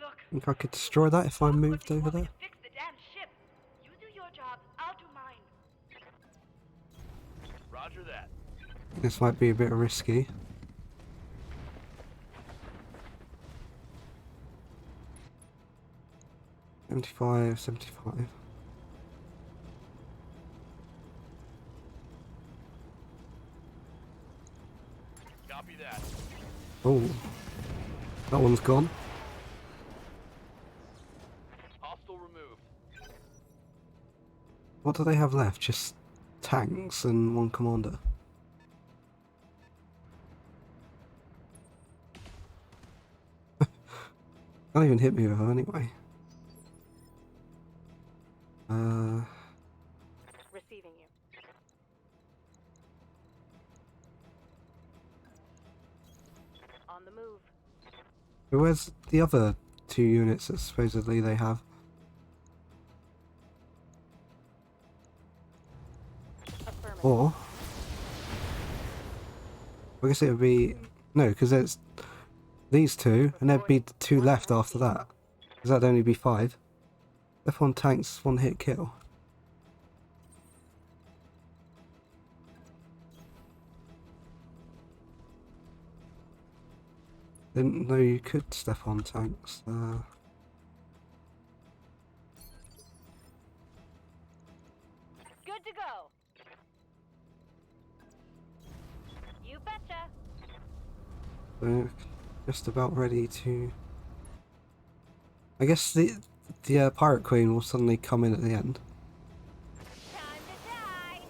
S7: Look.
S1: I think I could destroy that if I
S7: But
S1: moved
S7: you
S1: over
S7: want me
S1: there.
S7: to fix the damn ship. You do your job, I'll do mine.
S3: Roger that.
S1: This might be a bit risky. $75, $75.
S3: Copy that.
S1: Oh, that one's gone.
S3: Hostile removed.
S1: What do they have left? Just tanks and one commander. Can't even hit me with her anyway.
S5: Receiving you. On the move.
S1: Where's the other two units that supposedly they have?
S5: Affirmative.
S1: Or I guess it would be no, because there's these two, and there'd be two left after that. Because that'd only be 5. F1 tanks, 1 hit kill. Didn't know you could step on tanks.
S5: Good to go. You betcha.
S1: We're just about ready to... I guess the Pirate Queen will suddenly come in at the end.
S5: Time to die.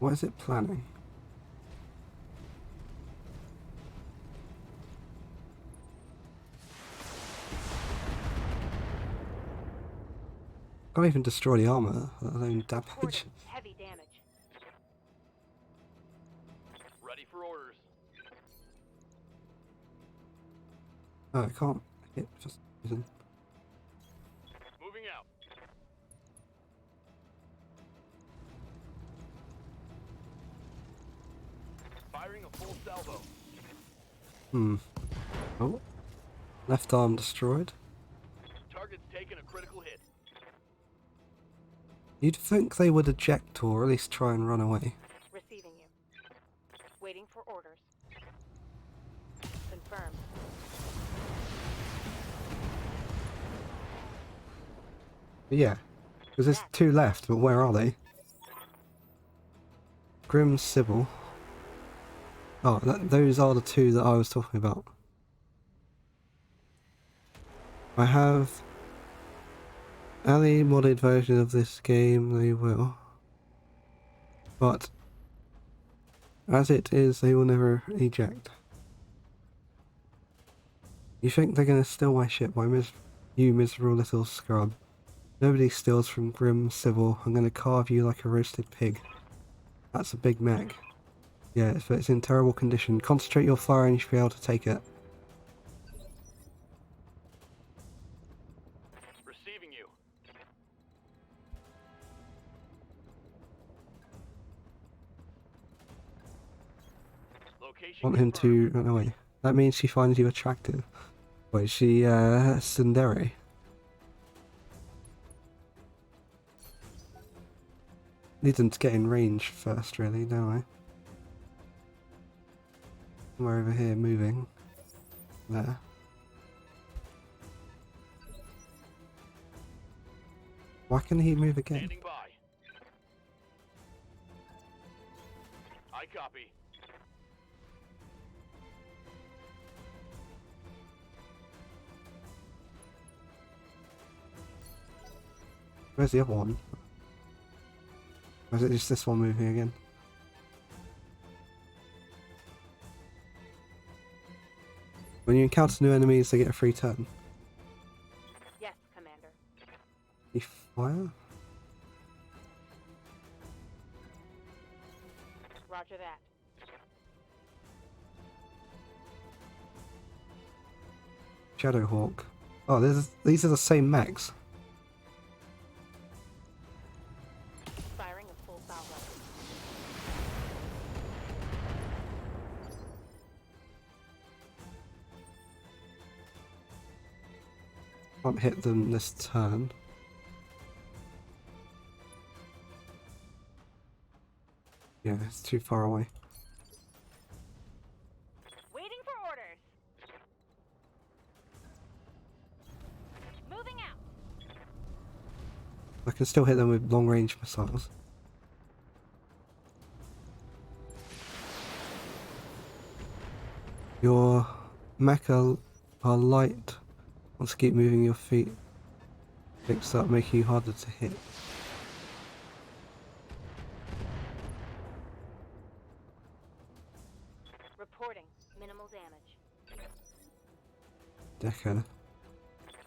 S1: What is it planning? Can't even destroy the armor, let alone damage.
S5: Reporting heavy damage.
S3: Ready for orders.
S1: Oh, I can't hit for some reason.
S3: Moving out. Firing a full salvo.
S1: Oh. Left arm destroyed.
S3: Target's taken a critical hit.
S1: You'd think they would eject or at least try and run away.
S5: Receiving you. Waiting for orders. Confirmed.
S1: But yeah, because there's 2 left, but where are they? Grim Sybil. Oh, those are the 2 that I was talking about. I have any modded version of this game, they will. But as it is, they will never eject. You think they're gonna steal my ship, you miserable little scrub. Nobody steals from Grim Sybil. I'm gonna carve you like a roasted pig. That's a Big Mac. Yeah, but it's in terrible condition. Concentrate your fire and you should be able to take it.
S3: Receiving you. Location
S1: Want him
S3: confirmed.
S1: to run away. That means she finds you attractive. Wait, is she tsundere? Need them to get in range first, really, don't I? Somewhere over here, moving. There. Why can he move again?
S3: Standing by. I copy.
S1: Where's the other one? Or is it just this one moving again? When you encounter new enemies, they get a free turn.
S5: Yes, Commander.
S1: You fire?
S5: Roger that.
S1: Shadowhawk. Oh, these are the same mechs.
S5: Firing a full salvo.
S1: Can't hit them this turn. Yeah, it's too far away.
S5: Waiting for orders. Moving out.
S1: I can still hit them with long-range missiles. Your mecha are light. Want to keep moving your feet. Picks up, making you harder to hit.
S5: Reporting minimal damage.
S1: Decker.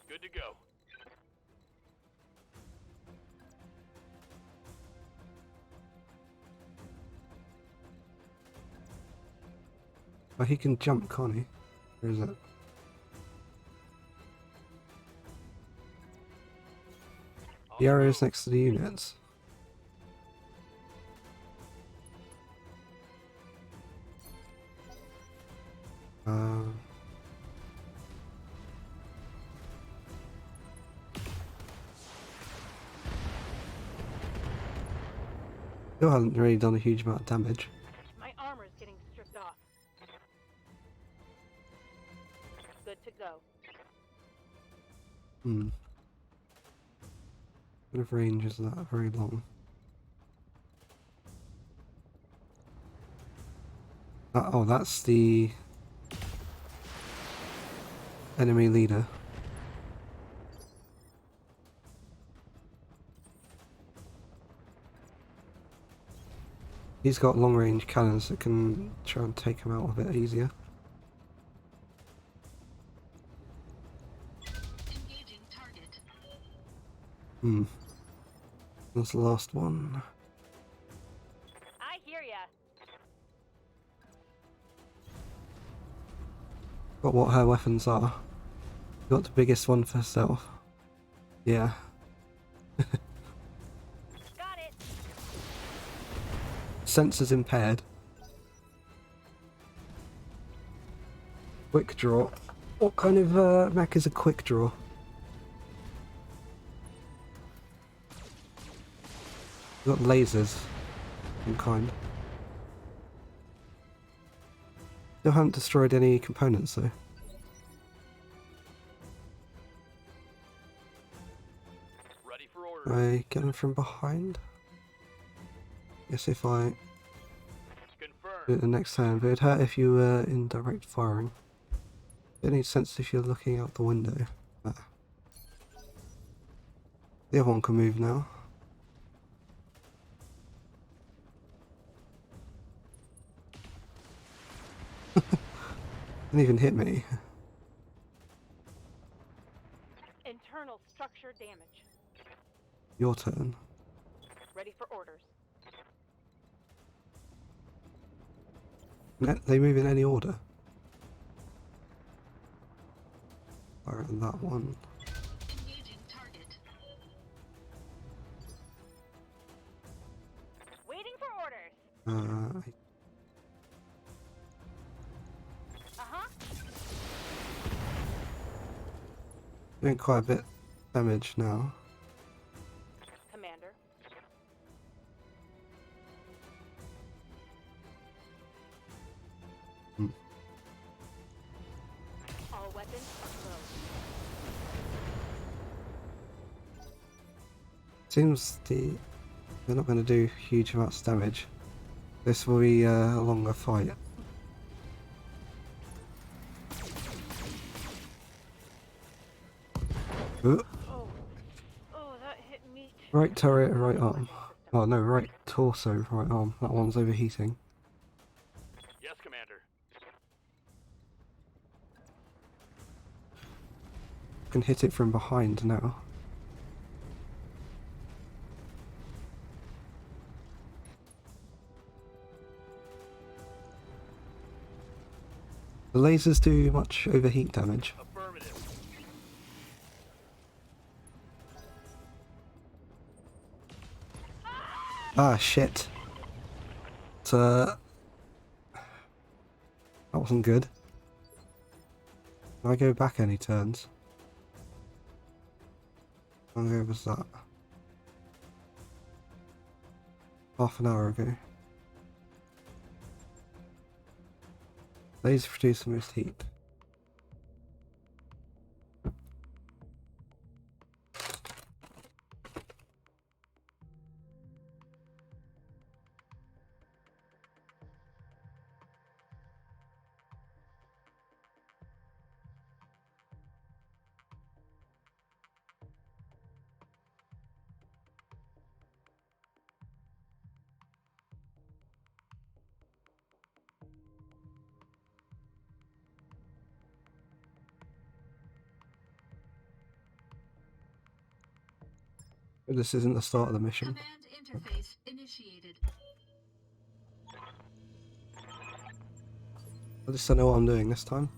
S3: Good to go.
S1: Oh, he can jump, can't he? Where is it? The arrows next to the units. Still hasn't really done a huge amount of damage.
S5: My armor's getting stripped off. Good to go.
S1: What of range is that very long? Oh, that's the enemy leader. He's got long range cannons that can try and take him out a bit easier.
S6: Engaging target.
S1: That's the last one.
S5: I hear ya.
S1: Got what her weapons are. Got the biggest one for herself. Yeah.
S5: Got it.
S1: Sensors impaired. Quick draw. What kind of mech is a quick draw? Got lasers. Some kind. Still haven't destroyed any components though.
S3: Ready for order.
S1: I get them from behind. Guess if I do it the next time, but it'd hurt if you were in direct firing. It needs sense if you're looking out the window. The other one can move now. Didn't even hit me.
S5: Internal structure damage.
S1: Your turn.
S5: Ready for orders.
S1: They move in any order. Fire at that one.
S6: Engaging target.
S5: Waiting for orders. Uh-huh.
S1: Doing quite a bit damage now.
S5: Commander. All weapons are low.
S1: Seems they're not going to do huge amounts of damage. This will be a longer fight.
S5: Oh, that hit me.
S1: Right turret, right arm. Oh no, right torso, right arm. That one's overheating.
S3: Yes, Commander.
S1: Can hit it from behind now. The lasers do much overheat damage.
S3: Affirmative.
S1: Ah shit. That wasn't good. Can I go back any turns? How long ago was that? Half an hour ago. Lasers produce the most heat. But this isn't the start of the mission.
S6: Command interface initiated.
S1: At least I know what I'm doing this time.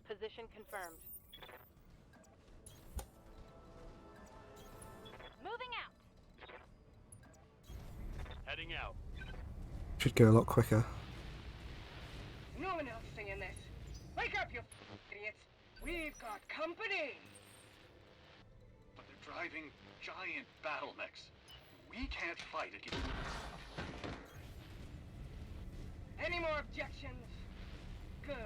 S5: Position confirmed. Moving out.
S3: Heading out.
S1: Should go a lot quicker.
S10: No one else singing this. Wake up, you idiots. We've got company.
S8: But they're driving giant battle mechs. We can't fight against.
S10: Any more objections? Good.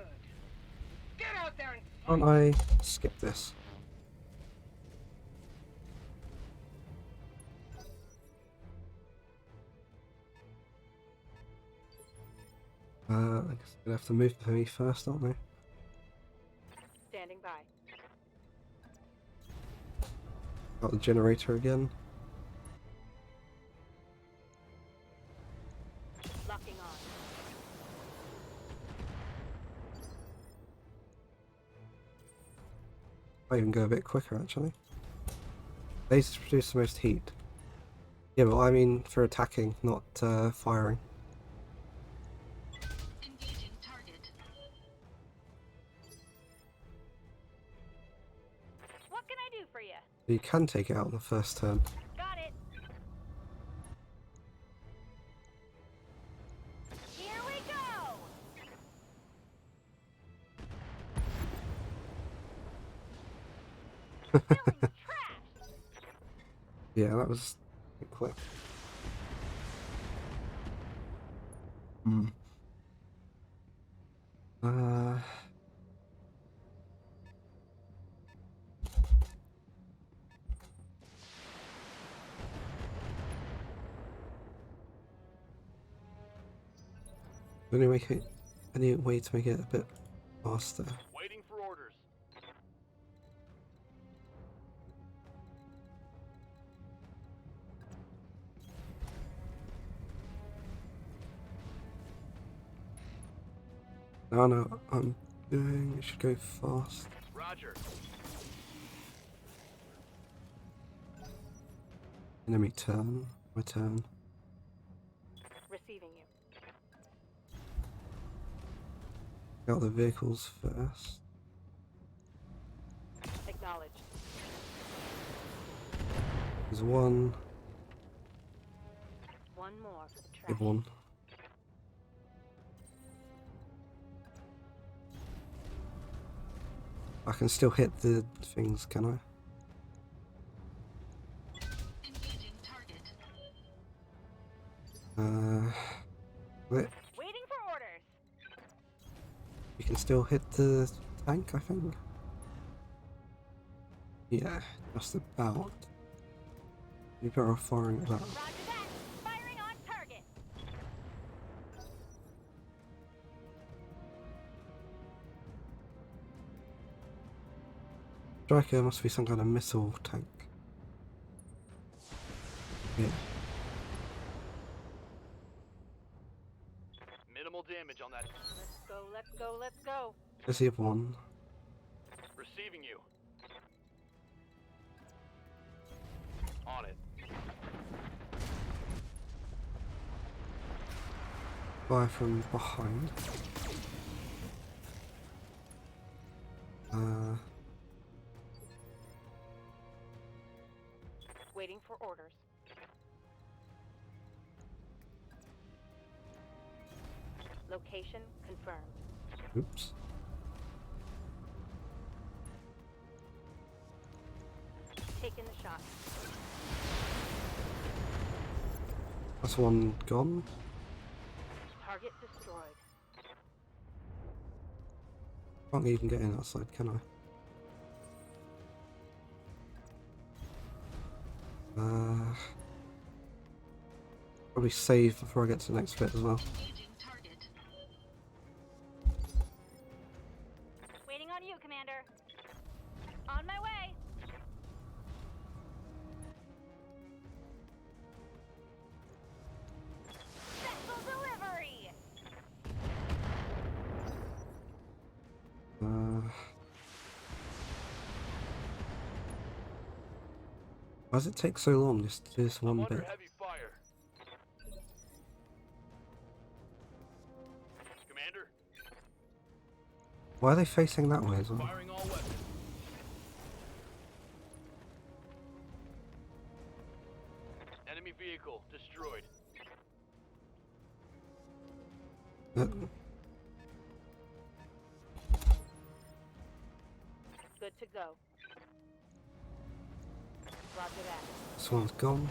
S10: Get out there and
S1: Can't I skip this? I guess they have to move for me first, aren't they?
S5: Standing by.
S1: Got the generator again.
S5: Locking on.
S1: Might even go a bit quicker actually. Lasers produce the most heat. Yeah, but I mean for attacking, not firing.
S6: Engaging target.
S5: What can I do for you?
S1: You can take it out on the first turn.
S5: Got it. Here we go. Filling the trash.
S1: Yeah, that was quick. Hmm. Any way to make it a bit faster?
S3: Waiting for orders.
S1: No, I'm doing. It should go fast.
S3: Roger.
S1: Enemy turn. My turn.
S5: Receiving you.
S1: Got the vehicles first.
S5: Acknowledged.
S1: There's one.
S5: One more for the trash.
S1: Give one. I can still hit the things, can I?
S6: Engaging target.
S1: Wait,
S5: Waiting for orders.
S1: you can still hit the tank, I think. Yeah, just about. You better off firing at that.
S5: Roger that. Firing on target.
S1: Striker must be some kind of missile tank. Yeah.
S3: Minimal damage on that.
S5: Let's go, let's go, let's go.
S1: There's the other one.
S3: Receiving you. On it.
S1: Fire from behind.
S5: Waiting for orders. Location confirmed.
S1: Oops.
S5: Taking the shot.
S1: That's one gone.
S5: Target destroyed.
S1: Can't even get in that side, can I? Probably save before I get to the next bit as well.
S6: Engaging target.
S5: Waiting on you, Commander. On my way. Vessel delivery.
S1: Why does it take so long just to do this one
S3: Under
S1: bit?
S3: heavy fire. Commander,
S1: Why are they facing that way as well?
S3: firing all weapons. Enemy vehicle destroyed.
S5: Good to go. Roger that.
S1: This one's gone.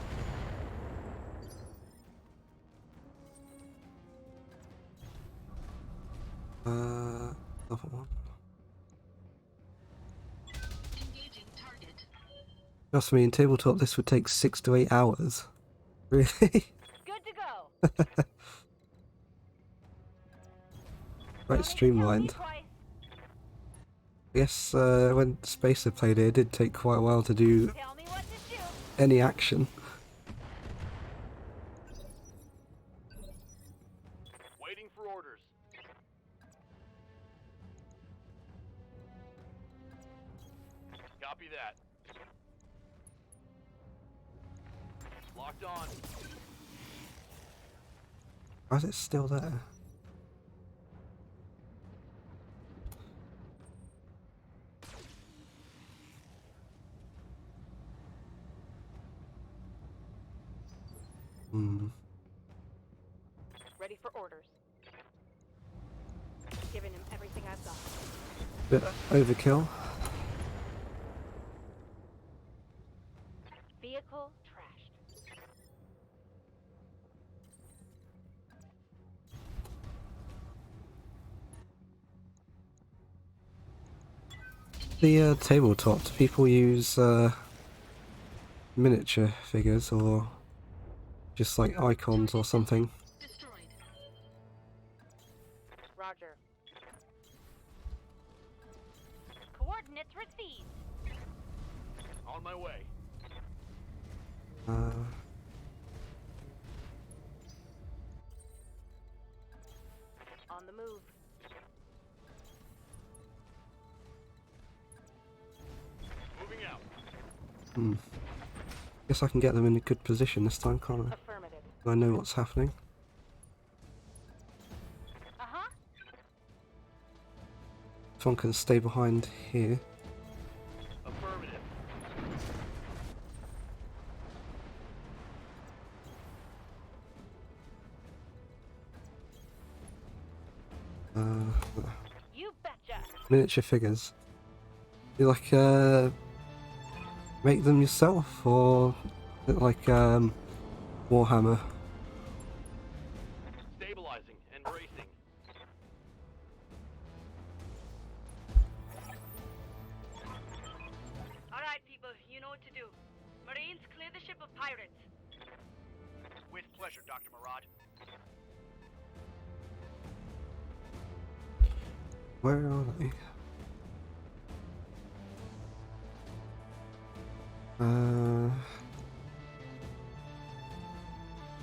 S1: Another one.
S6: Engaging target.
S1: Trust me, in tabletop this would take 6 to 8 hours. Really?
S5: Good to go.
S1: Quite streamlined. I guess when Spacer played it did take quite a while to do
S5: Tell me what to shoot.
S1: any action.
S3: Waiting for orders. Copy that. Locked on.
S1: Why is it still there?
S5: Ready for orders. Giving him everything I've got.
S1: Bit overkill.
S5: Vehicle trashed.
S1: The tabletop, do people use miniature figures or just like icons or something?
S6: Destroyed.
S5: Roger. Coordinates received.
S3: On my way.
S5: On the move.
S3: Moving out.
S1: Guess I can get them in a good position this time, can't I?
S5: Affirmative.
S1: I know what's happening.
S5: Uh-huh.
S1: This one can stay behind here.
S3: Affirmative.
S5: You betcha.
S1: Miniature figures. You like make them yourself or like Warhammer?
S3: Stabilizing and racing.
S7: All right, people, you know what to do. Marines, clear the ship of pirates.
S3: With pleasure, Dr. Murad.
S1: Where are they?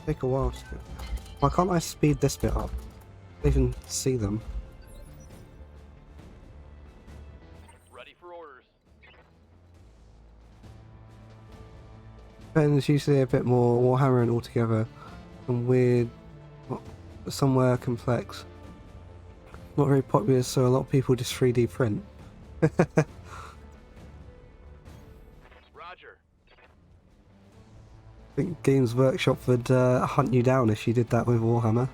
S1: Take a while to do. Why can't I speed this bit up? I don't even see them.
S3: Ready for orders.
S1: And it's usually a bit more Warhammer and altogether some weird, somewhere complex. Not very popular, so a lot of people just 3D print.
S3: Roger.
S1: I think Games Workshop would hunt you down if you did that with Warhammer.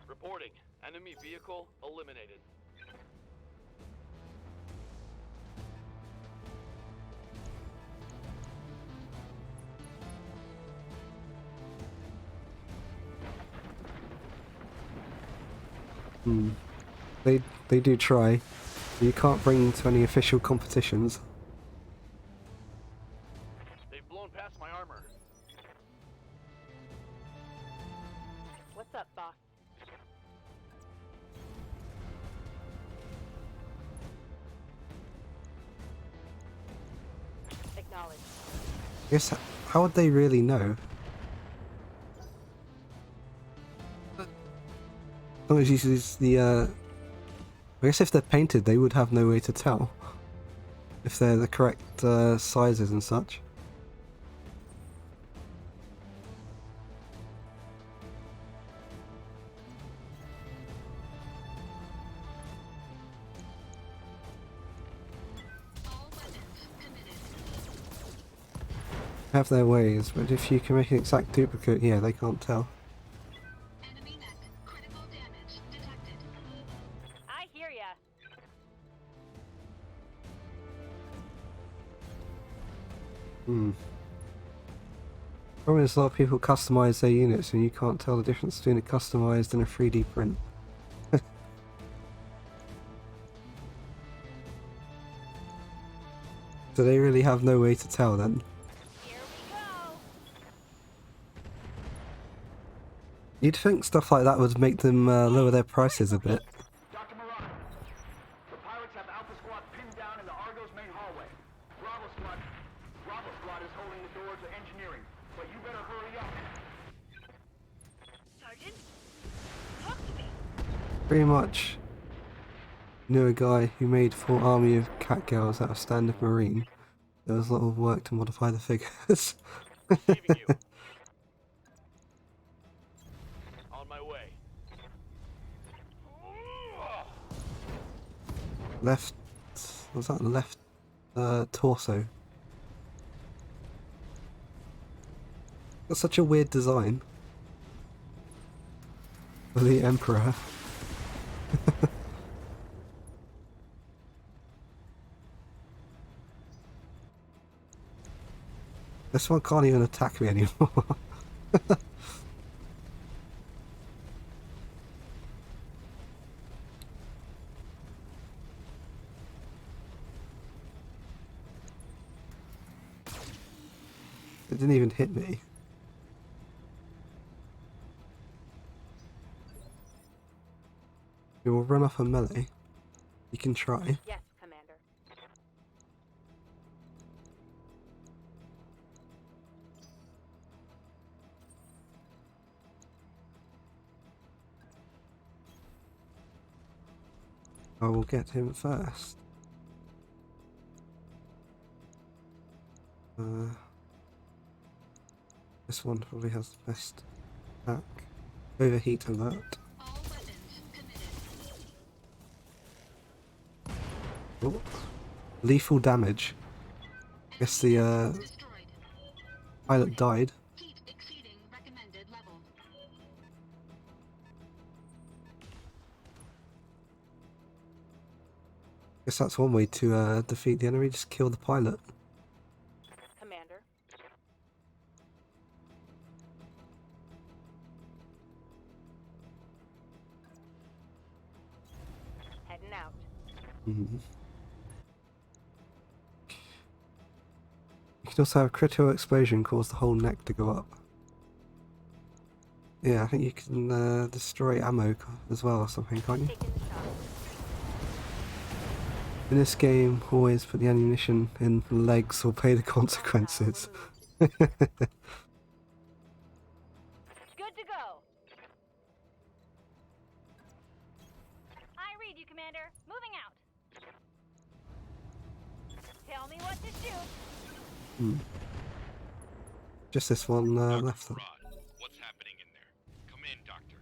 S3: Reporting. Enemy vehicle eliminated.
S1: They do try. You can't bring them to any official competitions.
S3: They've blown past my armor.
S5: What's up, boss? Acknowledge.
S1: I guess how would they really know? As long as you use the I guess if they're painted they would have no way to tell if they're the correct sizes and such.
S6: All weapons committed.
S1: Have their ways, but if you can make an exact duplicate, yeah, they can't tell.
S6: Enemy mech. Critical damage detected.
S5: I hear ya.
S1: Hmm. Problem is, a lot of people customize their units and you can't tell the difference between a customized and a 3D print. So they really have no way to tell then.
S5: Here we go.
S1: You'd think stuff like that would make them lower their prices a bit.
S3: Dr. Murad, the pilots have Alpha Squad pinned down in the Argo's main hallway. Bravo Squad is holding the door to engineering, but you better hurry up.
S7: Sergeant? Talk to me.
S1: Pretty much knew a guy who made a full army of cat girls out of standard marine. There was a lot of work to modify the figures.
S2: Receiving you. On my way.
S1: Left, was that left torso? That's such a weird design for the Emperor. This one can't even attack me anymore. It didn't even hit me. You will run off a melee. You can try.
S5: Yes, Commander.
S1: I will get him first. This one probably has the best attack. Overheat alert.
S6: All weapons committed.
S1: Oh. Lethal damage. Guess the
S6: Destroyed.
S1: pilot died.
S6: Heat exceeding recommended level.
S1: Guess that's one way to defeat the enemy, just kill the pilot.
S5: Commander. Heading out.
S1: Mhm. You can also have a critical explosion cause the whole neck to go up. Yeah, I think you can destroy ammo as well or something, can't you?
S5: Taking the shot.
S1: In this game, always put the ammunition in the legs or pay the consequences.
S5: Good to go. I read you, Commander. Moving out. Tell me what to shoot.
S1: Just this one left.
S9: Rod, what's happening in there? Come in, Doctor.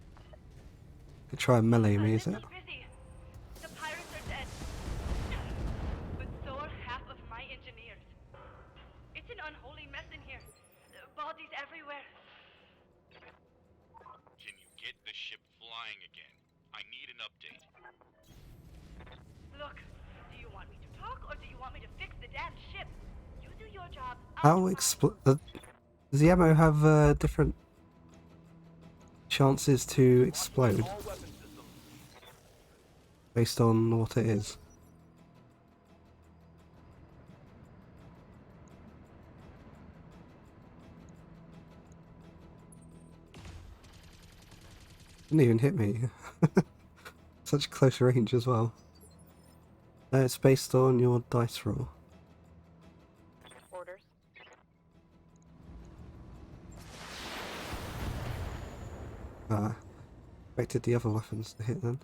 S1: Could try and melee me, is it?
S7: Busy. The pirates are dead. But so are half of my engineers. It's an unholy mess in here. Bodies everywhere.
S9: Can you get the ship flying again? I need an update.
S7: Look, do you want me to talk or do you want me to fix the damn ship? You do your job.
S1: How does the ammo have different chances to explode
S2: All weapon systems.
S1: based on what it is? Didn't even hit me. Such close range as well. It's based on your dice roll.
S5: Orders.
S1: Expected the other weapons to hit then.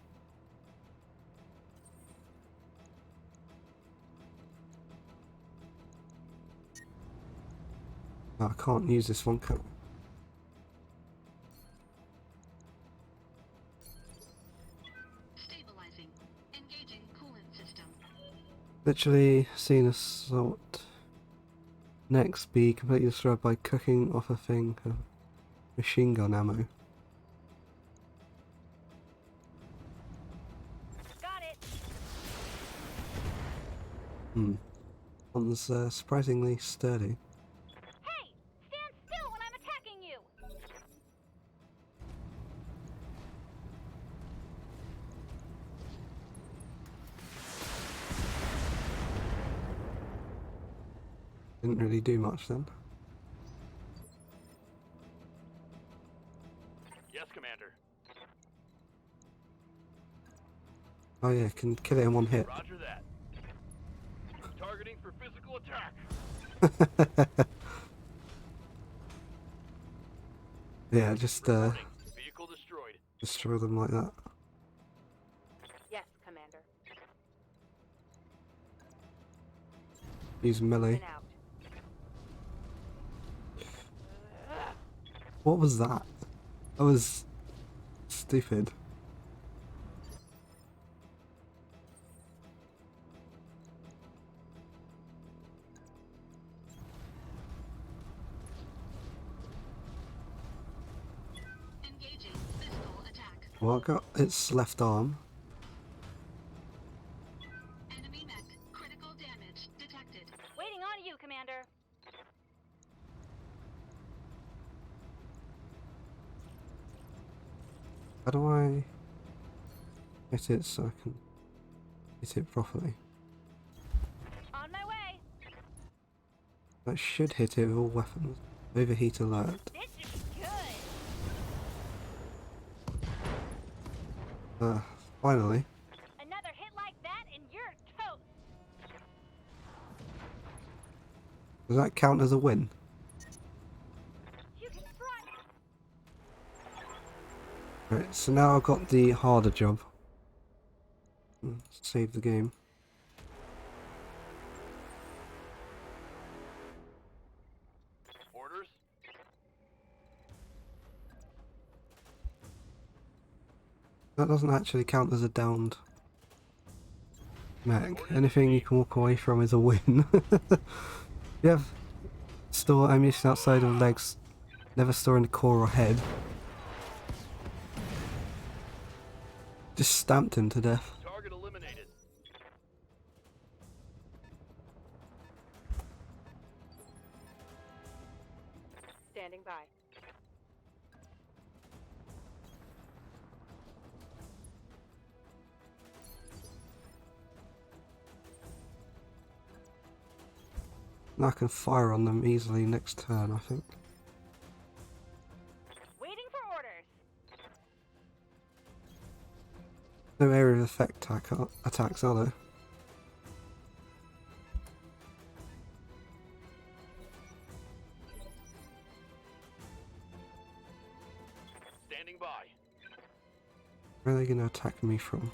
S1: Oh, I can't use this one, can I?
S6: Stabilizing. Engaging coolant system.
S1: Literally seen assault. Next, be completely destroyed by cooking off a thing of machine gun ammo.
S5: Got it.
S1: One's surprisingly sturdy. Didn't really do much then.
S3: Yes, Commander.
S1: Oh yeah, can kill it in one hit.
S3: Roger that. Targeting for physical attack.
S1: Yeah, just
S3: Vehicle destroyed.
S1: destroy them like that.
S5: Yes, Commander.
S1: Use melee.
S5: Been out.
S1: What was that? That was stupid.
S6: Engaging physical attack.
S1: Well, I got its left arm.
S6: Enemy mech. Critical damage detected.
S5: Waiting on you, Commander.
S1: How do I hit it so I can hit it properly?
S5: On my way.
S1: I should hit it with all weapons. Overheat alert.
S5: This should be good.
S1: Finally.
S5: Another hit like that and you're toast.
S1: Does that count as a win?
S5: You can front.
S1: Right, so now I've got the harder job. Save the game.
S3: Orders.
S1: That doesn't actually count as a downed mech. Anything you can walk away from is a win. You have store ammunition outside of legs, never store in the core or head. Just stamped him to death.
S3: Target eliminated.
S5: Standing by.
S1: Now I can fire on them easily next turn, I think.
S5: Waiting for orders.
S1: No area of effect attacks, are there?
S3: Standing by.
S1: Where are they going to attack me from?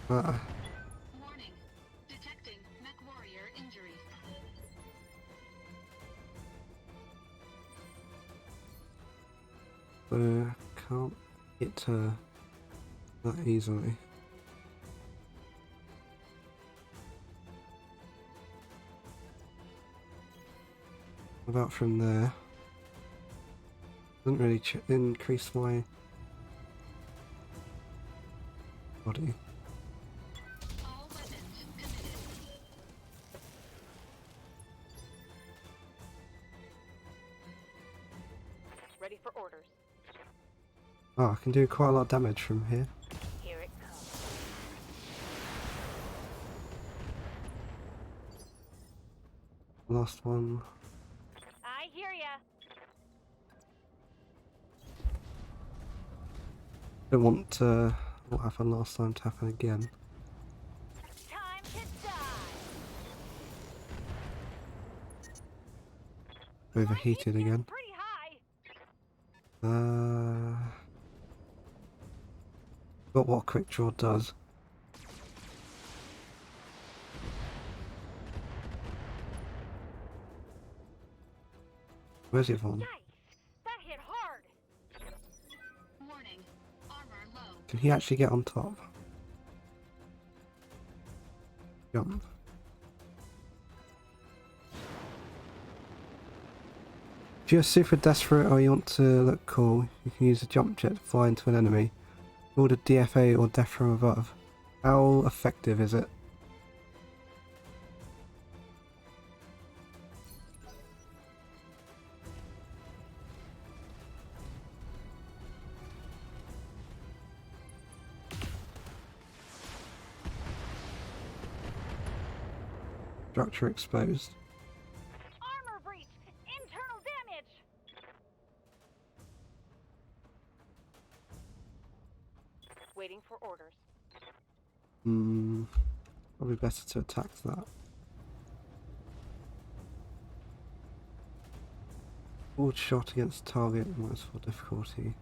S6: Warning. Detecting mech warrior injury.
S1: Can't hit her that easily. What about from there? Doesn't really increase my body.
S6: All weapons committed.
S5: Ready for orders.
S1: Oh, I can do quite a lot of damage from here.
S5: Here it comes.
S1: Last one.
S5: I hear ya.
S1: Don't want what happened last time to happen again.
S5: Time to die.
S1: Overheated again.
S5: Pretty high.
S1: Got what quick draw does. Where's the one?
S5: Yikes. That hit hard.
S6: Warning. Armor low.
S1: Can he actually get on top? Jump. If you're super desperate or you want to look cool, you can use a jump jet to fly into an enemy. Order DFA or death from above. How effective is it? Structure exposed.
S5: Armor breach! Internal damage! Waiting for orders.
S1: Probably better to attack that. Forward shot against target, -4 difficulty.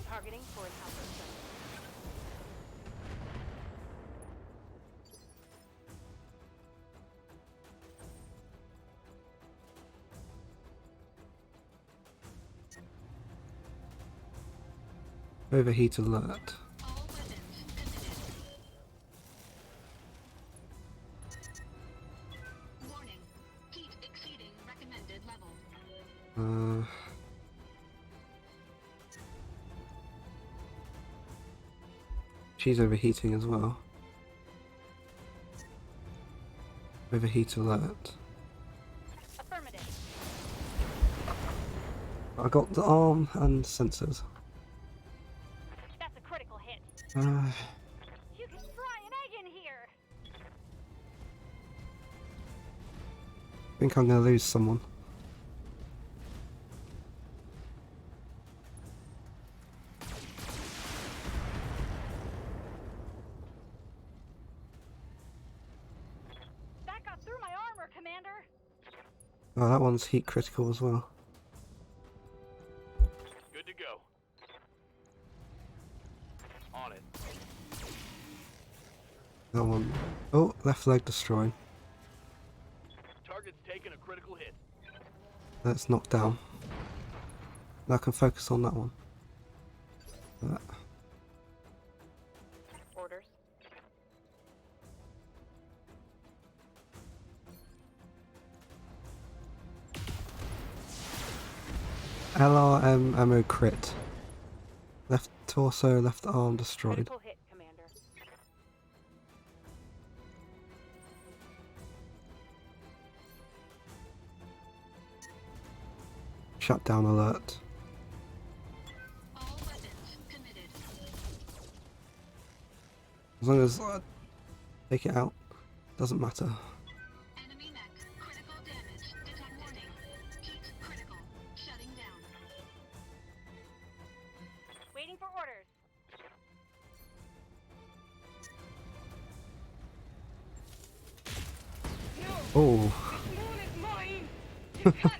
S5: Targeting for an alpha strike.
S1: Overheat alert.
S6: All weapons committed. Warning. Heat exceeding recommended level.
S1: She's overheating as well. Overheat alert.
S5: Affirmative.
S1: I got the arm and sensors.
S5: That's a critical hit.
S1: Uh,
S5: You can fry an egg in here!
S1: I think I'm gonna lose someone.
S5: That got through my armor, Commander!
S1: Oh, that one's heat critical as well.
S3: Good to go. On it.
S1: That one. Oh, left leg destroyed.
S3: Target's taken a critical hit.
S1: That's knocked down. Now I can focus on that one.
S5: Orders.
S1: LRM ammo crit. Left torso, left arm destroyed.
S5: Critical hit, Commander.
S1: Shutdown alert.
S6: All weapons committed.
S1: As long as I take it out, doesn't matter.
S6: Enemy mech. Critical damage. Detect warning. Heat critical. Shutting down.
S5: Waiting for orders.
S1: Oh,
S10: This moon is mine! You can't...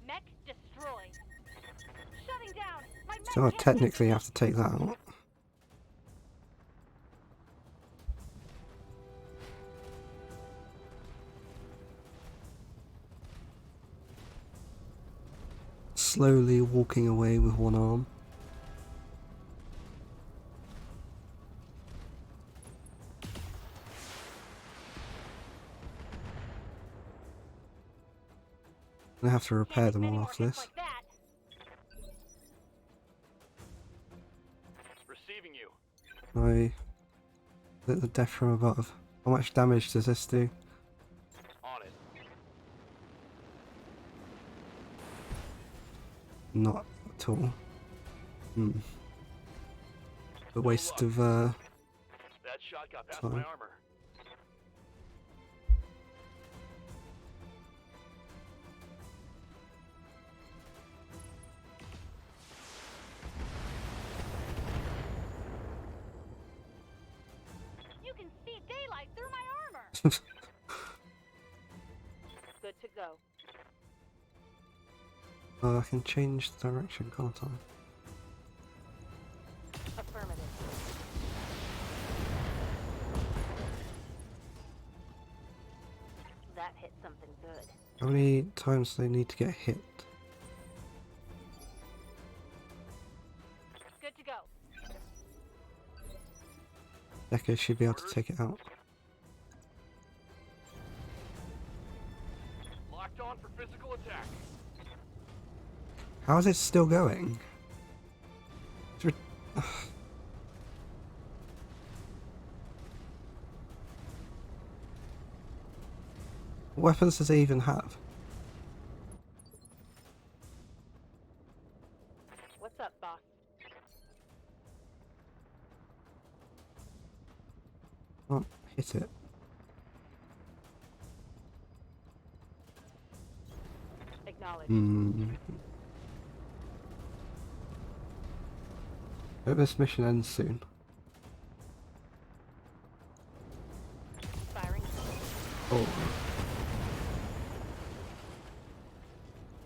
S5: Mech destroyed. Shutting down. My mech
S1: so I
S5: can't
S1: technically have to take that out. Slowly walking away with one arm. I have to repair
S5: take
S1: them
S5: many
S1: all
S5: more
S1: after
S5: hits
S1: this.
S5: like that.
S3: Receiving you.
S1: The death from above. How much damage does this do?
S3: On it.
S1: Not at all. The waste of
S3: That shot got past my
S1: time.
S3: armor.
S5: You can see daylight through my armor. Good to go.
S1: I can change the direction, can't I?
S5: Affirmative. That hit something good.
S1: How many times do they need to get hit?
S5: Good to go.
S1: Decker should be able to take it out.
S3: Locked on for physical attack.
S1: How is it still going? It's what weapons does it even have? Can't hit it.
S5: Acknowledged.
S1: Hope this mission ends soon.
S5: Firing.
S1: Oh.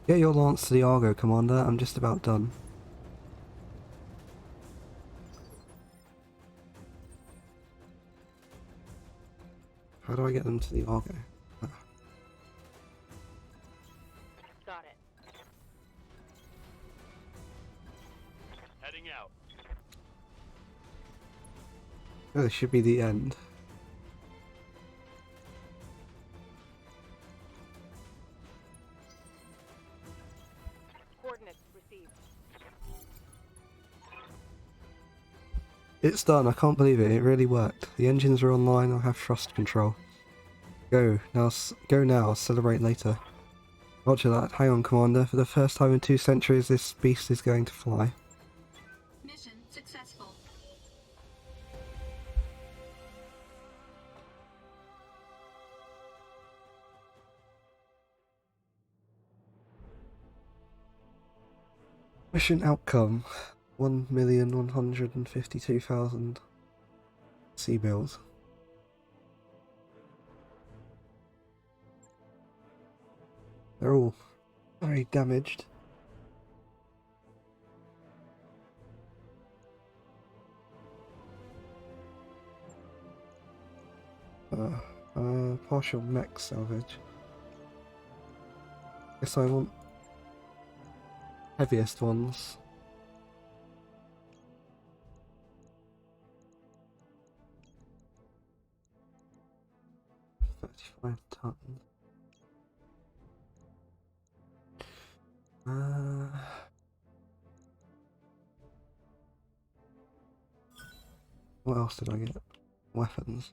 S1: Get your lance to the Argo, Commander. I'm just about done. How do I get them to the Argo? Ah.
S5: Got it.
S9: Heading out.
S1: Oh, this should be the end.
S5: Coordinates received.
S1: It's done. I can't believe it. It really worked. The engines are online. I have thrust control. Go now. Go now. Celebrate later. Roger that. Hang on, Commander. For the first time in 2 centuries, this beast is going to fly.
S6: Mission successful.
S1: Mission outcome: 1,152,000 sea bills. They're all very damaged. Partial mech salvage. Guess I want heaviest ones. $35 tons. What else did I get? Weapons.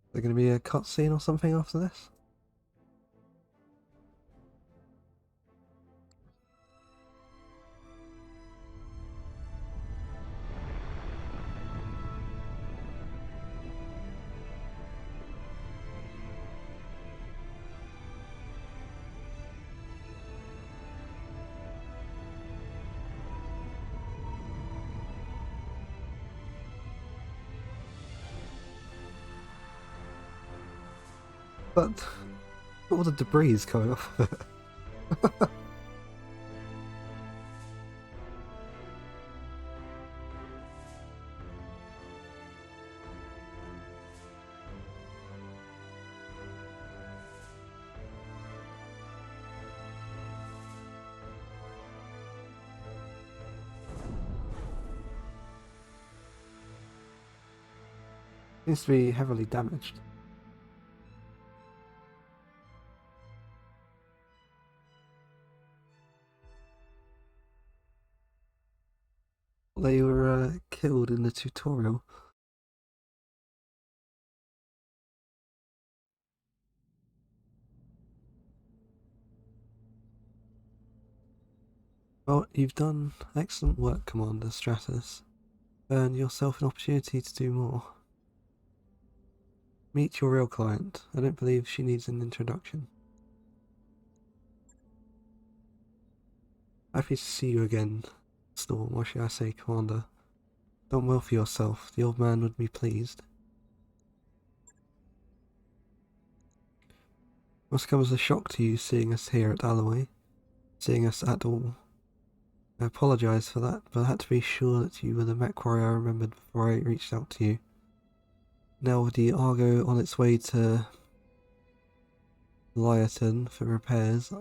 S1: Is there going to be a cutscene or something after this? But all the debris is coming off of it. Seems to be heavily damaged. They were killed in the tutorial. Well, you've done excellent work, Commander Stratus. Earn yourself an opportunity to do more. Meet your real client. I don't believe she needs an introduction. Happy to see you again, Storm, or should I say Commander. Done well for yourself. The old man would be pleased. Must come as a shock to you seeing us here at Alloway. Seeing us at all. I apologise for that, but I had to be sure that you were the mech warrior I remembered before I reached out to you. Now with the Argo on its way to Lyerton for repairs,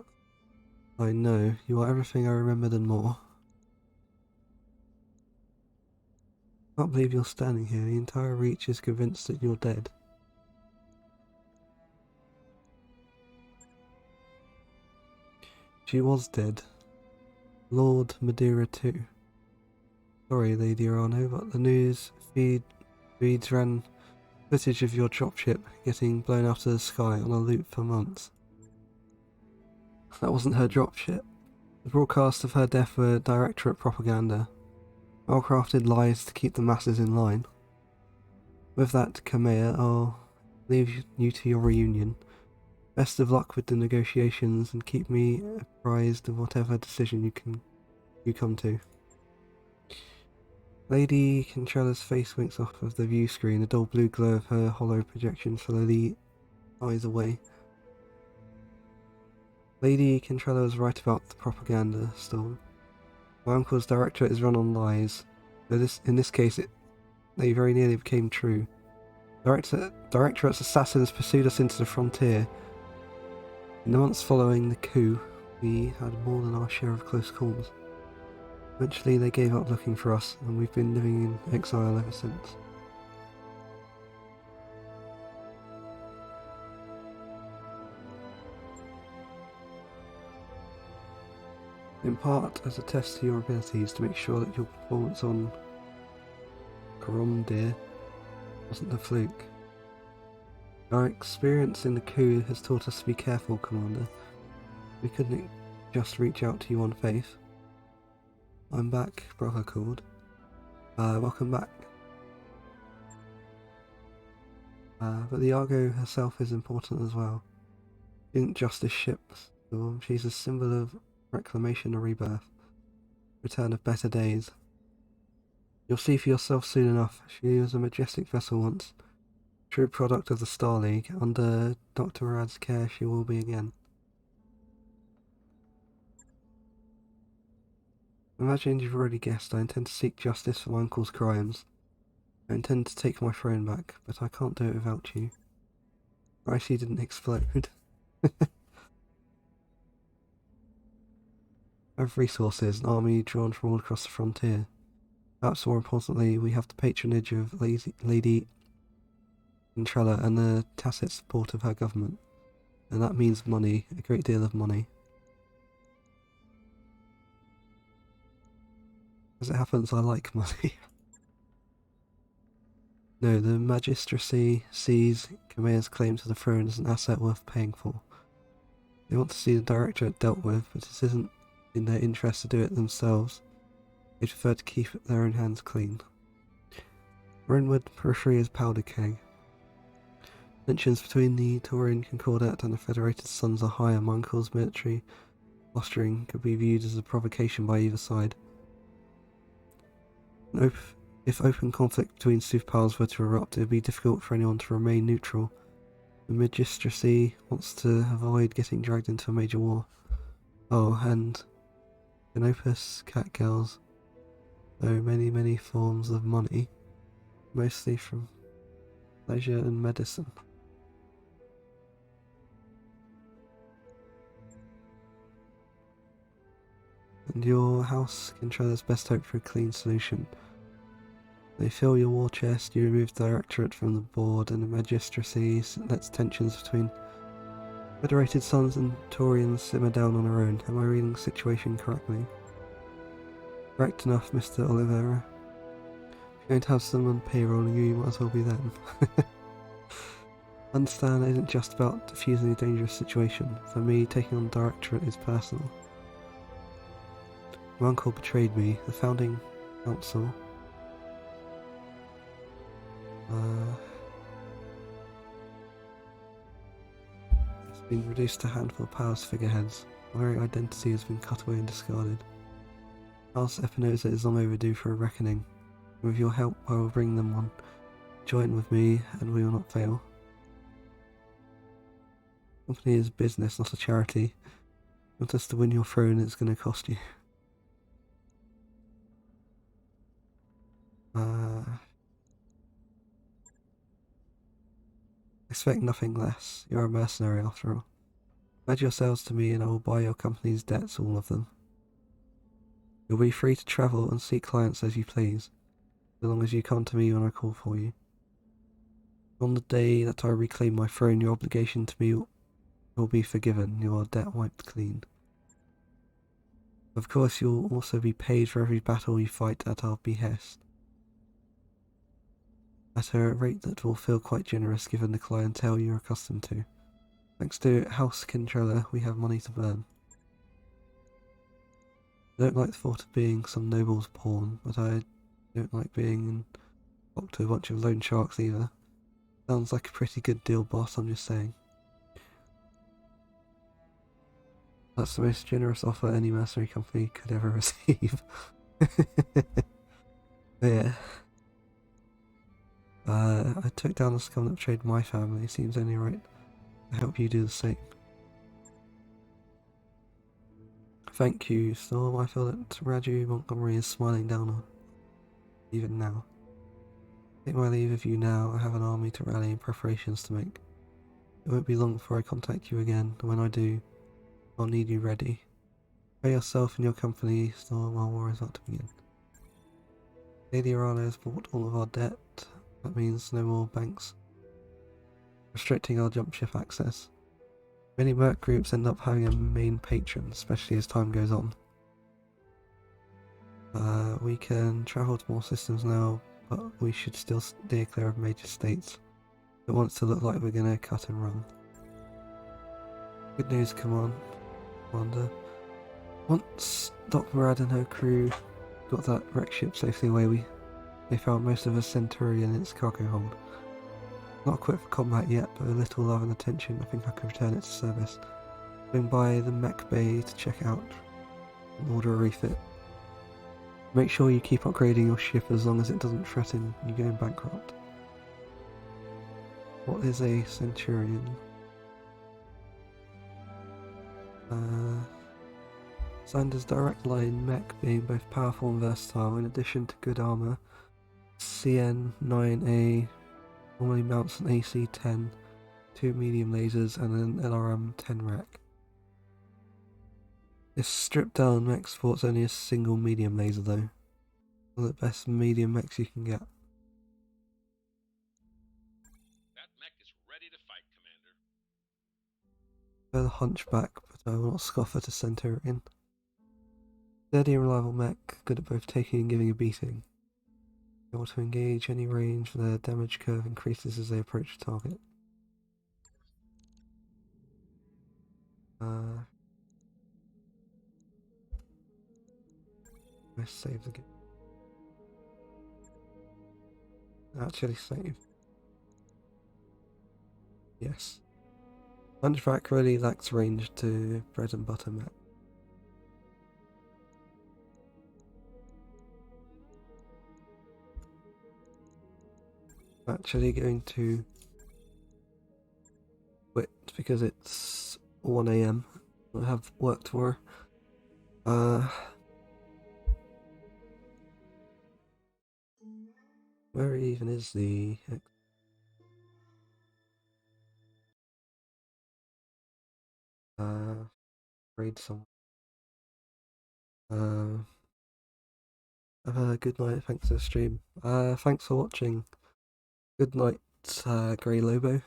S1: I know you are everything I remembered and more. Can't believe you're standing here. The entire Reach is convinced that you're dead. She was dead. Lord Madeira too. Sorry, Lady Arano, but the news feeds ran Footage of your dropship getting blown out of the sky on a loop for months. That wasn't her dropship. The broadcasts of her death were directorate propaganda. Well-crafted lies to keep the masses in line. With that, Kamea, I'll leave you to your reunion. Best of luck with the negotiations and keep me apprised of whatever decision you come to. Lady Conchella's face winks off of the view screen. The dull blue glow of her hollow projection slowly dies away. Lady Conchella was right about the propaganda storm. My uncle's directorate is run on lies. But in this case, they very nearly became true. Directorate's assassins pursued us into the frontier. In the months following the coup, we had more than our share of close calls. Eventually they gave up looking for us, and we've been living in exile ever since. In part as a test to your abilities to make sure that your performance on Coromdir wasn't a fluke. Our experience in the coup has taught us to be careful, Commander. We couldn't just reach out to you on faith. I'm back, Brother called. Welcome back. But the Argo herself is important as well. She isn't just a ship storm, she's a symbol of reclamation or rebirth. Return of better days. You'll see for yourself soon enough. She was a majestic vessel once. True product of the Star League. Under Dr. Murad's care she will be again. Imagine you've already guessed, I intend to seek justice for my uncle's crimes. I intend to take my throne back, but I can't do it without you. Ricey didn't explode. I have resources, an army drawn from all across the frontier. Perhaps more importantly, we have the patronage of Lady Intrella and the tacit support of her government. And that means money, a great deal of money. As it happens, I like money. No, the magistracy sees Kamea's claim to the throne as an asset worth paying for. They want to see the directorate dealt with, but it isn't in their interest to do it themselves. They prefer to keep their own hands clean. Renwood periphery is powder keg. Tensions between the Taurian Concordat and the Federated Sons are high, and my uncle's military posturing could be viewed as a provocation by either side. If open conflict between superpowers were to erupt, it would be difficult for anyone to remain neutral. The magistracy wants to avoid getting dragged into a major war. Oh, and Canopus catgirls owe many forms of money, mostly from pleasure and medicine. And your house can try its best hope for a clean solution. They fill your war chest, you remove the directorate from the board, and the magistracy lets tensions between Federated Sons and Taurians simmer down on their own. Am I reading the situation correctly? Correct enough, Mr. Oliveira. If you're going to have someone payrolling you, you might as well be them. Understand it isn't just about diffusing a dangerous situation. For me, taking on the directorate is personal. My uncle betrayed me, the founding council. It's been reduced to a handful of Powers figureheads. My very identity has been cut away and discarded. House Epinosa is long overdue for a reckoning. With your help, I will bring them one. Join with me, and we will not fail. The company is business, not a charity. If you want us to win your throne, it's going to cost you. Expect nothing less. You're a mercenary after all. Pledge yourselves to me and I will buy your company's debts, all of them. You'll be free to travel and seek clients as you please, so long as you come to me when I call for you. On the day that I reclaim my throne, your obligation to me will be forgiven, your debt wiped clean. Of course, you'll also be paid for every battle you fight at our behest. at a rate that will feel quite generous given the clientele you're accustomed to. Thanks to House Kintrella, we have money to burn. I don't like the thought of being some noble's pawn, but I don't like being locked to a bunch of loan sharks either. Sounds like a pretty good deal, boss, I'm just saying. That's the most generous offer any mercenary company could ever receive. Yeah. I took down the scum that betrayed my family. Seems only right. I hope you do the same. Thank you, Storm. I feel that Raju Montgomery is smiling down on even now. Take my leave of you now. I have an army to rally and preparations to make. It won't be long before I contact you again, and when I do, I'll need you ready. Prepare yourself and your company, Storm, our war is about to begin. Lady Arana has bought all of our debt. That means no more banks restricting our jump ship access. Many merc groups end up having a main patron, especially as time goes on. We can travel to more systems now, but we should still steer clear of major states. It wants to look like we're gonna cut and run. Good news, Commander. Once Doc Murad and her crew got that wreck ship safely away, they found most of a Centurion in its cargo hold. Not equipped for combat yet, but with a little love and attention, I think I could return it to service. Swing by the mech bay to check out and order a refit. Make sure you keep upgrading your ship as long as it doesn't threaten you going bankrupt. What is a Centurion? Sanders' direct line mech being both powerful and versatile, in addition to good armor, CN-9A normally mounts an AC-10, 2 medium lasers, and an LRM-10 rack. This stripped down mech sports only a single medium laser though. One of the best medium mechs you can get.
S9: That mech is ready to fight, Commander.
S1: They're the hunchback, but I will not scoff at a Centurion. Steady and reliable mech, good at both taking and giving a beating. Able to engage any range, their damage curve increases as they approach the target. Let's save the game. Actually save. Yes. Hunchback really lacks range to bread and butter mech. Actually going to quit because it's 1 AM. I have work tomorrow. Where even is the raid song? Have a good night, thanks for the stream. Thanks for watching. Good night, Grey Lobo.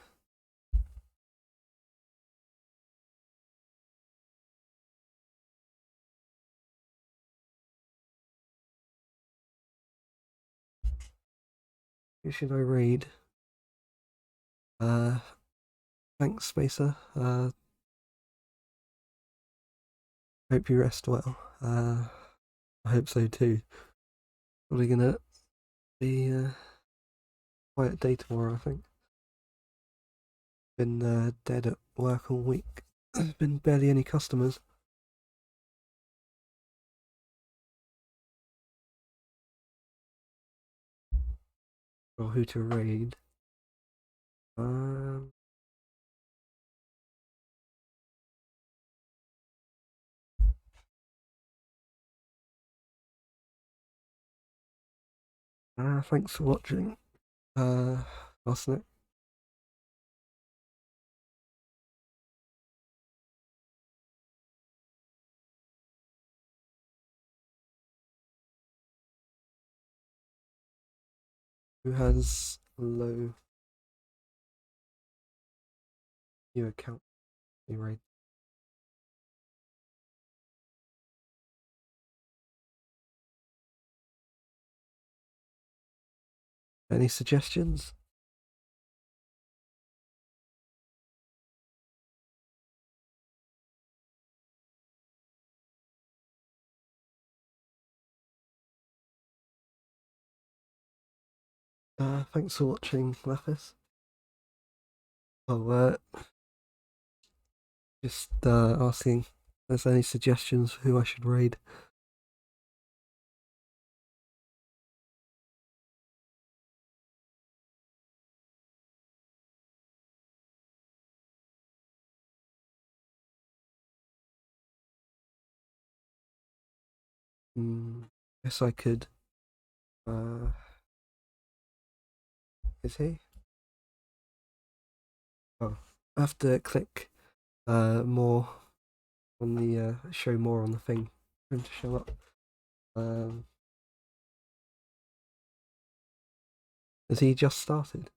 S1: Who should I raid? Thanks, Spacer. Hope you rest well. I hope so too. Probably gonna be a quiet day tomorrow, I think. Been dead at work all week. There's been barely any customers. Or who to raid. Thanks for watching. Last night. Who has low new account? You raid. Any suggestions? Thanks for watching, Lapis. Oh, just asking if there's any suggestions for who I should raid. Guess I could. Is he? Oh, I have to click more on the show more on the thing for him to show up. Has he just started?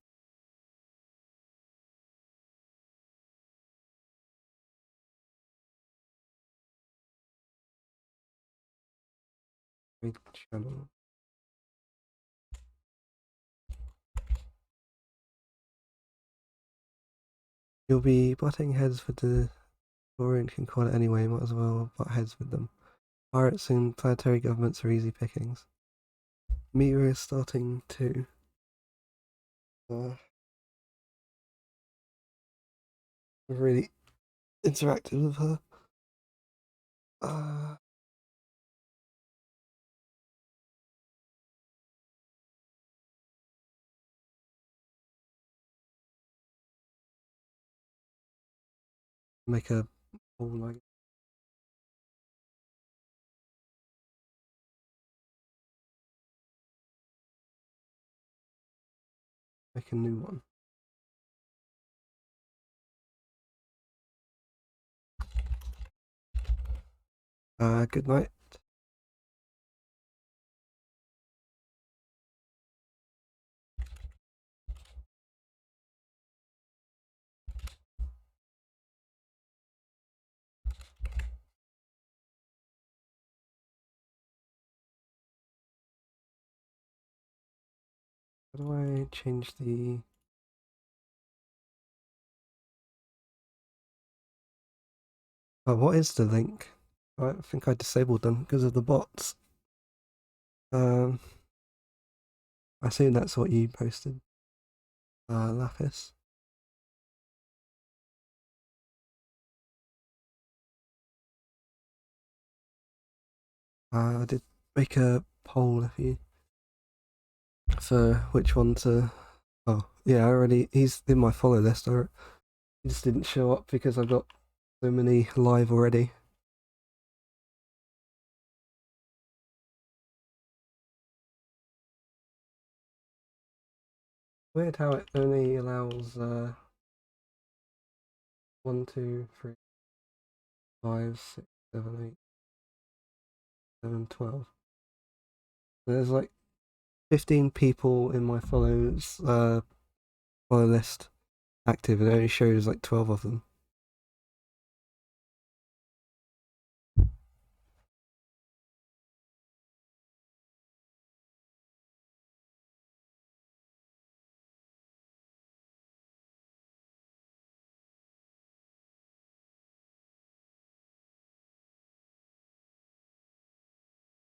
S1: Raid channel. You'll be butting heads with the Orion can call it anyway, might as well butt heads with them. Pirates and planetary governments are easy pickings. Mira is starting too. I've really interacted with her. Make a poll, like. Make a new one. Good night. How do I change the... Oh, what is the link? I think I disabled them because of the bots. I assume that's what you posted. Lapis. I did make a poll if you... for which one to... Oh, yeah, he's in my follow list. He just didn't show up because I've got so many live already. Weird how it only allows 1, 2, 3, 5, 6, 7, 8, 7, 12. There's like 15 people in my follow list active, and it only shows like 12 of them.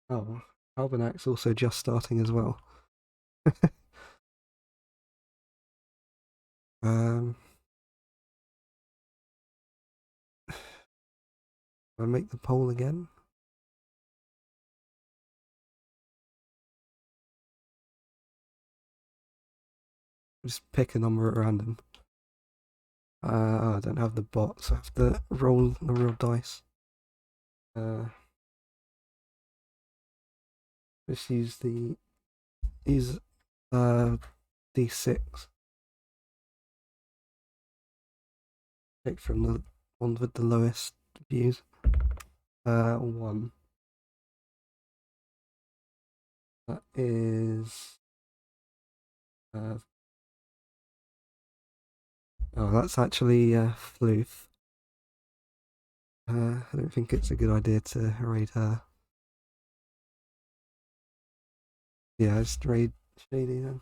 S1: Oh, Albinac's also just starting as well. I make the poll again. Just pick a number at random. I don't have the bot, so I have to roll the real dice. Just use D6. Pick from the one with the lowest views. 1. That is... oh, that's actually Floof. I don't think it's a good idea to raid her. Yeah, just raid Shady then.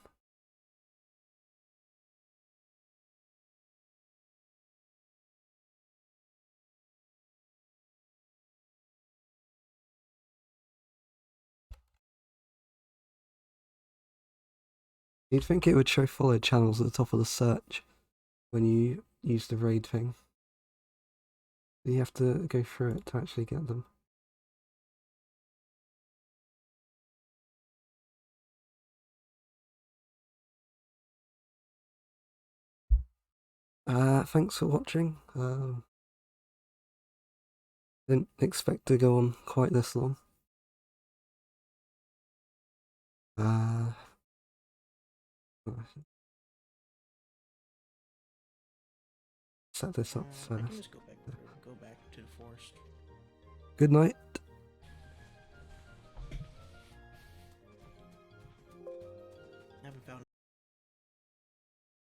S1: You'd think it would show followed channels at the top of the search when you use the raid thing. You have to go through it to actually get them. Thanks for watching. Didn't expect to go on quite this long. Set this up
S11: I
S1: first.
S11: can just go back to the forest.
S1: Good night.